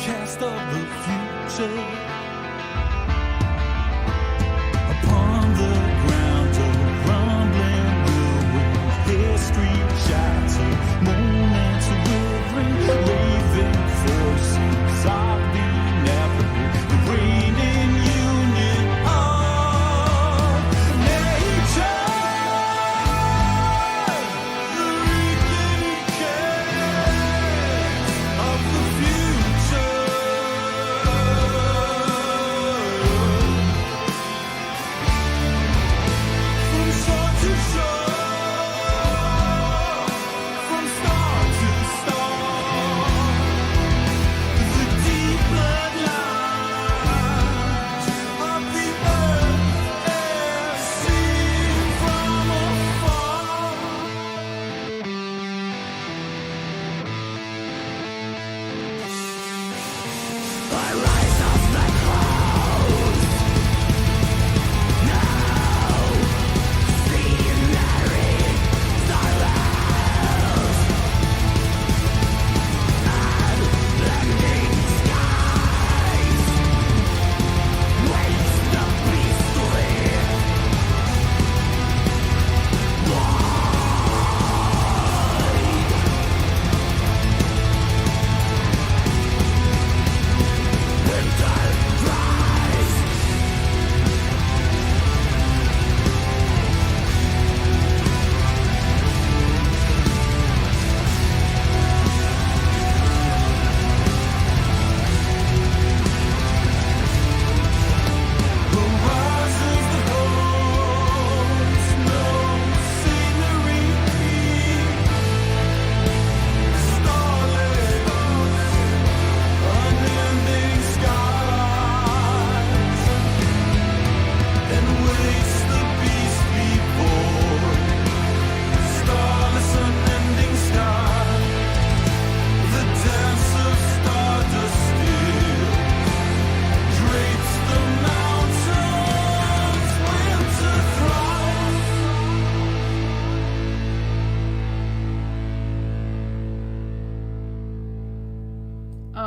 cast of the future upon the ground of rumbling ruins. History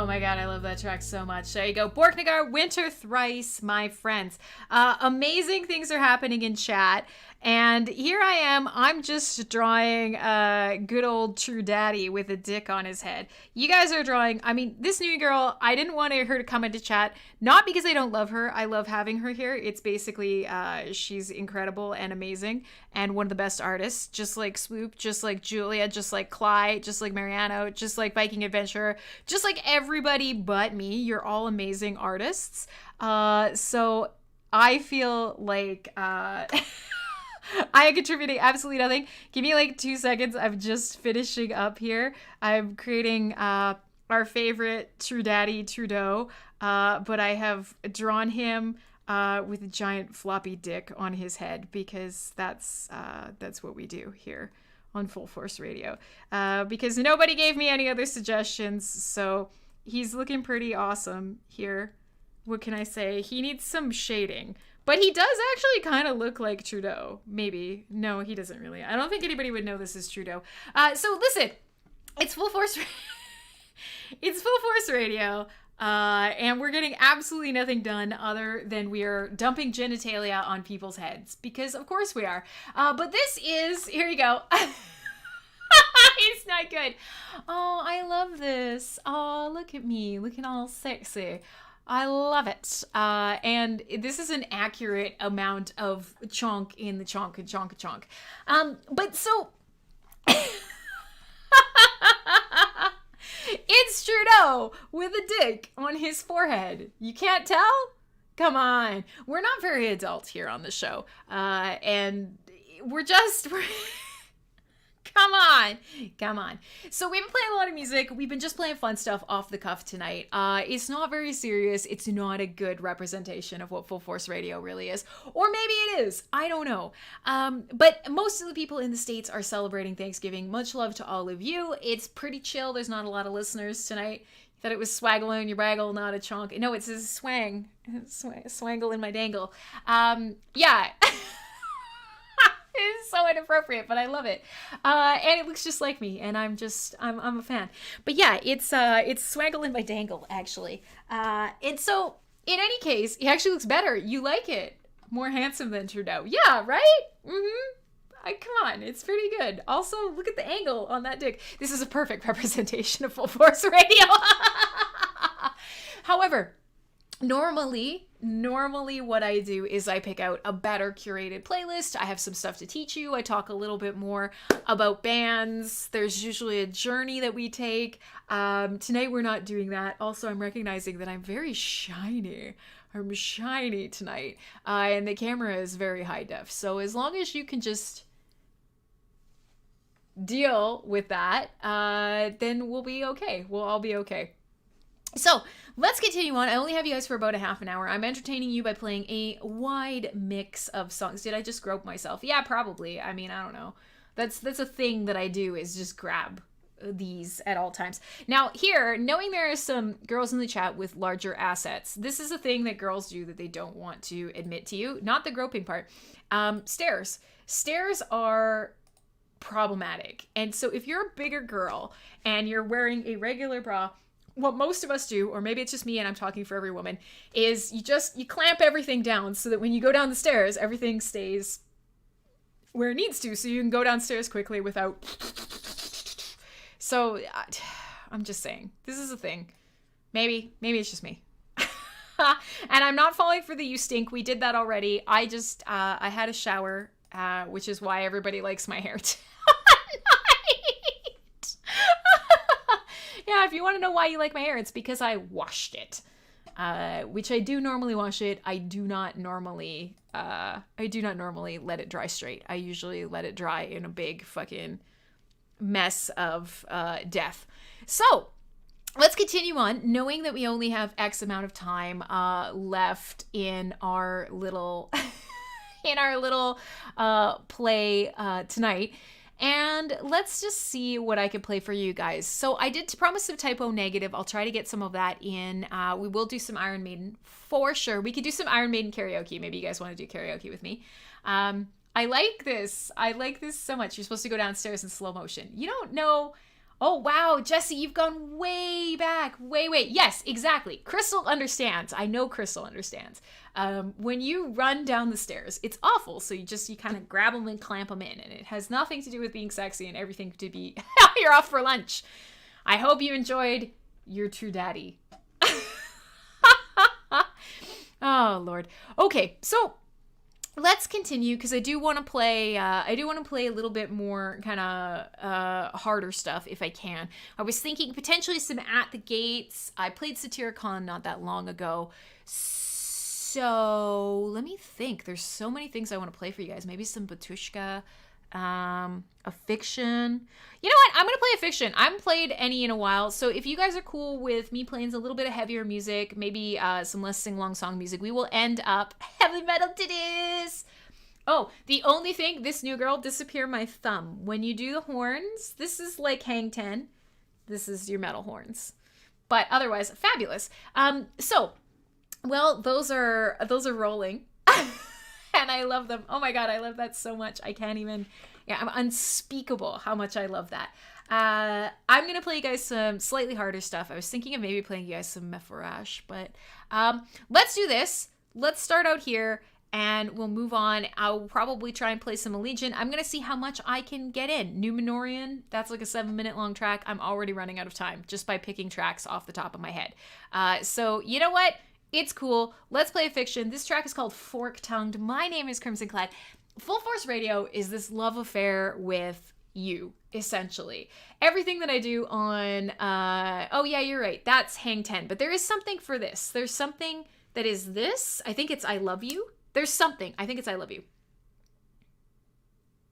my god, I love that track so much. There you go. Borknagar, Winter Thrice, my friends. Amazing things are happening in chat. And here I am. I'm just drawing a good old true daddy with a dick on his head. You guys are drawing. I mean, this new girl, I didn't want her to come into chat. Not because I don't love her. I love having her here. It's basically, she's incredible and amazing and one of the best artists. Just like Swoop, just like Julia, just like Clyde, just like Mariano, just like Viking Adventurer, just like everybody but me. You're all amazing artists. So I feel like... I am contributing absolutely nothing. Give me like 2 seconds. I'm just finishing up here. I'm creating our favorite True Daddy, Trudeau. But I have drawn him with a giant floppy dick on his head because that's what we do here on Full Force Radio. Because nobody gave me any other suggestions. So he's looking pretty awesome here. What can I say? He needs some shading. But he does actually kind of look like Trudeau. Maybe. No, he doesn't really. I don't think anybody would know this is Trudeau. So listen, it's Full Force. It's Full Force Radio. And we're getting absolutely nothing done other than we are dumping genitalia on people's heads. Because of course we are. But this is, here you go. It's not good. Oh, I love this. Oh, look at me. Looking all sexy. I love it. And this is an accurate amount of chonk in the chonk and chonk and chonk. But so... It's Trudeau with a dick on his forehead. You can't tell? Come on. We're not very adult here on the show. And we're Come on. So we've been playing a lot of music. We've been just playing fun stuff off the cuff tonight. It's not very serious. It's not a good representation of what Full Force Radio really is. Or maybe it is. I don't know. But most of the people in the States are celebrating Thanksgiving. Much love to all of you. It's pretty chill. There's not a lot of listeners tonight. You thought it was swaggle in your bagel, not a chonk. No, it says swang. Swangle in my dangle. Yeah. It's so inappropriate, but I love it. And it looks just like me, and I'm a fan. But yeah, it's swaggle in my dangle, actually. And so, in any case, he actually looks better. You like it. More handsome than Trudeau. Yeah, right? Mm-hmm. Come on, it's pretty good. Also, look at the angle on that dick. This is a perfect representation of Full Force Radio. However, Normally what I do is I pick out a better curated playlist. I have some stuff to teach you. I talk a little bit more about bands. There's usually a journey that we take. Tonight we're not doing that. Also, I'm recognizing that I'm very shiny. I'm shiny tonight. And the camera is very high def. So as long as you can just deal with that, then we'll be okay. We'll all be okay. So let's continue on. I only have you guys for about a half an hour. I'm entertaining you by playing a wide mix of songs. Did I just grope myself? Yeah, probably. I mean, I don't know. That's a thing that I do, is just grab these at all times. Now here, knowing there are some girls in the chat with larger assets, this is a thing that girls do that they don't want to admit to you. Not the groping part. Stairs. Stairs are problematic. And so if you're a bigger girl and you're wearing a regular bra, what most of us do, or maybe it's just me and I'm talking for every woman, is you clamp everything down so that when you go down the stairs, everything stays where it needs to, so you can go downstairs quickly without... So, I'm just saying, this is a thing. Maybe it's just me. And I'm not falling for the you stink. We did that already. I had a shower, which is why everybody likes my hair tonight. Yeah, if you want to know why you like my hair, it's because I washed it. Which I do normally wash it. I do not normally let it dry straight. I usually let it dry in a big fucking mess of death. So let's continue on, knowing that we only have X amount of time left in our little play tonight. And let's just see what I can play for you guys. So I did promise some typo negative. I'll try to get some of that in. We will do some Iron Maiden for sure. We could do some Iron Maiden karaoke. Maybe you guys want to do karaoke with me. I like this. I like this so much. You're supposed to go downstairs in slow motion. You don't know. Oh, wow, Jesse, you've gone way back. Way. Yes, exactly. Crystal understands. I know Crystal understands. When you run down the stairs, it's awful. So you kind of grab them and clamp them in. And it has nothing to do with being sexy and everything to be, you're off for lunch. I hope you enjoyed your true daddy. Oh, Lord. Okay, so let's continue because I do want to play a little bit more kind of harder stuff if I can. I was thinking potentially some At the Gates. I played Satyricon not that long ago. So let me think. There's so many things I want to play for you guys. Maybe some Batushka, a fiction. You know what? I'm gonna play a fiction. I haven't played any in a while, so if you guys are cool with me playing a little bit of heavier music, maybe some less sing-along song music, we will end up heavy metal titties. Oh, the only thing, this new girl, disappear my thumb. When you do the horns, this is like Hang 10. This is your metal horns. But otherwise, fabulous. Well, those are rolling. And I love them. Oh my God, I love that so much. I can't even, I'm unspeakable how much I love that. I'm going to play you guys some slightly harder stuff. I was thinking of maybe playing you guys some Mepharash, but let's do this. Let's start out here and we'll move on. I'll probably try and play some Allegiant. I'm going to see how much I can get in. Numenorian, that's like a 7-minute long track. I'm already running out of time just by picking tracks off the top of my head. So you know what? It's cool. Let's play a fiction. This track is called Fork Tongued. My name is Crimsonclad. Full Force Radio is this love affair with you, essentially. Everything that I do on, oh yeah, you're right. That's Hang 10. But there is something for this. There's something that is this. I think it's I Love You. There's something. I think it's I Love You.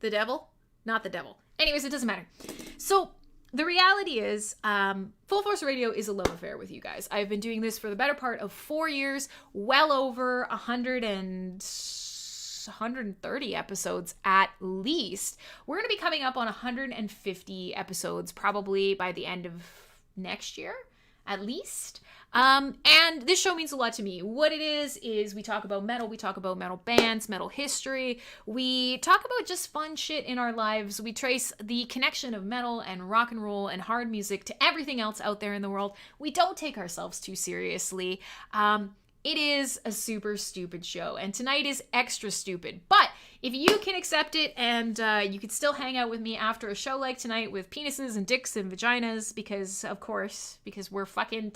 The devil? Not the devil. Anyways, it doesn't matter. So the reality is, Full Force Radio is a love affair with you guys. I've been doing this for the better part of 4 years, well over 130 episodes at least. We're going to be coming up on 150 episodes probably by the end of next year, at least. And this show means a lot to me. What it is we talk about metal, we talk about metal bands, metal history, we talk about just fun shit in our lives. We trace the connection of metal and rock and roll and hard music to everything else out there in the world. We don't take ourselves too seriously. It is a super stupid show, and tonight is extra stupid. But if you can accept it and you can still hang out with me after a show like tonight with penises and dicks and vaginas, because, of course, because we're fucking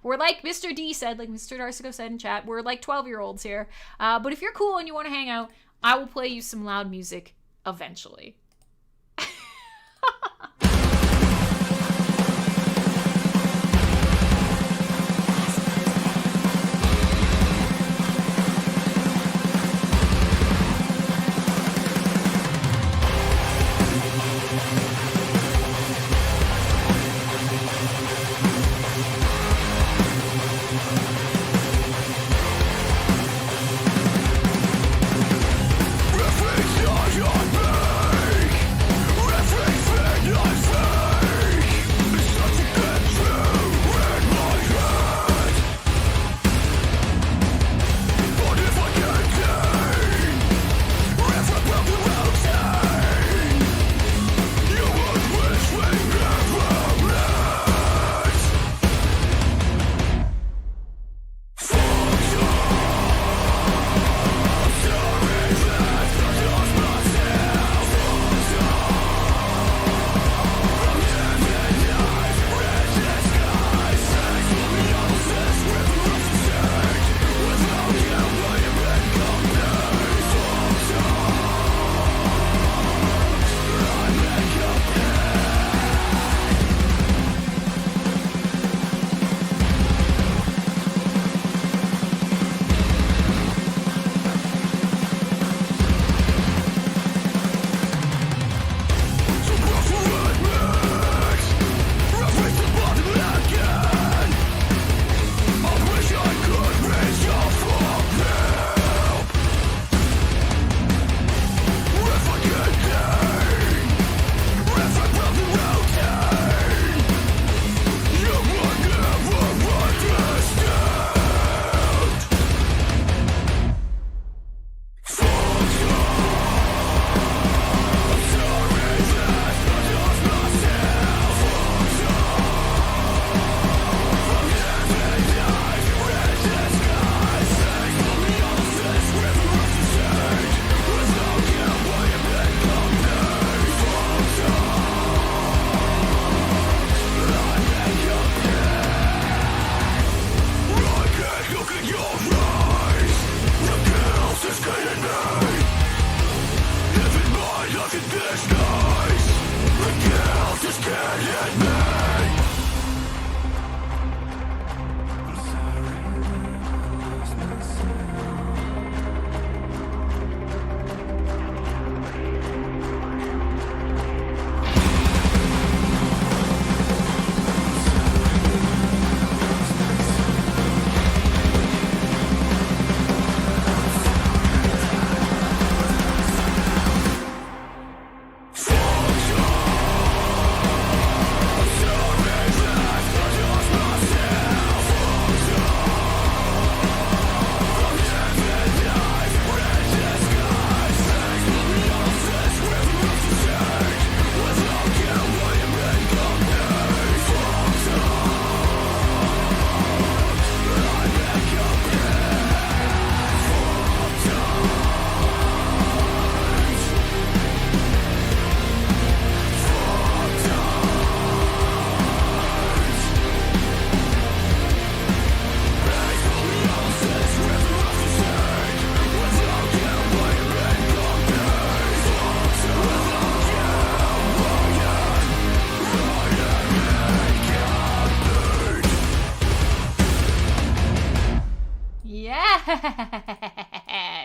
we're like Mr. D said, like Mr. Darcigo said in chat, we're like 12-year-olds here. But if you're cool and you want to hang out, I will play you some loud music eventually. Reflection, your pain.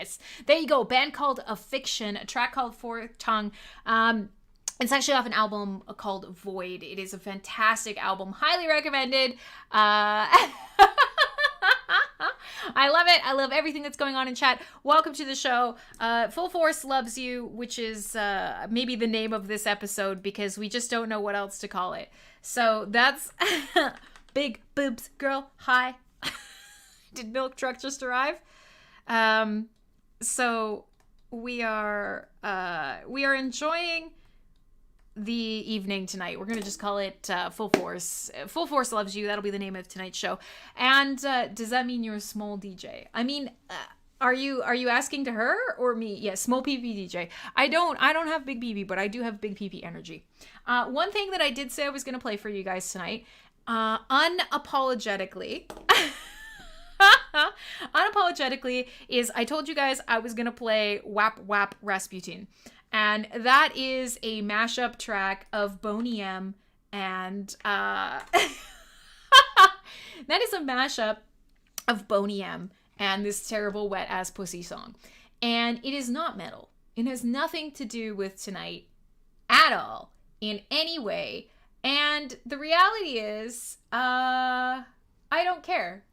Yes. There you go. Band called Affliction, a track called Fourth Tongue. It's actually off an album called Void. It is a fantastic album. Highly recommended. I love it. I love everything that's going on in chat. Welcome to the show. Full Force Loves You, which is maybe the name of this episode because we just don't know what else to call it. So that's Big Boobs Girl. Hi. Did Milk Truck just arrive? So we are enjoying the evening tonight. We're gonna just call it Full Force. Full Force Loves You. That'll be the name of tonight's show. And does that mean you're a small DJ? I mean, are you asking to her or me? Yes, yeah, small PP DJ. I don't have big PP, but I do have big PP energy. One thing that I did say I was gonna play for you guys tonight, unapologetically. Unapologetically is I told you guys I was gonna play Wap Wap Rasputin, and that is a mashup track of Boney M and that is a mashup of Boney M and this terrible Wet Ass Pussy song, and it is not metal. It has nothing to do with tonight at all in any way, and the reality is I don't care.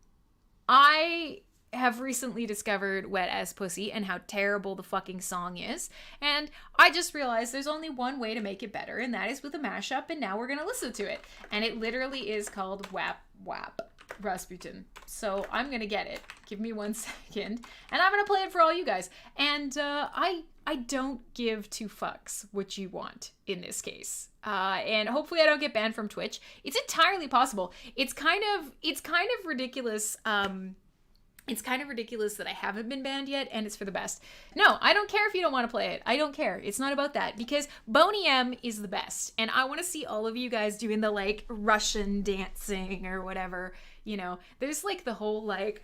I have recently discovered Wet Ass Pussy and how terrible the fucking song is, and I just realized there's only one way to make it better, and that is with a mashup, and now we're gonna listen to it. And it literally is called Wap Wap Rasputin. So I'm gonna get it. Give me 1 second, and I'm gonna play it for all you guys. And I don't give two fucks what you want in this case. And hopefully I don't get banned from Twitch. It's entirely possible. It's kind of ridiculous. It's kind of ridiculous that I haven't been banned yet, and it's for the best. No, I don't care if you don't want to play it. I don't care. It's not about that, because Boney M is the best, and I want to see all of you guys doing the, like, Russian dancing or whatever, you know. There's, like, the whole, like...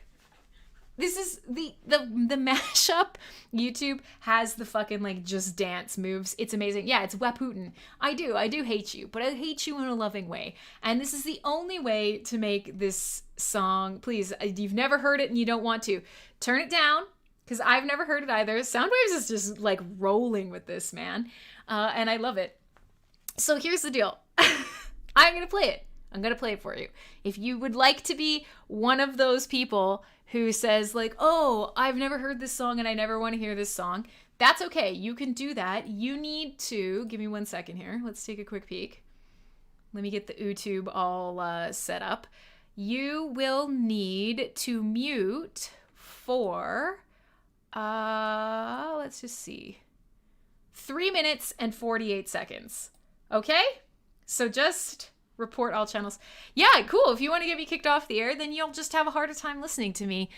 This is the mashup. YouTube has the fucking, like, just dance moves. It's amazing. Yeah, it's Waputin. I do hate you, but I hate you in a loving way. And this is the only way to make this song. Please, if you've never heard it and you don't want to, turn it down, because I've never heard it either. Soundwaves is just, like, rolling with this, man. And I love it. So here's the deal. I'm going to play it. I'm going to play it for you. If you would like to be one of those people who says, like, oh, I've never heard this song and I never want to hear this song, that's okay. You can do that. You need to, give me 1 second here. Let's take a quick peek. Let me get the YouTube all set up. You will need to mute for, let's just see, 3 minutes and 48 seconds. Okay? So just... report all channels. Yeah, cool. If you want to get me kicked off the air, then you'll just have a harder time listening to me.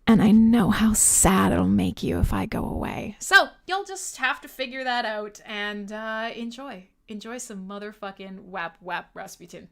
And I know how sad it'll make you if I go away. So you'll just have to figure that out and enjoy. Enjoy some motherfucking Wap Wap Rasputin.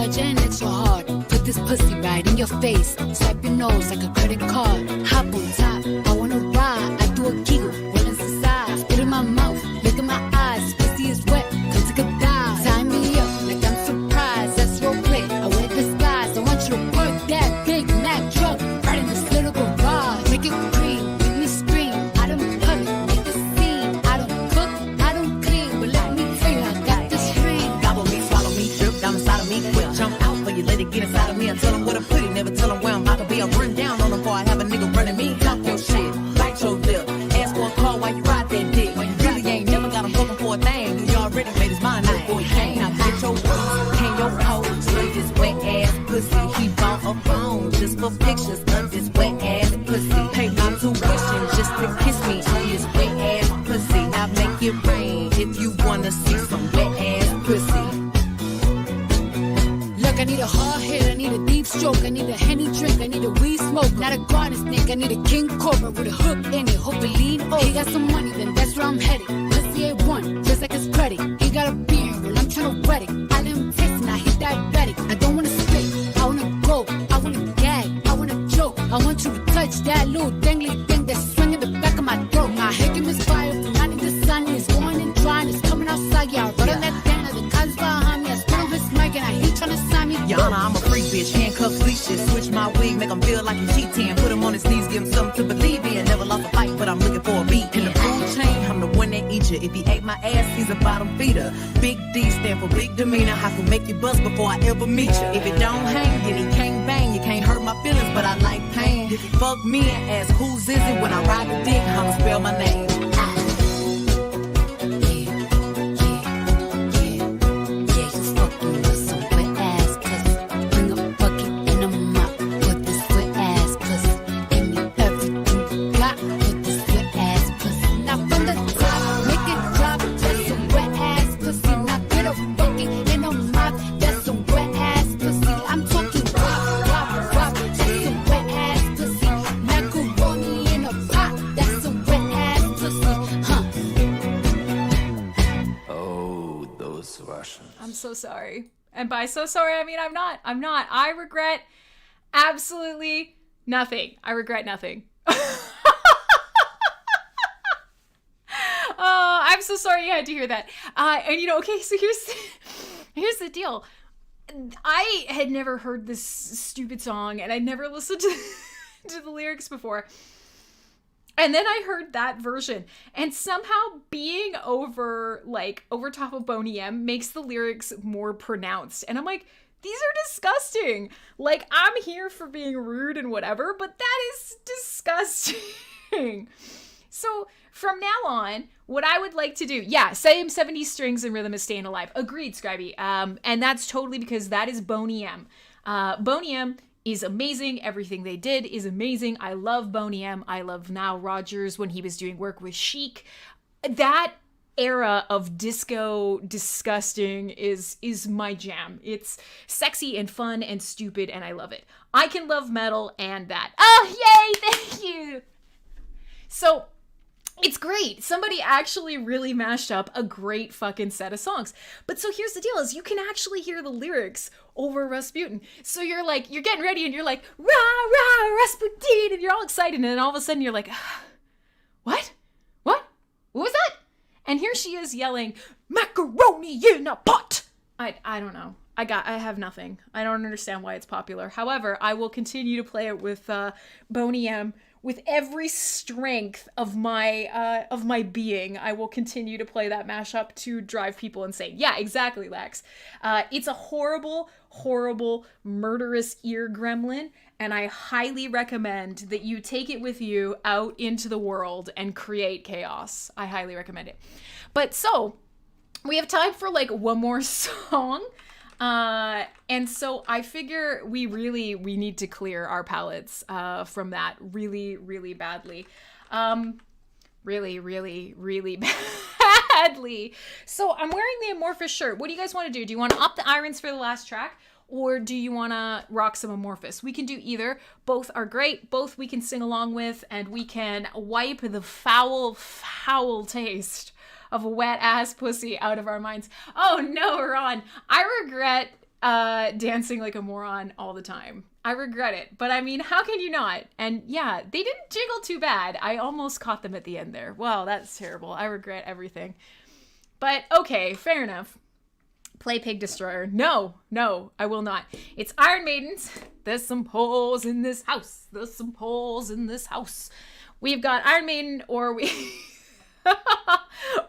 imagine extra hard. Put this pussy right in your face. Swipe your nose like a credit card. Hop on top, I wanna ride. I do a giggle, roll inside. Spit in my mouth, look in my eyes. Pussy is wet, come take a dive. Tie me up like I'm surprised. That's role play. I wear disguise. I want you to work that Big Mac truck right in this little garage. Make it green, make me scream. I don't cut it, make a scene. I don't cook, I don't clean, but let me tell you, I got this ring. Gobble me, swallow me, drip down inside of me. Quick jump out for you, let it get inside of me. I tell them what I'm pretty, never tell them where I'm about to be. I'll run down on them before I have a nigga running me. Talk your shit, bite your lip. Ask for a call while you ride that dick. When you really ain't never got him looking for a thing. You already made his mind up before he came. Now get your boots, can your hoe. Slurp this wet ass pussy. He bought a phone just for pictures of this wet ass pussy. Pay my tuition just to kiss me on this wet ass pussy. Now make it rain if you wanna see some wet ass pussy. Look, I need a hard hit, I need a deep stroke, I need a Henny drink, I need a weed smoke, not a garden snake, I need a king cobra with a hook in it, hope it lean over. He got some money, then that's where I'm headed. Pussy A1, just like his credit. He got a beard, well I'm tryna wet it. I let him taste and I hit diabetic. I don't wanna spit, I wanna go, I wanna gag, I wanna choke. I want you to touch that little dangly thing that's swinging the back of my throat. My head is fire, not in the sun, it's going and drying, it's coming outside, yeah. I run on that thing, the cuz behind me, I spit on his mic and I heat tryna sign me. Yana, I'm a freak bitch, handcuffs, leashes. Switch my wig, make him feel like he's cheating. Put him on his knees, give him something to believe in. Never lost a fight, but I'm looking for a beat. In the food chain, I'm the one that eat you. If he ate my ass, he's a bottom feeder. Big D stand for big demeanor. I can make you buzz before I ever meet you. If it don't hang, then he can't bang. You can't hurt my feelings, but I like pain. If you fuck me and ask who's is it when I ride the dick, I'ma spell my name. I'm so sorry. And by so sorry, I mean I'm not. I regret absolutely nothing. I regret nothing. I'm so sorry you had to hear that. And you know, okay, so here's the deal. I had never heard this stupid song, and I'd never listened to the lyrics before. And then I heard that version, and somehow being over top of Boney M makes the lyrics more pronounced. And I'm like, these are disgusting. Like, I'm here for being rude and whatever, but that is disgusting. So from now on, what I would like to do, yeah, same 70 strings and rhythm is staying alive. Agreed, Scribey. And that's totally because that is Boney M. Boney M is amazing. Everything they did is amazing. I love Boney M. I love Nile Rodgers when he was doing work with Chic. That era of disco disgusting is my jam. It's sexy and fun and stupid, and I love it. I can love metal and that. Oh, yay! Thank you! So it's great. Somebody actually really mashed up a great fucking set of songs. But so here's the deal is you can actually hear the lyrics over Rasputin. So you're getting ready and you're like, rah, rah, Rasputin, and you're all excited. And then all of a sudden you're like, what? What was that? And here she is yelling, macaroni in a pot. I don't know. I have nothing. I don't understand why it's popular. However, I will continue to play it with Boney M. With every strength of my being. I will continue to play that mashup to drive people insane. Yeah, exactly, Lex. It's a horrible, horrible, murderous ear gremlin, and I highly recommend that you take it with you out into the world and create chaos. I highly recommend it. But so, we have time for like one more song. And so I figure we need to clear our palates, from that really, really badly. Really, really, really badly. So I'm wearing the Amorphous shirt. What do you guys want to do? Do you want to up the irons for the last track? Or do you want to rock some Amorphous? We can do either. Both are great. Both we can sing along with, and we can wipe the foul, foul taste of a wet ass pussy out of our minds. Oh no, Ron. I regret dancing like a moron all the time. I regret it, but I mean, how can you not? And yeah, they didn't jiggle too bad. I almost caught them at the end there. Wow, that's terrible. I regret everything. But okay, fair enough. Play Pig Destroyer. No, I will not. It's Iron Maidens. There's some holes in this house. There's some holes in this house. We've got Iron Maiden, or we...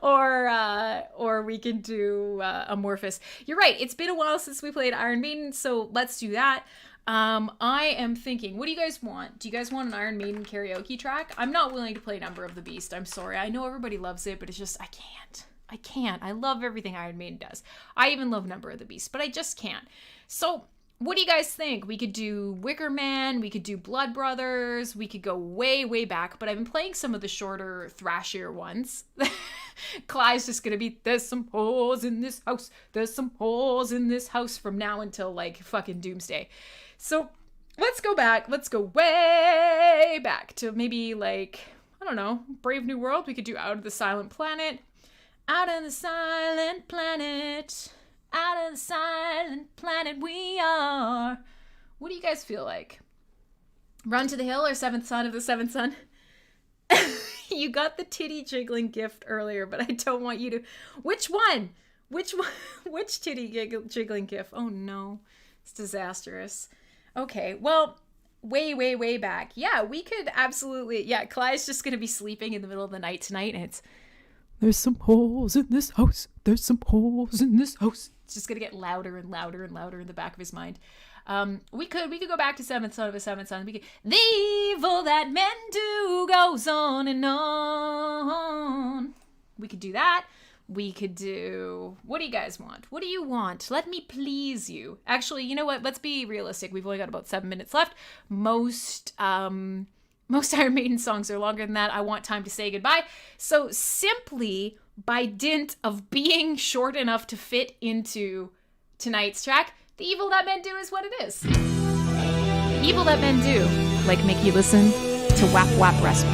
or we can do Amorphous. You're right. It's been a while since we played Iron Maiden, so let's do that. I am thinking, what do you guys want? Do you guys want an Iron Maiden karaoke track? I'm not willing to play Number of the Beast. I'm sorry. I know everybody loves it, but it's just, I can't. I love everything Iron Maiden does. I even love Number of the Beast, but I just can't. So what do you guys think? We could do Wicker Man, we could do Blood Brothers, we could go way, way back, but I've been playing some of the shorter, thrashier ones. Clyde's just gonna be, there's some holes in this house, there's some holes in this house from now until like fucking doomsday. So let's go way back to maybe like, I don't know, Brave New World. We could do Out of the Silent Planet. Out of the silent planet. Out of the silent planet we are. What do you guys feel like? Run to the Hill or Seventh Son of the Seventh Son? You got the titty jiggling gift earlier, but I don't want you to... Which one? Which titty jiggling gift? Oh no. It's disastrous. Okay, well, way back. Yeah, we could absolutely... Yeah, Clyde's just going to be sleeping in the middle of the night tonight, and it's... There's some holes in this house. There's some holes in this house. It's just gonna get louder and louder and louder in the back of his mind. We could go back to Seventh Son of a Seventh Son. We could, the evil that men do goes on and on. We could do that. We could do... What do you guys want? What do you want? Let me please you. Actually, you know what? Let's be realistic. We've only got about 7 minutes left. Most Iron Maiden songs are longer than that. I want time to say goodbye. So simply by dint of being short enough to fit into tonight's track, The Evil That Men Do is what it is. Evil That Men Do, like make you listen to Wap Wap Rescue.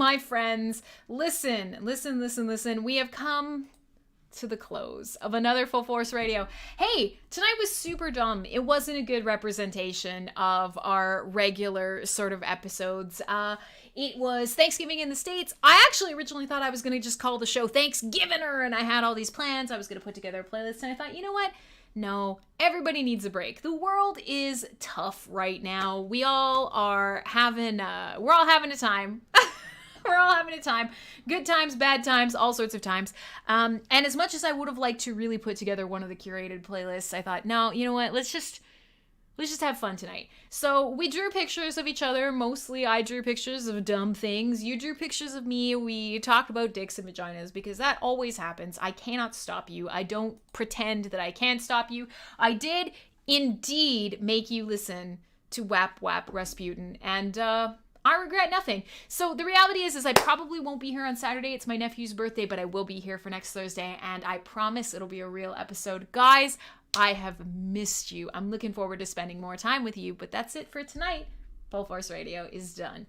my friends, listen. We have come to the close of another Full Force Radio. Hey, tonight was super dumb. It wasn't a good representation of our regular sort of episodes. It was Thanksgiving in the States. I actually originally thought I was going to just call the show Thanksgiving-er, and I had all these plans. I was going to put together a playlist, and I thought, you know what? No, everybody needs a break. The world is tough right now. We all are having, we're all having a time. We're all having a time. Good times, bad times, all sorts of times. And as much as I would have liked to really put together one of the curated playlists, I thought, no, you know what? Let's just have fun tonight. So we drew pictures of each other. Mostly I drew pictures of dumb things. You drew pictures of me. We talked about dicks and vaginas because that always happens. I cannot stop you. I don't pretend that I can stop you. I did indeed make you listen to Wap Wap Rasputin, and I regret nothing. So the reality is I probably won't be here on Saturday. It's my nephew's birthday, but I will be here for next Thursday, and I promise it'll be a real episode. Guys, I have missed you. I'm looking forward to spending more time with you, but that's it for tonight. Full Force Radio is done.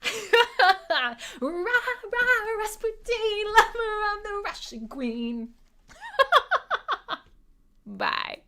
Rah, rah, Rasputin, lover of the Russian queen. Bye.